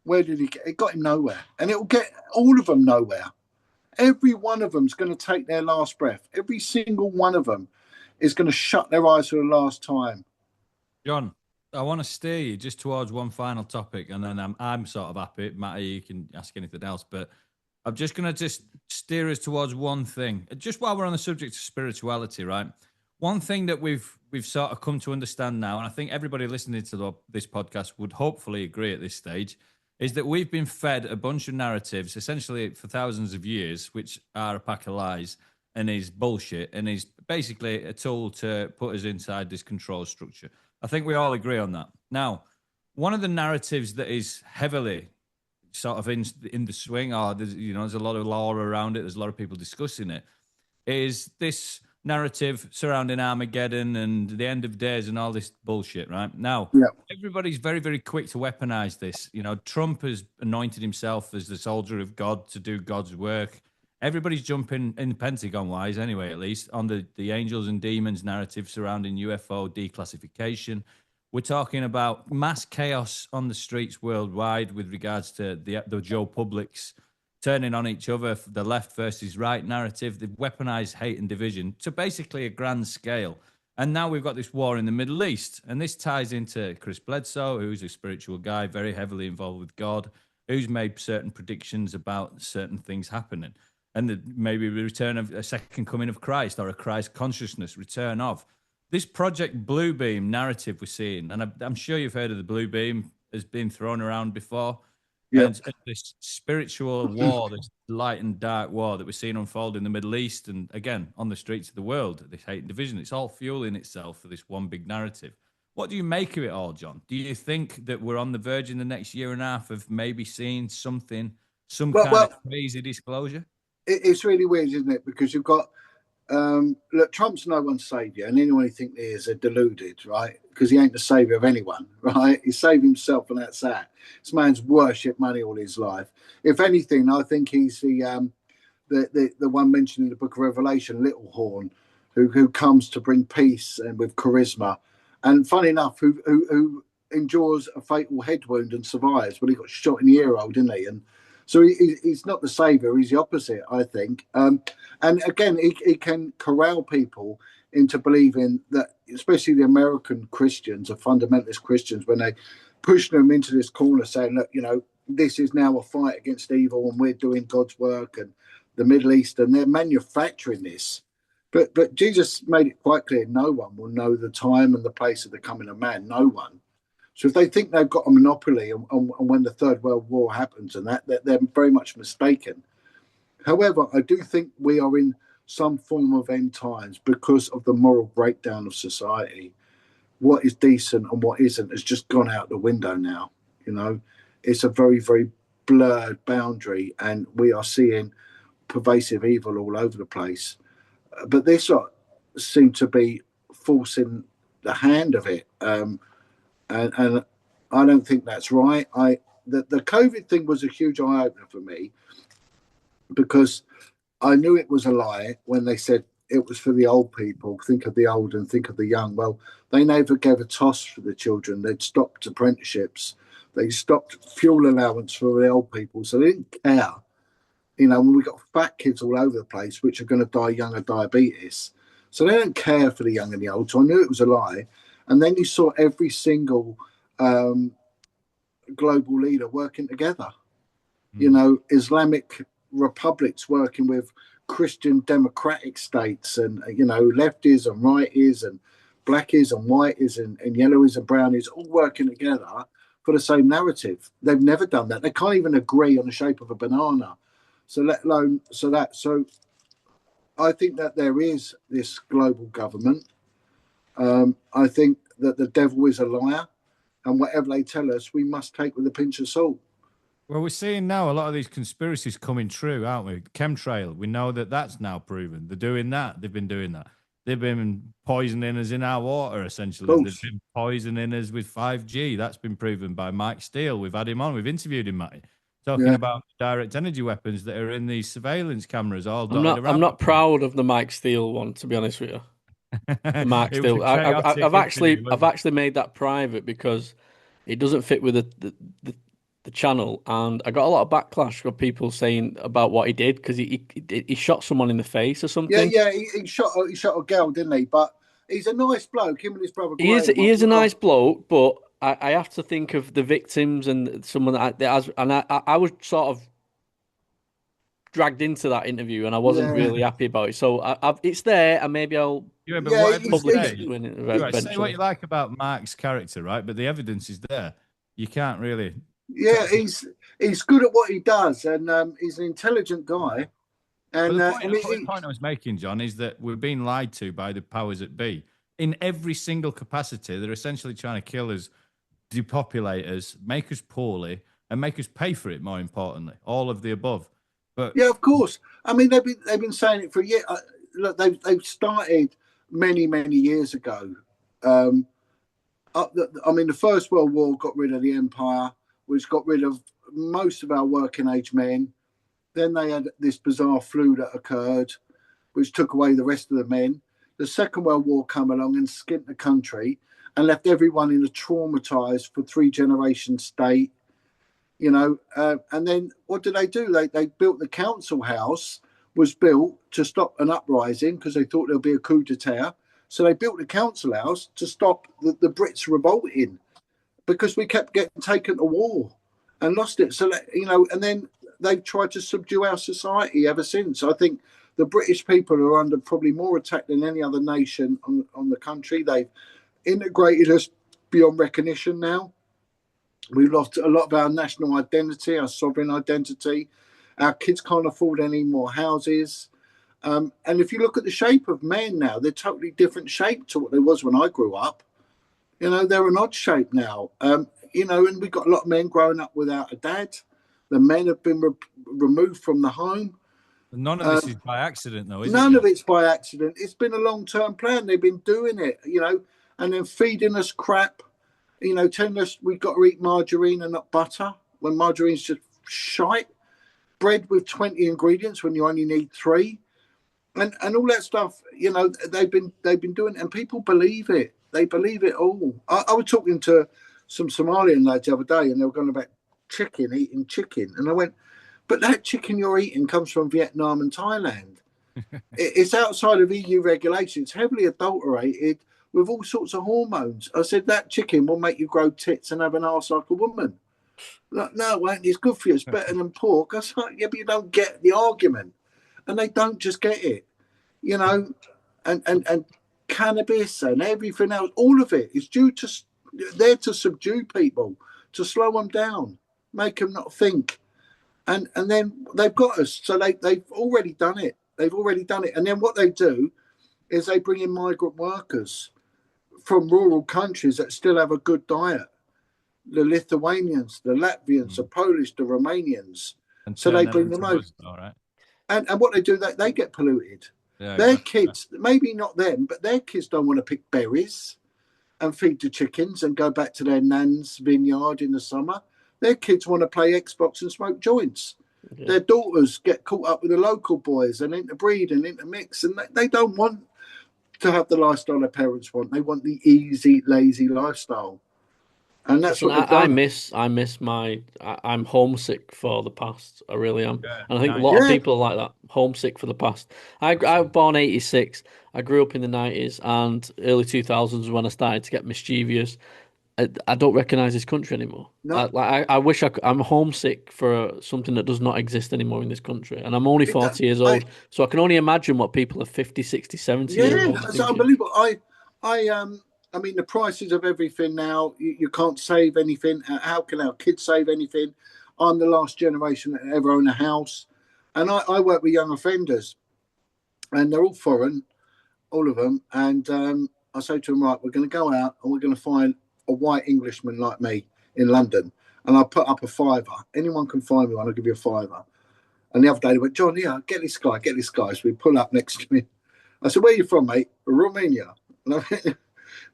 Where did it got him? Nowhere. And it will get all of them nowhere. Every one of them's going to take their last breath. Every single one of them is going to shut their eyes for the last time. John, I want to steer you just towards one final topic, and then I'm sort of happy. Matty, you can ask anything else, but I'm just going to just steer us towards one thing. Just while we're on the subject of spirituality, right? One thing that we've sort of come to understand now, and I think everybody listening to this podcast would hopefully agree at this stage, is that we've been fed a bunch of narratives, essentially for thousands of years, which are a pack of lies and is bullshit and is basically a tool to put us inside this control structure. I think we all agree on that. Now, one of the narratives that is heavily sort of in the swing, or there's a lot of law around it, there's a lot of people discussing it, is this narrative surrounding Armageddon and the end of days and all this bullshit, right? Now, everybody's very, very quick to weaponize this. Trump has anointed himself as the soldier of God to do God's work. Everybody's jumping, in the Pentagon wise anyway, at least, on the angels and demons narrative surrounding UFO declassification. We're talking about mass chaos on the streets worldwide with regards to the Joe Publics turning on each other, the left versus right narrative. They've weaponized hate and division to basically a grand scale. And now we've got this war in the Middle East. And this ties into Chris Bledsoe, who's a spiritual guy, very heavily involved with God, who's made certain predictions about certain things happening. And maybe the return of a second coming of Christ, or a Christ consciousness return of. This Project Bluebeam narrative we're seeing, and I'm sure you've heard of the Bluebeam, has been thrown around before. And this spiritual war, this light and dark war that we're seeing unfold in the Middle East and, again, on the streets of the world, this hate and division, it's all fueling itself for this one big narrative. What do you make of it all, John? Do you think that we're on the verge in the next year and a half of maybe seeing some kind of crazy disclosure? It's really weird, isn't it? Because you've got, look, Trump's no one's savior, and anyone who thinks he is are deluded, right? Because he ain't the savior of anyone, right? He saved himself, and that's that. This man's worshipped money all his life. If anything, I think he's the one mentioned in the Book of Revelation, Little Horn, who comes to bring peace and with charisma, and funny enough, who endures a fatal head wound and survives. But he got shot in the ear hole, didn't he? And so he's not the savior, he's the opposite, I think. And again, he can corral people into believing that, especially the American Christians, or fundamentalist Christians, when they push them into this corner saying, look, this is now a fight against evil and we're doing God's work, and the Middle East, and they're manufacturing this. But Jesus made it quite clear, no one will know the time and the place of the coming of man, no one. So if they think they've got a monopoly on when the Third World War happens and that they're very much mistaken. However, I do think we are in some form of end times because of the moral breakdown of society. What is decent and what isn't has just gone out the window now. It's a very, very blurred boundary, and we are seeing pervasive evil all over the place. But this seem to be forcing the hand of it. And I don't think that's right. The COVID thing was a huge eye opener for me, because I knew it was a lie when they said it was for the old people. Think of the old and think of the young. Well, they never gave a toss for the children. They'd stopped apprenticeships. They stopped fuel allowance for the old people. So they didn't care. When we got fat kids all over the place, which are going to die young of diabetes. So they don't care for the young and the old. So I knew it was a lie. And then you saw every single global leader working together. Islamic republics working with Christian democratic states, and lefties and righties and blackies and whiteys and yellowies and brownies all working together for the same narrative. They've never done that. They can't even agree on the shape of a banana. So let alone so I think that there is this global government. I think that the devil is a liar, and whatever they tell us, we must take with a pinch of salt. Well, we're seeing now a lot of these conspiracies coming true, aren't we? Chemtrail, we know that's now proven. They're doing that. They've been doing that. They've been poisoning us in our water, essentially. They've been poisoning us with 5G. That's been proven by Mike Steele. We've had him on. We've interviewed him, Matty, talking about direct energy weapons that are in these surveillance cameras all dotted around. I'm not proud of the Mike Steele one, to be honest with you. Mark Steele. I've actually made that private because it doesn't fit with the channel, and I got a lot of backlash from people saying about what he did, because he shot someone in the face or something. Yeah, he shot a girl, didn't he? But he's a nice bloke. Him and his brother. He is a nice bloke, but I have to think of the victims and someone that has, and I was sort of dragged into that interview, and I wasn't really happy about it. So it's there, and maybe I'll but whatever publish say, it when it say what you like about Mark's character, right? But the evidence is there. You can't really. Yeah, he's good at what he does, and he's an intelligent guy. And the point I was making, John, is that we're being lied to by the powers that be in every single capacity. They're essentially trying to kill us, depopulate us, make us poorly, and make us pay for it. More importantly, all of the above. But yeah, of course. I mean, they've been saying it for a year. Look, they've started many years ago. I mean, the First World War got rid of the empire, which got rid of most of our working age men. Then they had this bizarre flu that occurred, which took away the rest of the men. The Second World War come along and skint the country and left everyone in a traumatized for 3 generation state. You know, and then what did they do? They built the council house, was built to stop an uprising because they thought there'll be a coup d'etat. So they built the council house to stop the Brits revolting because we kept getting taken to war and lost it. So, you know, and then they've tried to subdue our society ever since. I think the British people are under probably more attack than any other nation on the country. They've integrated us beyond recognition now. We've lost a lot of our national identity, our sovereign identity. Our kids can't afford any more houses. And if you look at the shape of men now, they're totally different shape to what they was when I grew up. You know, they're an odd shape now. You know, and we've got a lot of men growing up without a dad. The men have been removed from the home. None of this is by accident, though, is it? None of it's by accident. It's been a long-term plan. They've been doing it, you know, and then feeding us crap, you know, telling us we've got to eat margarine and not butter when margarine's just shite. Bread with 20 ingredients when you only need 3. And all that stuff, you know, they've been doing it, and people believe it. They believe it all. I was talking to some Somalian lads the other day, and they were going about eating chicken. And I went, but that chicken you're eating comes from Vietnam and Thailand. It's outside of EU regulation. It's heavily adulterated with all sorts of hormones. I said, that chicken will make you grow tits and have an arse like a woman. Like, no, it won't. It's good for you. It's better than pork. I was like, yeah, but you don't get the argument. And they don't just get it, you know, and cannabis and everything else, all of it is there to subdue people, to slow them down, make them not think. And then they've got us. So they've already done it. They've already done it. And then what they do is they bring in migrant workers from rural countries that still have a good diet. The Lithuanians, the Latvians, the Polish, the Romanians. And so they bring them over. All right. And what they do, they get polluted. Yeah, their kids, maybe not them, but their kids don't want to pick berries and feed the chickens and go back to their nan's vineyard in the summer. Their kids want to play Xbox and smoke joints. Yeah. Their daughters get caught up with the local boys and interbreed and intermix, and they don't want to have the lifestyle their parents want. They want the easy, lazy lifestyle. And that's what I miss I'm homesick for the past. I really am. Yeah, and I think a lot of people are like that, homesick for the past. I was born 86. I grew up in the 90s and early 2000s when I started to get mischievous. I don't recognize this country anymore. No. I wish I'm homesick for something that does not exist anymore in this country. And I'm only 40 years old. So I can only imagine what people are 50, 60, 70 years old. It's unbelievable. I mean, the prices of everything now, you can't save anything. How can our kids save anything? I'm the last generation that ever owned a house. And I work with young offenders. And they're all foreign, all of them. And I say to them, right, we're going to go out and we're going to find a white Englishman like me in London. And I put up a £5. Anyone can find me one, I'll give you a £5. And the other day they went, John, yeah, get this guy. So we pull up next to me. I said, where are you from, mate? Romania. And I went,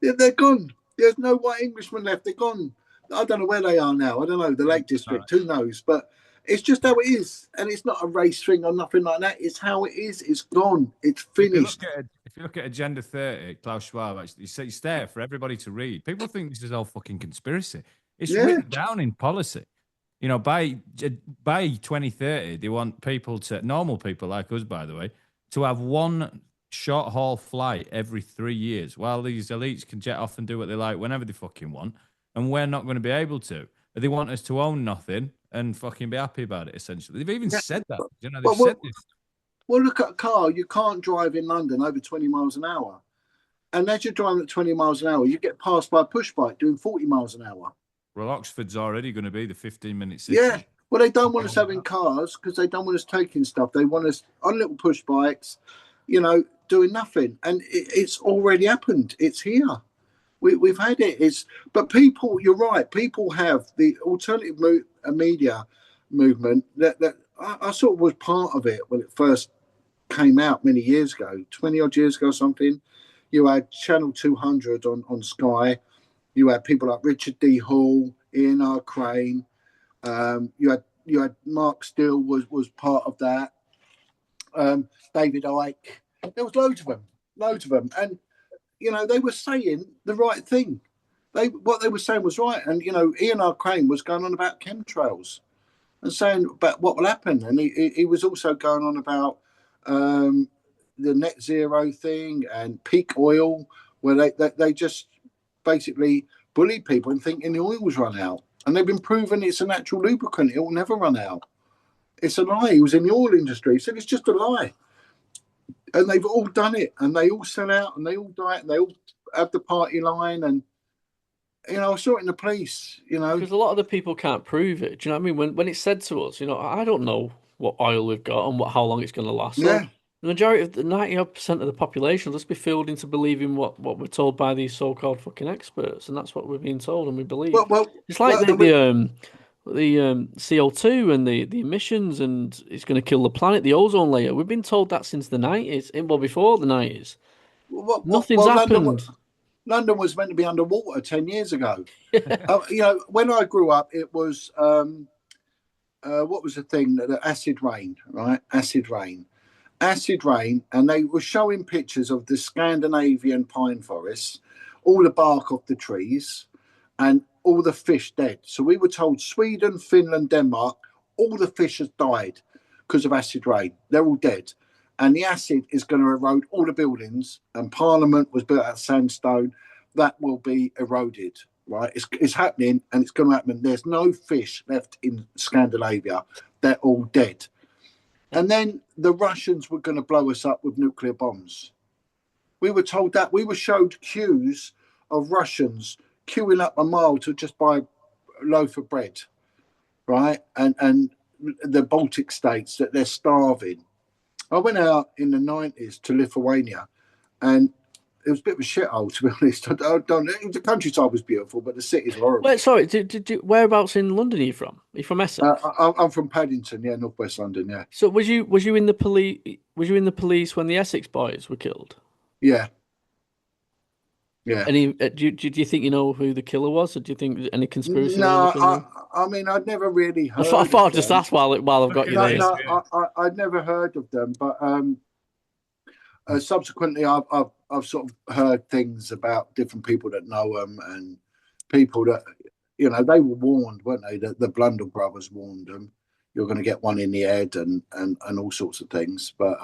they're gone. There's no white Englishmen left. They're gone. I don't know where they are now. I don't know. The Lake District, who knows? But it's just how it is. And it's not a race thing or nothing like that. It's how it is. It's gone. It's finished. If you look at Agenda 30, Klaus Schwab, actually, it's there for everybody to read. People think this is all fucking conspiracy. It's written down in policy. You know, by 2030, they want people normal people like us, by the way, to have one short haul flight every 3 years, while these elites can jet off and do what they like whenever they fucking want, and we're not going to be able to. They want us to own nothing and fucking be happy about it, essentially. They've even said that. You know, they've said this. Well, look at a car. You can't drive in London over 20 miles an hour. And as you're driving at 20 miles an hour, you get passed by a push bike doing 40 miles an hour. Well, Oxford's already going to be the 15-minute city. Yeah. Well, they don't want us having cars because they don't want us taking stuff. They want us on little push bikes, you know, doing nothing. And it's already happened. It's here. We've had it. But people, you're right. People have the alternative media movement that I sort of was part of it when it first came out many years ago, 20 odd years ago, something. You had Channel 200 on Sky. You had people like Richard D. Hall, Ian R. Crane. You had Mark Steele was part of that. David Icke. There was loads of them, and you know they were saying the right thing. What they were saying was right, and you know Ian R. Crane was going on about chemtrails and saying about what will happen, and he was also going on about the net zero thing and peak oil, where they just basically bully people and thinking the oil's run out. And they've been proven it's a natural lubricant. It will never run out. It's a lie. He was in the oil industry. He said it's just a lie. And they've all done it. And they all sell out and they all diet and they all have the party line. And, you know, I saw it in the police, you know. Because a lot of the people can't prove it. Do you know what I mean? When it's said to us, you know, I don't know what oil we've got and how long it's going to last. Yeah. So the majority of the 90% of the population will just be fooled into believing what we're told by these so-called fucking experts, and that's what we're being told and we believe. It's like the CO2 and the emissions, and it's going to kill the planet, the ozone layer. We've been told that since the 90s, well before the 90s. Nothing's happened. London was meant to be underwater 10 years ago. You know, when I grew up, it was what was the thing? The acid rain, right? Acid rain, and they were showing pictures of the Scandinavian pine forests, all the bark off the trees, and all the fish dead. So we were told Sweden, Finland, Denmark, all the fish has died because of acid rain. They're all dead. And the acid is going to erode all the buildings, and Parliament was built out of sandstone. That will be eroded, right? It's happening, and it's going to happen. There's no fish left in Scandinavia. They're all dead. And then the Russians were going to blow us up with nuclear bombs. We were told that. We were showed queues of Russians queuing up a mile to just buy a loaf of bread, right? And the Baltic states, that they're starving. I went out in the 90s to Lithuania, and it was a bit of a shithole, to be honest. The countryside was beautiful, but the city's horrible. Wait, sorry, whereabouts in London are you from? Are you from Essex? I'm from Paddington, yeah, northwest London, yeah. So was you in the police? Was you in the police when the Essex boys were killed? Yeah. Yeah. Any? Do you think you know who the killer was, or do you think any conspiracy? No, I mean I'd never really heard. I thought I'd just ask while I've got you there. No, I'd never heard of them, but subsequently I've sort of heard things about different people that know them and people that, you know, they were warned, weren't they? The Blundell brothers warned them, you're going to get one in the head and all sorts of things. But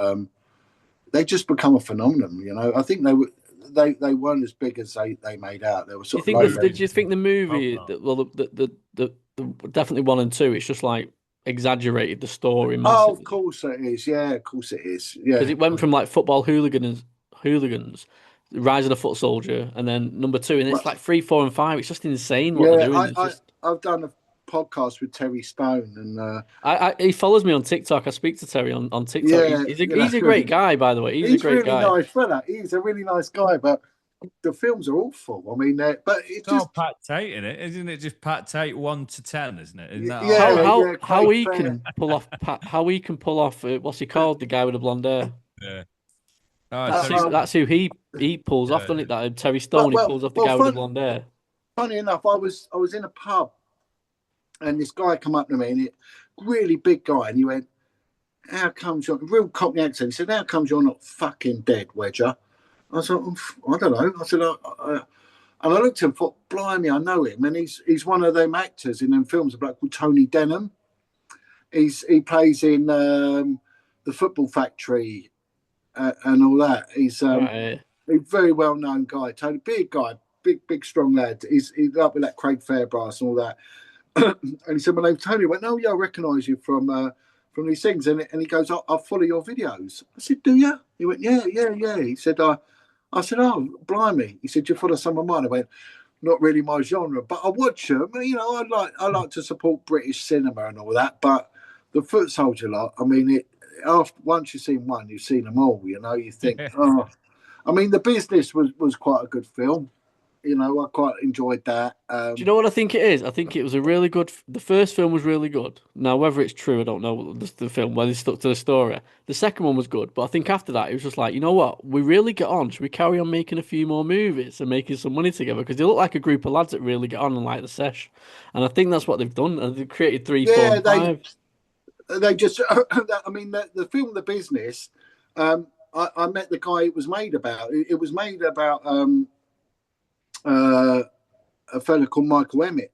they just become a phenomenon, you know. I think they weren't as big as they made out. They were sort of. Did you think the movie? The definitely 1 and 2. It's just like exaggerated the story massively. Oh, of course it is. Yeah, of course it is. Yeah, because it went from like football hooligans, Rise of the Foot Soldier, and then number 2, and it's like 3, 4, and 5. It's just insane what they're doing. I've done a podcast with Terry Stone, and he follows me on TikTok. I speak to Terry on TikTok. Yeah, he's a great guy, by the way. He's a great guy. Nice fella. He's a really nice guy, but the films are awful. I mean, but it's just Pat Tate in it, isn't it? Just Pat Tate 1 to 10, isn't it? Isn't that how he can pull off? How he can pull off? What's he called? The guy with the blonde hair. Yeah. That's who he pulls off, doesn't it? That Terry Stone, he pulls off the guy with the blonde hair. Funny enough, I was in a pub, and this guy come up to me, and really big guy, and he went, "How comes you're real Cockney accent?" He said, "How comes you're not fucking dead, Wedger?" I said, "I don't know." I said, and I looked at him, thought, "Blimey, I know him," and he's one of them actors in them films, a bloke called Tony Denham. He plays in the Football Factory. and all that. He's Right. a very well known guy. Tony, big guy, big strong lad. He's up with that Craig Fairbrass and all that. And he said, "My name's Tony." I went, "Oh yeah, I recognise you from these things." And he goes, "I follow your videos." I said, "Do you?" He went, "Yeah." He said, I said, "Oh, blimey." He said, "You follow some of mine?" I went, "Not really my genre, but I watch them. You know, I like to support British cinema and all that. But the Foot Soldier lot, I mean, after once you've seen one, you've seen them all. You know, you think, oh, I mean, The Business was quite a good film. You know, I quite enjoyed that. Do you know what I think it is? I think it was a really good. The first film was really good. Now, whether it's true, I don't know. The film, whether they stuck to the story. The second one was good, but I think after that, it was just like, you know what? We really get on. Should we carry on making a few more movies and making some money together? Because they look like a group of lads that really get on and like the sesh. And I think that's what they've done. And they've created three, four, and five. They just. I mean, the film The Business. I met the guy it was made about. It was made about a fellow called Michael Emmett,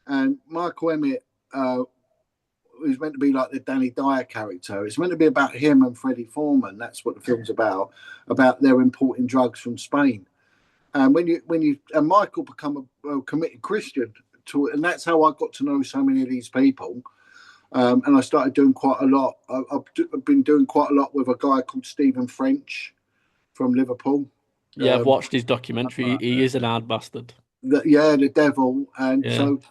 and Michael Emmett was meant to be like the Danny Dyer character. It's meant to be about him and Freddie Foreman. That's what the film's about their importing drugs from Spain. And when you and Michael become a committed Christian and that's how I got to know so many of these people. And I started doing quite a lot. I've been doing quite a lot with a guy called Stephen French from Liverpool. Yeah, I've watched his documentary. He is an hard bastard. The devil. And so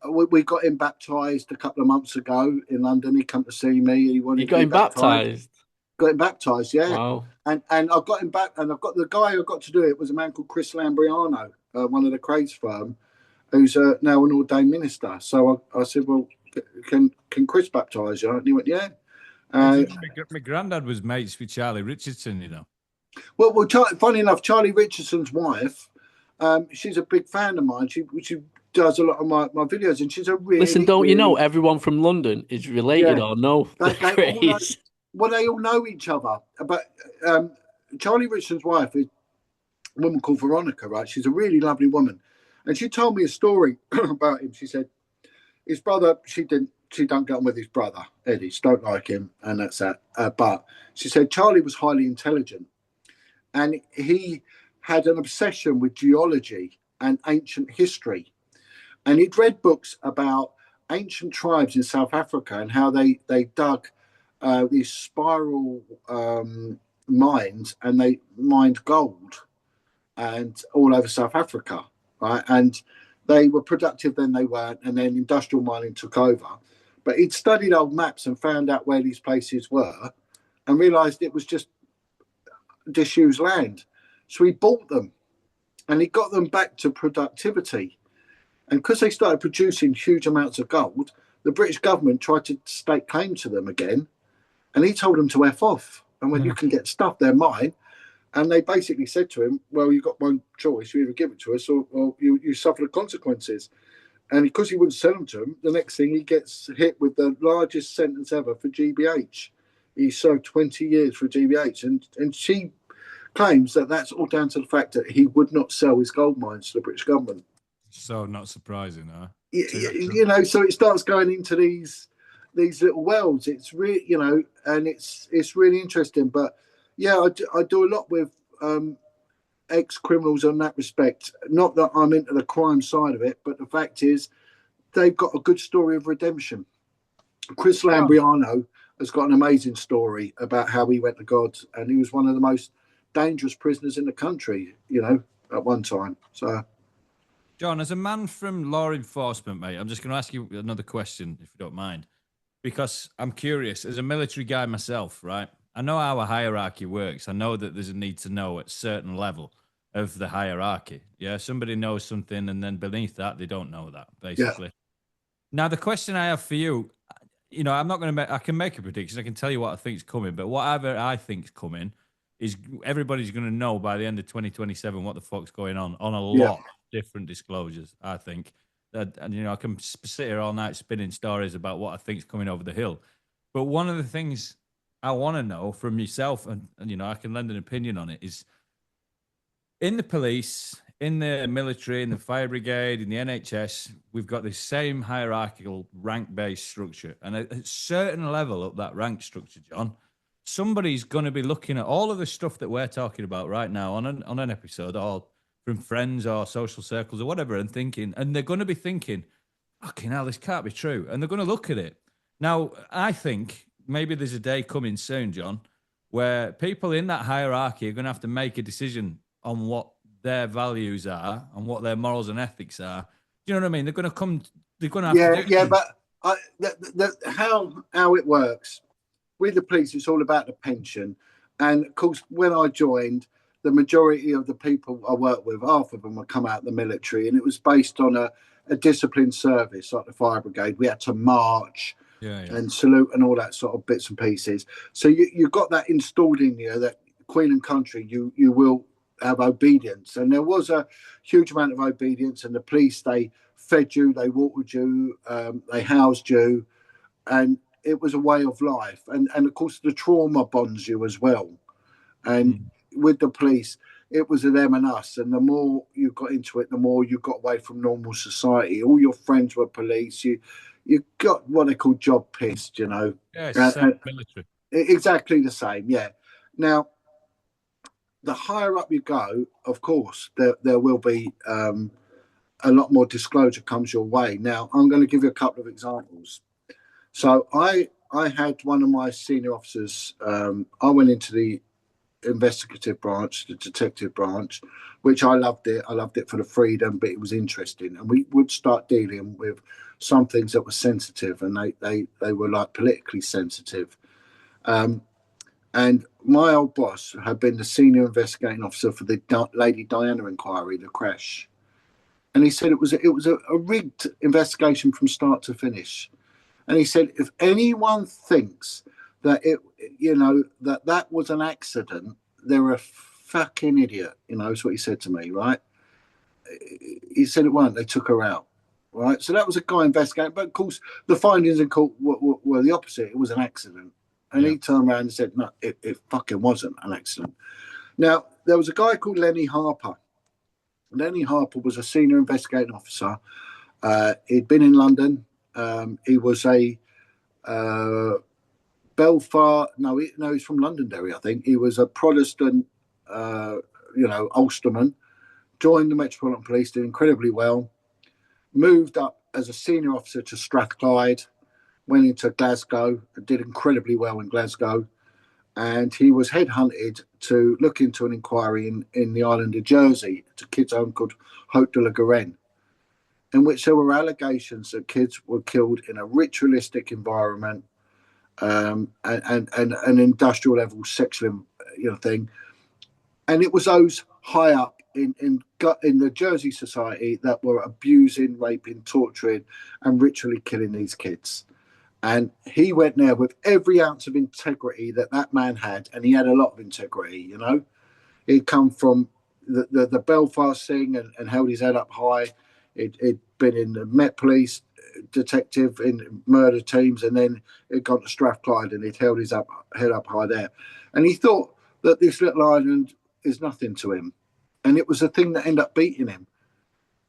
we got him baptized a couple of months ago in London. He came to see me. He wanted You got him baptized? Got him baptized, yeah. Wow. And I got him back, and I've got the guy who got to do it was a man called Chris Lambriano, one of the Craigs firm, who's now an ordained minister. So I said, well, can Chris baptise you? And he went, yeah. My granddad was mates with Charlie Richardson, you know. Well, funny enough, Charlie Richardson's wife, she's a big fan of mine. She does a lot of my videos, and she's a really... Listen, don't you know everyone from London is related or no? They all know each other. But Charlie Richardson's wife is a woman called Veronica, right? She's a really lovely woman. And she told me a story about him. She said his brother, she don't get on with his brother, Eddie. She don't like him, and that's that. But she said Charlie was highly intelligent, and he had an obsession with geology and ancient history. And he'd read books about ancient tribes in South Africa and how they dug these spiral mines, and they mined gold and all over South Africa, right? And they were productive, then they weren't, and then industrial mining took over. But he'd studied old maps and found out where these places were and realised it was just disused land. So he bought them and he got them back to productivity. And because they started producing huge amounts of gold, the British government tried to stake claim to them again. And he told them to F off. And when you can get stuff, they're mine. And they basically said to him, well, you've got one choice. You either give it to us or you suffer the consequences. And because he wouldn't sell them to him, the next thing he gets hit with the largest sentence ever for GBH. He served 20 years for GBH. And she claims that that's all down to the fact that he would not sell his gold mines to the British government. So not surprising, huh? You know, so it starts going into these little wells. It's really, you know, and it's really interesting. But yeah, I do a lot with ex-criminals in that respect. Not that I'm into the crime side of it, but the fact is they've got a good story of redemption. Chris Lambriano has got an amazing story about how he went to God, and he was one of the most dangerous prisoners in the country, you know, at one time. So, John, as a man from law enforcement, mate, I'm just going to ask you another question, if you don't mind, because I'm curious. As a military guy myself, right? I know how a hierarchy works. I know that there's a need to know at a certain level of the hierarchy. Yeah, somebody knows something, and then beneath that, they don't know that, basically. Yeah. Now, the question I have for you, you know, I'm not going to I can make a prediction. I can tell you what I think is coming, but whatever I think is coming is everybody's going to know by the end of 2027 what the fuck's going on a lot of different disclosures, I think. And, you know, I can sit here all night spinning stories about what I think is coming over the hill. But one of the things I want to know from yourself, and, you know, I can lend an opinion on it, is in the police, in the military, in the fire brigade, in the NHS, we've got this same hierarchical rank-based structure. And at a certain level up that rank structure, John, somebody's going to be looking at all of the stuff that we're talking about right now on an episode, or from friends or social circles or whatever, and they're going to be thinking, fucking hell, this can't be true. And they're going to look at it. Now, I think maybe there's a day coming soon, John, where people in that hierarchy are going to have to make a decision on what their values are and what their morals and ethics are. Do you know what I mean? They're going to have to do but how it works with the police, it's all about the pension. And of course, when I joined, the majority of the people I worked with, half of them had come out of the military, and it was based on a disciplined service, like the fire brigade. We had to march and salute and all that sort of bits and pieces. So you got that installed in you, that Queen and country, you will have obedience. And there was a huge amount of obedience, and the police, they fed you, they watered you, they housed you, and it was a way of life. And of course, the trauma bonds you as well. And with the police, it was a them and us. And the more you got into it, the more you got away from normal society. All your friends were police. You got what they call job pissed, you know. Yeah, military. Exactly the same, yeah. Now, the higher up you go, of course, there will be a lot more disclosure comes your way. Now, I'm going to give you a couple of examples. So I had one of my senior officers, I went into the investigative branch, the detective branch, which I loved it. I loved it for the freedom, but it was interesting. And we would start dealing with some things that were sensitive, and they were like politically sensitive. And my old boss had been the senior investigating officer for the Lady Diana inquiry, the crash. And he said it was a rigged investigation from start to finish. And he said, if anyone thinks that that was an accident, they're a fucking idiot. You know, that's what he said to me, right? He said it weren't. They took her out, right? So that was a guy investigating. But of course, the findings in court were the opposite. It was an accident. And he turned around and said, no, it fucking wasn't an accident. Now, there was a guy called Lenny Harper. Lenny Harper was a senior investigating officer. He'd been in London. He was a Belfast. No, he's from Londonderry, I think. He was a Protestant, Ulsterman. Joined the Metropolitan Police, did incredibly well. Moved up as a senior officer to Strathclyde. Went into Glasgow, did incredibly well in Glasgow. And he was headhunted to look into an inquiry in the island of Jersey. It's a kid's home called Haute de la Garenne, in which there were allegations that kids were killed in a ritualistic environment, and an industrial level sexual thing. And it was those high up in the Jersey society that were abusing, raping, torturing, and ritually killing these kids. And he went there with every ounce of integrity that man had, and he had a lot of integrity, you know. He'd come from the Belfast thing and held his head up high. He'd been in the Met Police, detective in murder teams, and then he'd gone to Strathclyde and he'd held his head up high there. And he thought that this little island is nothing to him. And it was the thing that ended up beating him,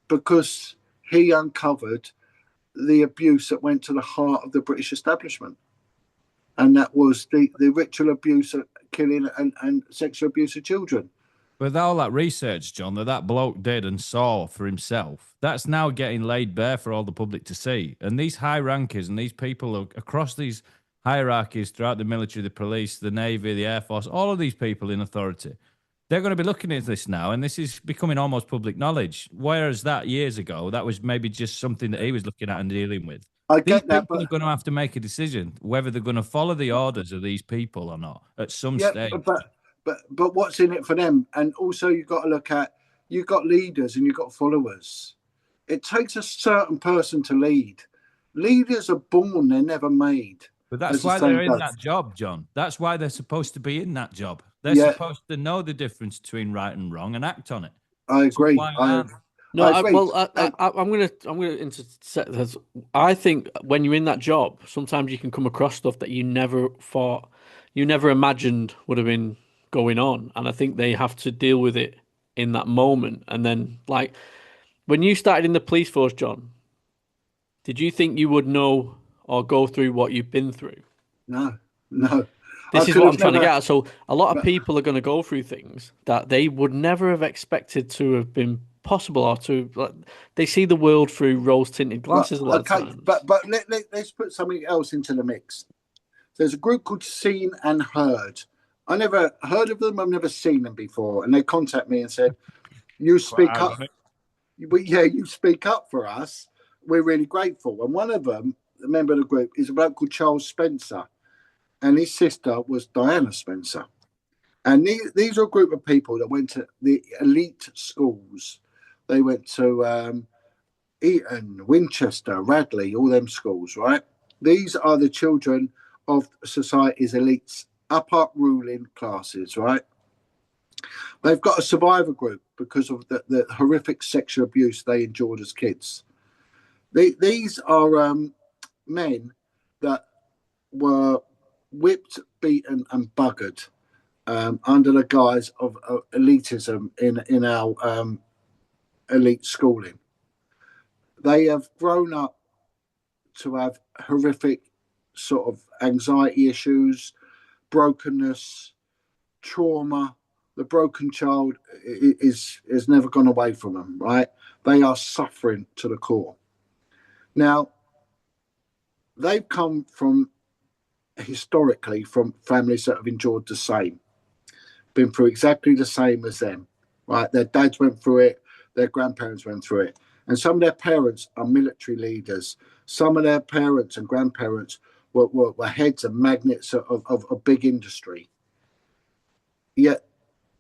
because he uncovered the abuse that went to the heart of the British establishment. And that was the ritual abuse of killing and sexual abuse of children. With all that research, John, that bloke did and saw for himself, that's now getting laid bare for all the public to see. And these high rankers and these people across these hierarchies throughout the military, the police, the Navy, the Air Force, all of these people in authority, they're going to be looking at this now, and this is becoming almost public knowledge. Whereas that years ago, that was maybe just something that he was looking at and dealing with. I get that, people are going to have to make a decision whether they're going to follow the orders of these people or not at some stage. But what's in it for them? And also, you've got to look at, you've got leaders and you've got followers. It takes a certain person to lead. Leaders are born; they're never made. But that's why they're in that job, John. That's why they're supposed to be in that job. They're supposed to know the difference between right and wrong and act on it. I agree. I'm going to intersect this. I think when you're in that job, sometimes you can come across stuff that you never imagined would have been going on, and I think they have to deal with it in that moment. And then, like, when you started in the police force, John, did you think you would know or go through what you've been through? No. This is could what have I'm trying to never. get at. So a lot of people are going to go through things that they would never have expected to have been possible, or to like, they see the world through rose-tinted Right, glasses a lot of okay, times. but let's put something else into the mix. There's a group called Seen and Heard. I never heard of them. I've never seen them before, and they contact me and said, "You speak up, yeah, you speak up for us. We're really grateful." And one of them, a member of the group, is a bloke called Charles Spencer, and his sister was Diana Spencer. And these are a group of people that went to the elite schools. They went to Eton, Winchester, Radley, all them schools, right? These are the children of society's elites, upper ruling classes, right? They've got a survivor group because of the horrific sexual abuse they endured as kids. These are men that were whipped, beaten, and buggered under the guise of elitism in our elite schooling. They have grown up to have horrific sort of anxiety issues, brokenness, trauma. The broken child is never gone away from them, right? They are suffering to the core. Now, they've come from historically from families that have endured the same, been through exactly the same as them, right? Their dads went through it, their grandparents went through it. And some of their parents are military leaders. Some of their parents and grandparents were heads and magnates of a big industry. Yet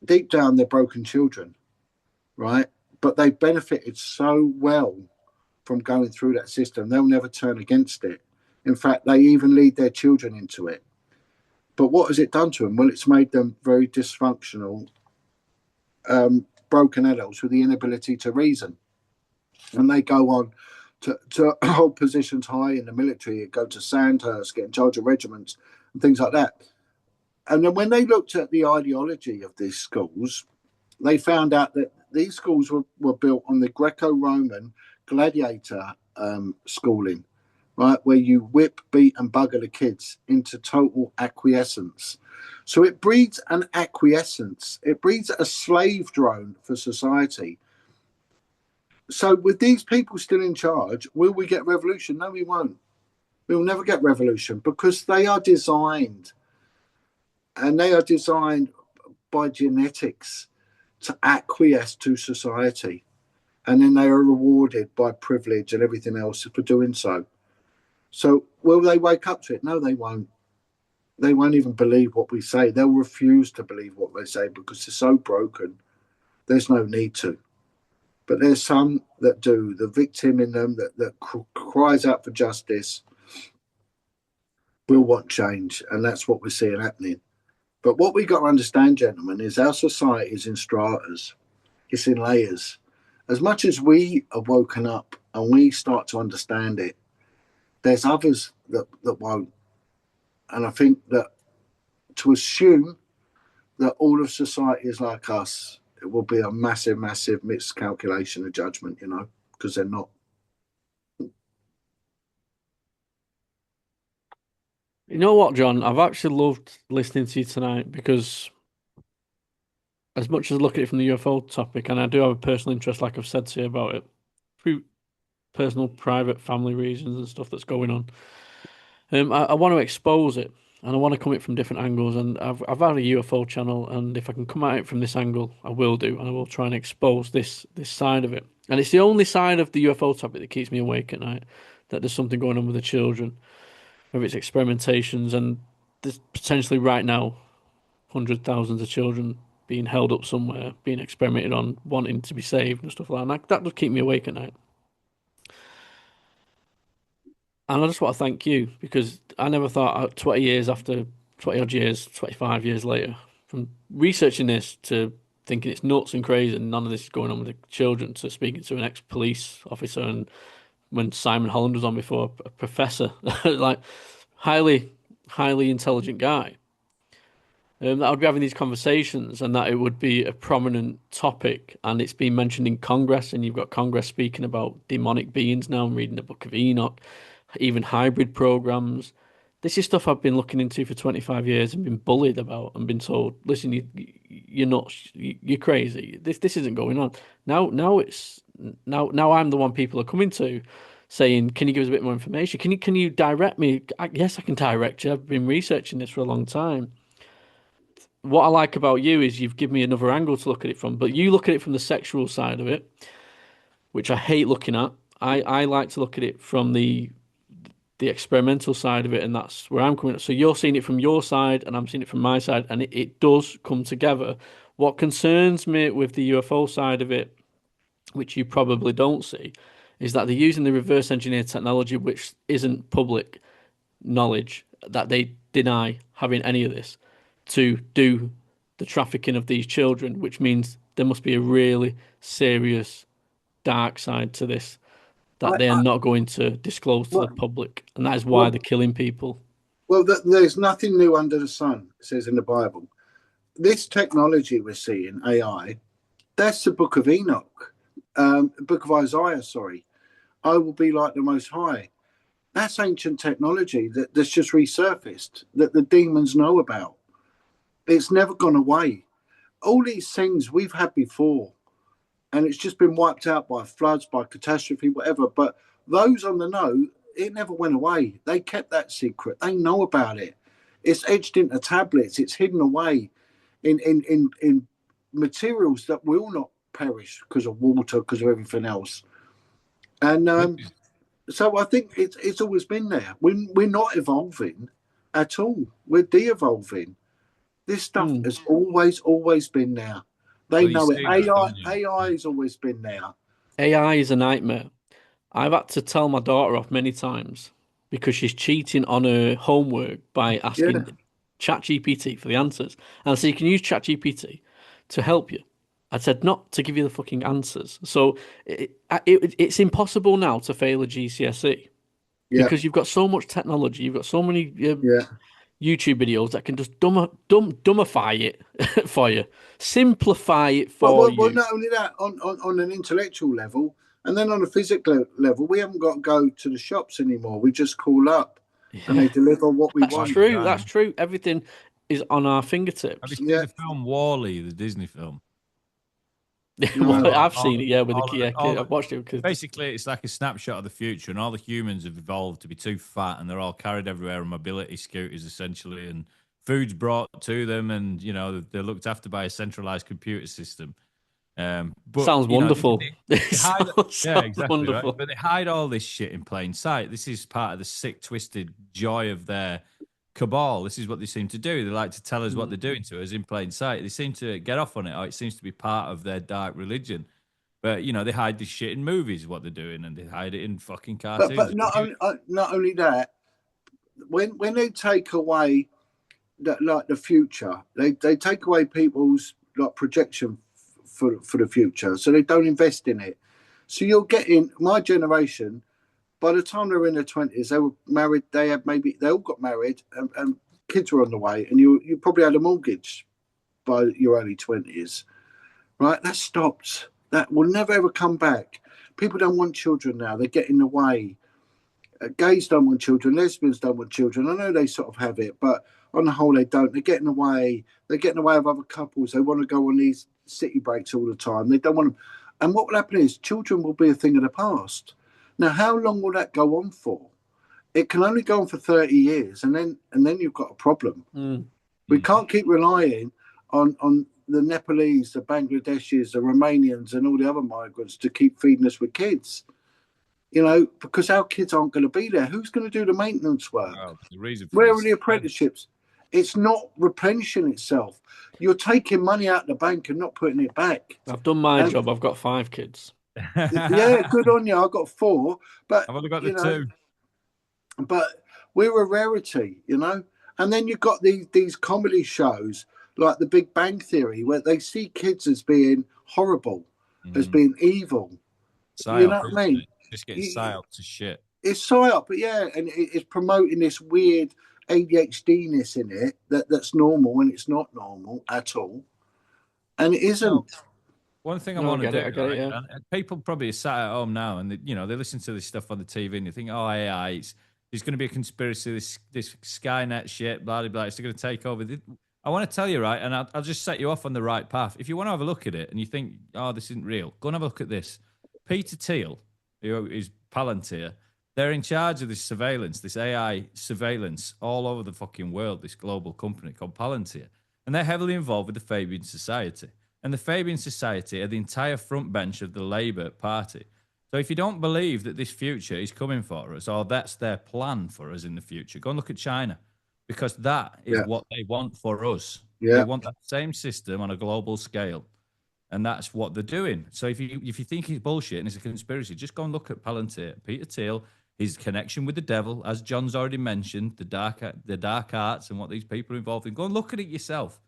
deep down, they're broken children, right? But they benefited so well from going through that system. They'll never turn against it. In fact, they even lead their children into it. But what has it done to them? Well, it's made them very dysfunctional, broken adults with the inability to reason. And they go on to hold positions high in the military, go to Sandhurst, get in charge of regiments and things like that. And then when they looked at the ideology of these schools, they found out that these schools were built on the Greco-Roman gladiator schooling, right, where you whip, beat, and bugger the kids into total acquiescence. So it breeds an acquiescence. It breeds a slave drone for society. So with these people still in charge, will we get revolution? No, we won't. We'll never get revolution because they are designed, and they are designed by genetics to acquiesce to society. And then they are rewarded by privilege and everything else for doing so. So will they wake up to it? No, they won't. They won't even believe what we say. They'll refuse to believe what they say because they're so broken. There's no need to. But there's some that do. The victim in them that cries out for justice will want change. And that's what we're seeing happening. But what we've got to understand, gentlemen, is our society is in stratas. It's in layers. As much as we are woken up and we start to understand it, there's others that won't. And I think that to assume that all of society is like us, it will be a massive, massive miscalculation of judgment, because they're not. You know what, John? I've actually loved listening to you tonight because as much as I look at it from the UFO topic, and I do have a personal interest, like I've said to you about it, through personal, private, family reasons and stuff that's going on, I want to expose it, and I want to come at it from different angles. And I've had a UFO channel, and if I can come at it from this angle, I will do, and I will try and expose this side of it. And it's the only side of the UFO topic that keeps me awake at night, that there's something going on with the children, whether it's experimentations, and there's potentially right now hundreds, thousands of children being held up somewhere, being experimented on, wanting to be saved and stuff like that. And that does keep me awake at night. And I just want to thank you because I never thought 20 years after, 20 odd years, 25 years later, from researching this to thinking it's nuts and crazy and none of this is going on with the children, to speaking to an ex-police officer, and when Simon Holland was on before, a professor, like highly, highly intelligent guy. That I would be having these conversations and that it would be a prominent topic, and it's been mentioned in Congress, and you've got Congress speaking about demonic beings now. I'm reading the Book of Enoch, even hybrid programs. This is stuff I've been looking into for 25 years and been bullied about and been told, listen, you're not, you're crazy. This isn't going on. Now I'm the one people are coming to saying, can you give us a bit more information? Can you direct me? Yes, I can direct you. I've been researching this for a long time. What I like about you is you've given me another angle to look at it from, but you look at it from the sexual side of it, which I hate looking at. I like to look at it from the experimental side of it, and that's where I'm coming. So you're seeing it from your side, and I'm seeing it from my side, and it does come together. What concerns me with the UFO side of it, which you probably don't see, is that they're using the reverse engineer technology, which isn't public knowledge, that they deny having any of this, to do the trafficking of these children, which means there must be a really serious dark side to this that they are not going to disclose to the public, and that is why they're killing people. Well, there's nothing new under the sun, it says in the Bible. This technology we're seeing, AI, that's the book of Enoch, book of Isaiah, sorry. I will be like the Most High. That's ancient technology that's just resurfaced, that the demons know about. It's never gone away. All these things we've had before, and it's just been wiped out by floods, by catastrophe, whatever. But those on the know, it never went away. They kept that secret. They know about it. It's etched into tablets. It's hidden away in materials that will not perish because of water, because of everything else. And so I think it's always been there. We're not evolving at all. We're de-evolving. This stuff has always been there. They know it. AI has always been there. AI is a nightmare. I've had to tell my daughter off many times because she's cheating on her homework by asking ChatGPT for the answers. And I said, you can use ChatGPT to help you. I said, not to give you the fucking answers. So it's impossible now to fail a GCSE because you've got so much technology. You've got so many YouTube videos that can just dumbify it for you, simplify it for you. Well, not only that, on an intellectual level, and then on a physical level, we haven't got to go to the shops anymore. We just call up and they deliver what we want. That's true. Everything is on our fingertips. Have you seen the film Wall-E, the Disney film? Well, I've seen it, with the kid. I've watched it. Because basically, it's like a snapshot of the future, and all the humans have evolved to be too fat, and they're all carried everywhere on mobility scooters, essentially, and food's brought to them, and they're looked after by a centralized computer system. But, sounds wonderful. Exactly. Wonderful. Right? But they hide all this shit in plain sight. This is part of the sick, twisted joy of their cabal. This is what they seem to do. They like to tell us what they're doing to us in plain sight. They seem to get off on it, or it seems to be part of their dark religion. But they hide this shit in movies, what they're doing, and they hide it in fucking cartoons. But not only that, when they take away the future, they take away people's projection for the future, so they don't invest in it. So you're getting my generation. By the time they were in their 20s, they were married. They all got married, and kids were on the way. And you probably had a mortgage by your early 20s, right? That stopped. That will never ever come back. People don't want children now. They're getting away. Gays don't want children. Lesbians don't want children. I know they sort of have it, but on the whole, they don't. They're getting away. They're getting away with other couples. They want to go on these city breaks all the time. They don't want them. And what will happen is children will be a thing of the past. Now, how long will that go on for? It can only go on for 30 years, and then you've got a problem. We can't keep relying on the Nepalese, the Bangladeshis, the Romanians, and all the other migrants to keep feeding us with kids. Because our kids aren't going to be there. Who's going to do the maintenance work? Well, the reason where are the apprenticeships? It's not replenishing itself. You're taking money out of the bank and not putting it back. I've done my job. I've got 5 kids. Yeah, good on you. I've got 4, but I've only got the 2. But we're a rarity, And then you've got these comedy shows like The Big Bang Theory, where they see kids as being horrible, as being evil. Psyop, you know what I mean? Just getting psyop to shit. It's psyop, but and it's promoting this weird ADHD-ness in it that's normal when it's not normal at all, and it isn't. No. One thing I want to do, and people probably are sat at home now, and they listen to this stuff on the TV, and they think, "Oh, AI, There's going to be a conspiracy, this Skynet shit, blah, blah, blah. It's going to take over. I want to tell you, right, and I'll just set you off on the right path. If you want to have a look at it and you think, oh, this isn't real, go and have a look at this. Peter Thiel, who is Palantir, they're in charge of this surveillance, this AI surveillance all over the fucking world, this global company called Palantir. And they're heavily involved with the Fabian Society. And the Fabian Society are the entire front bench of the Labour Party. So if you don't believe that this future is coming for us, or that's their plan for us in the future, go and look at China, because that is what they want for us. Yeah. They want that same system on a global scale, and that's what they're doing. So if you think it's bullshit and it's a conspiracy, just go and look at Palantir, Peter Thiel, his connection with the devil, as John's already mentioned, the dark arts and what these people are involved in. Go and look at it yourself.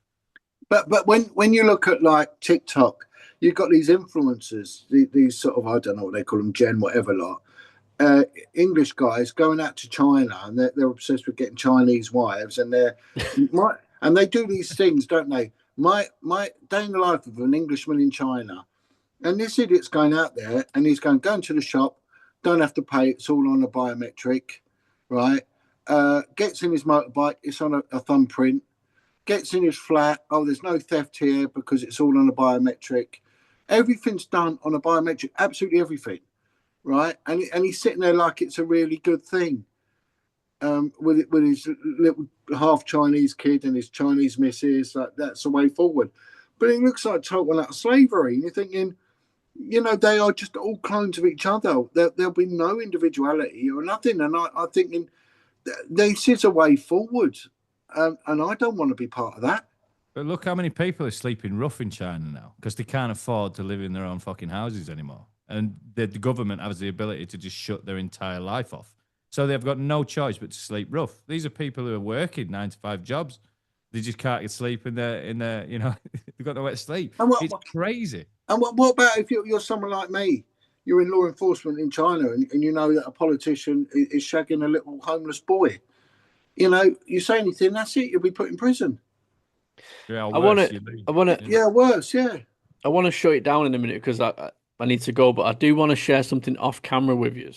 But when you look at like TikTok, you've got these influencers, these sort of, I don't know what they call them, Gen whatever lot, English guys going out to China, and they're obsessed with getting Chinese wives, and and they do these things, don't they? My day in the life of an Englishman in China, and this idiot's going out there and he's going to the shop, don't have to pay, it's all on a biometric, right? Gets in his motorbike, it's on a thumbprint. Gets in his flat, oh, there's no theft here because it's all on a biometric. Everything's done on a biometric, absolutely everything, right? And he's sitting there like it's a really good thing, with his little half Chinese kid and his Chinese missus. Like, that's the way forward. But it looks like total out of slavery. And you're thinking, you know, they are just all clones of each other. There'll be no individuality or nothing. And I'm thinking, this is a way forward. And I don't want to be part of that. But look how many people are sleeping rough in China now because they can't afford to live in their own fucking houses anymore. And the government has the ability to just shut their entire life off. So they've got no choice but to sleep rough. These are people who are working 9-to-5 jobs. They just can't get sleep in their you know, they've got nowhere to sleep. It's crazy. And what about if you're someone like me? You're in law enforcement in China and you know that a politician is shagging a little homeless boy. You know, you say anything, that's it. You'll be put in prison. Yeah, worse, yeah. I want to shut it down in a minute because I need to go, but I do want to share something off camera with you,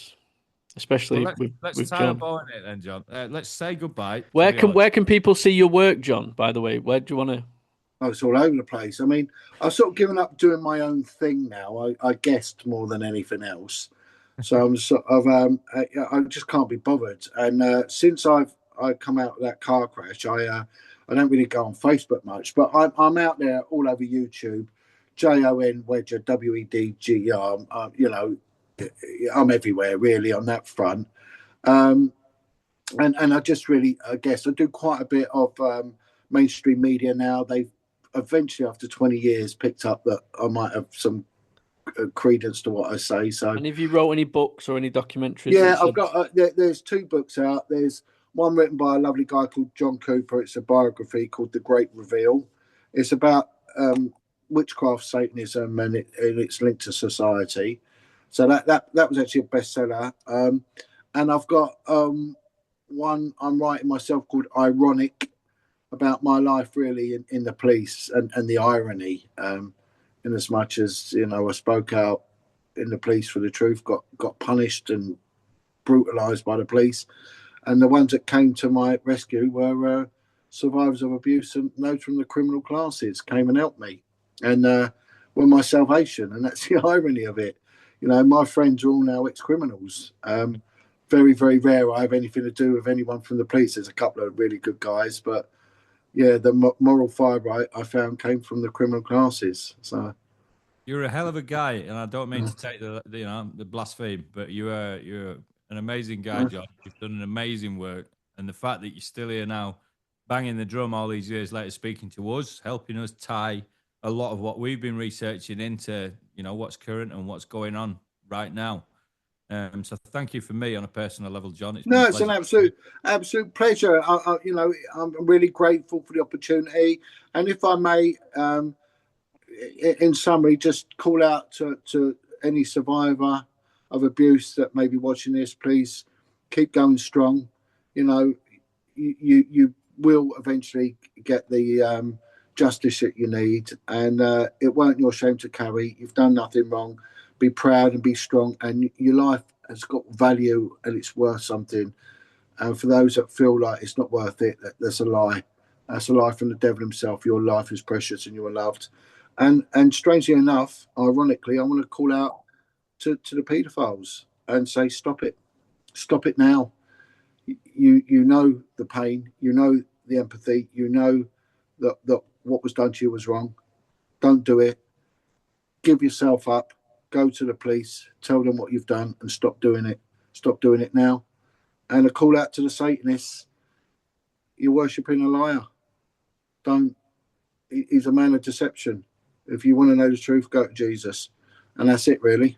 especially let's tie John. a bow in it then, John. Let's say goodbye. Where can people see your work, John? By the way, where do you want to? Oh, it's all over the place. I mean, I've sort of given up doing my own thing now. I guessed more than anything else, so I'm sort of I just can't be bothered. And since I come out of that car crash, I don't really go on Facebook much, but I'm out there all over YouTube. Jon Wedger, Wedger. You know, I'm everywhere really on that front. And I just really, I guess, I do quite a bit of mainstream media now. They've eventually, after 20 years, picked up that I might have some credence to what I say. So, and have you wrote any books or any documentaries? Yeah, I've got. There's 2 books out. There's one written by a lovely guy called John Cooper. It's a biography called The Great Reveal. It's about witchcraft, Satanism, and it's linked to society. So that was actually a bestseller. And I've got one I'm writing myself called Ironic, about my life really in the police and the irony. In as much as, you know, I spoke out in the police for the truth, got punished and brutalised by the police. And the ones that came to my rescue were survivors of abuse and those from the criminal classes came and helped me and were my salvation. And that's the irony of it. You know, my friends are all now ex-criminals. Very, very rare I have anything to do with anyone from the police. There's a couple of really good guys, but yeah, the moral fibre I found came from the criminal classes. So you're a hell of a guy, and I don't mean to take the blaspheme, but you're an amazing guy, John. You've done an amazing work, and the fact that you're still here now, banging the drum all these years later, speaking to us, helping us tie a lot of what we've been researching into, you know, what's current and what's going on right now. So thank you for me on a personal level, John. It's an absolute pleasure. You know, I'm really grateful for the opportunity, and if I may, in summary, just call out to any survivor of abuse that may be watching this, please keep going strong. You know, you will eventually get the justice that you need, and it weren't your shame to carry. You've done nothing wrong. Be proud and be strong, and your life has got value and it's worth something. And for those that feel like it's not worth it, that's a lie. That's a lie from the devil himself. Your life is precious and you are loved. And strangely enough, ironically, I want to call out to the paedophiles and say, stop it. Stop it now. You know the pain. You know the empathy. You know that what was done to you was wrong. Don't do it. Give yourself up. Go to the police. Tell them what you've done and stop doing it. Stop doing it now. And a call out to the Satanists. You're worshipping a liar. He's a man of deception. If you want to know the truth, go to Jesus. And that's it, really.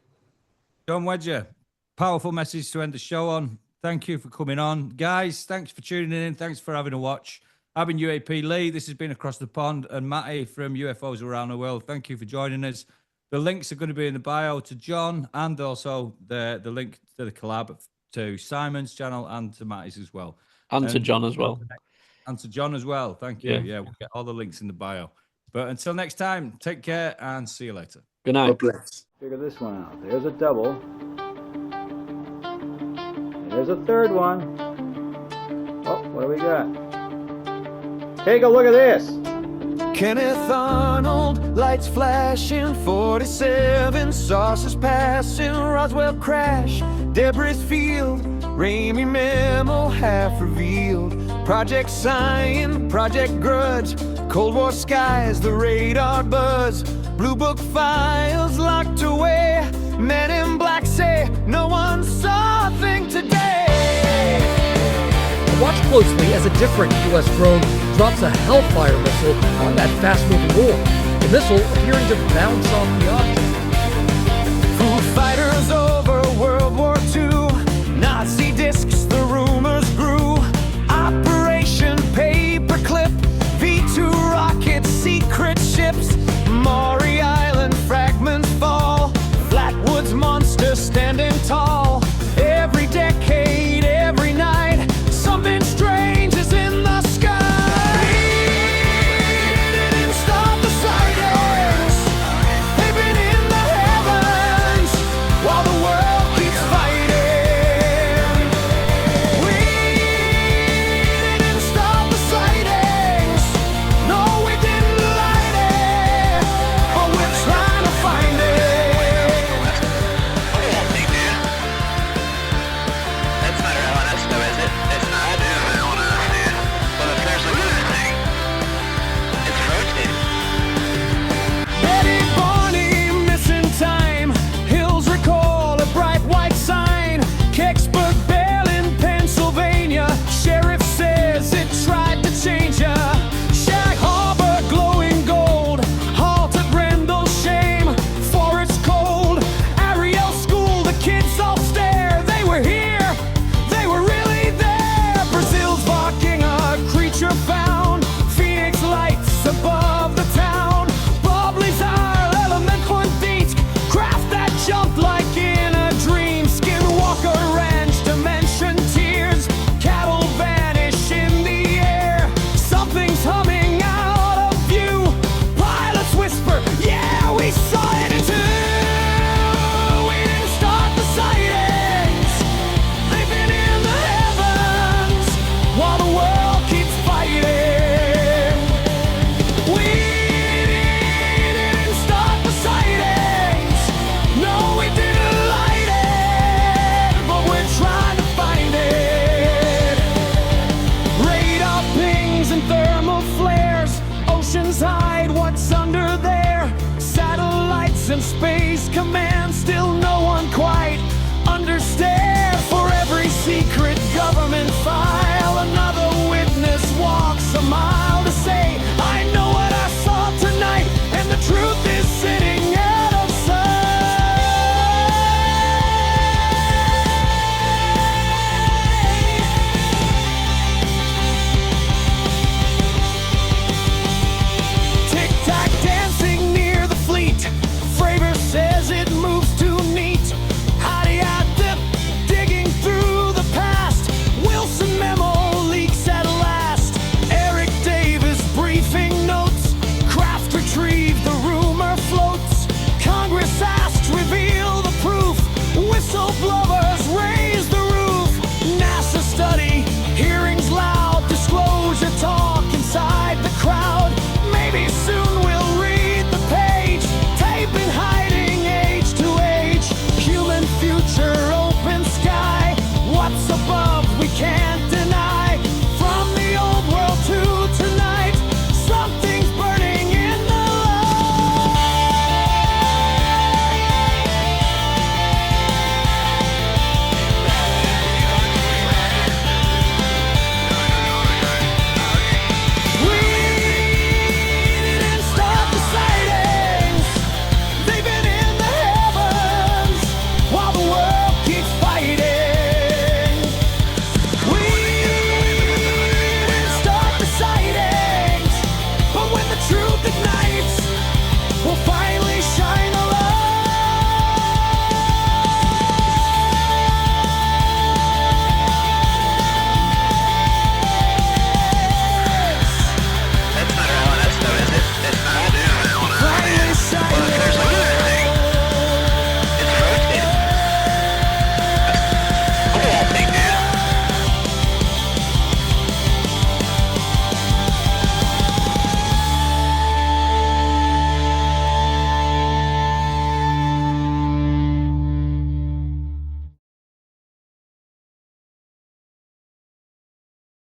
Jon Wedger, powerful message to end the show on. Thank you for coming on. Guys, thanks for tuning in. Thanks for having a watch. I've been UAP Lee. This has been Across the Pond. And Matty from UFOs Around the World. Thank you for joining us. The links are going to be in the bio to Jon and also the link to the collab to Simon's channel and to Matty's as well. And to Jon as well. And to Jon as well. Thank you. Yeah, we'll get all the links in the bio. But until next time, take care and see you later. Good night. God bless. Figure this one out. There's a double. There's a third one. Oh, what do we got? Take a look at this. Kenneth Arnold, lights flashing, 47 saucers passing, Roswell crash, debris field, Ramey memo half revealed, Project Sign, Project Grudge, Cold War skies, the radar buzz, Blue Book files locked away, Men in Black say no one saw a thing today. Watch closely as a different U.S. drone drops a Hellfire missile on that fast-moving orb. The missile appearing to bounce off the object.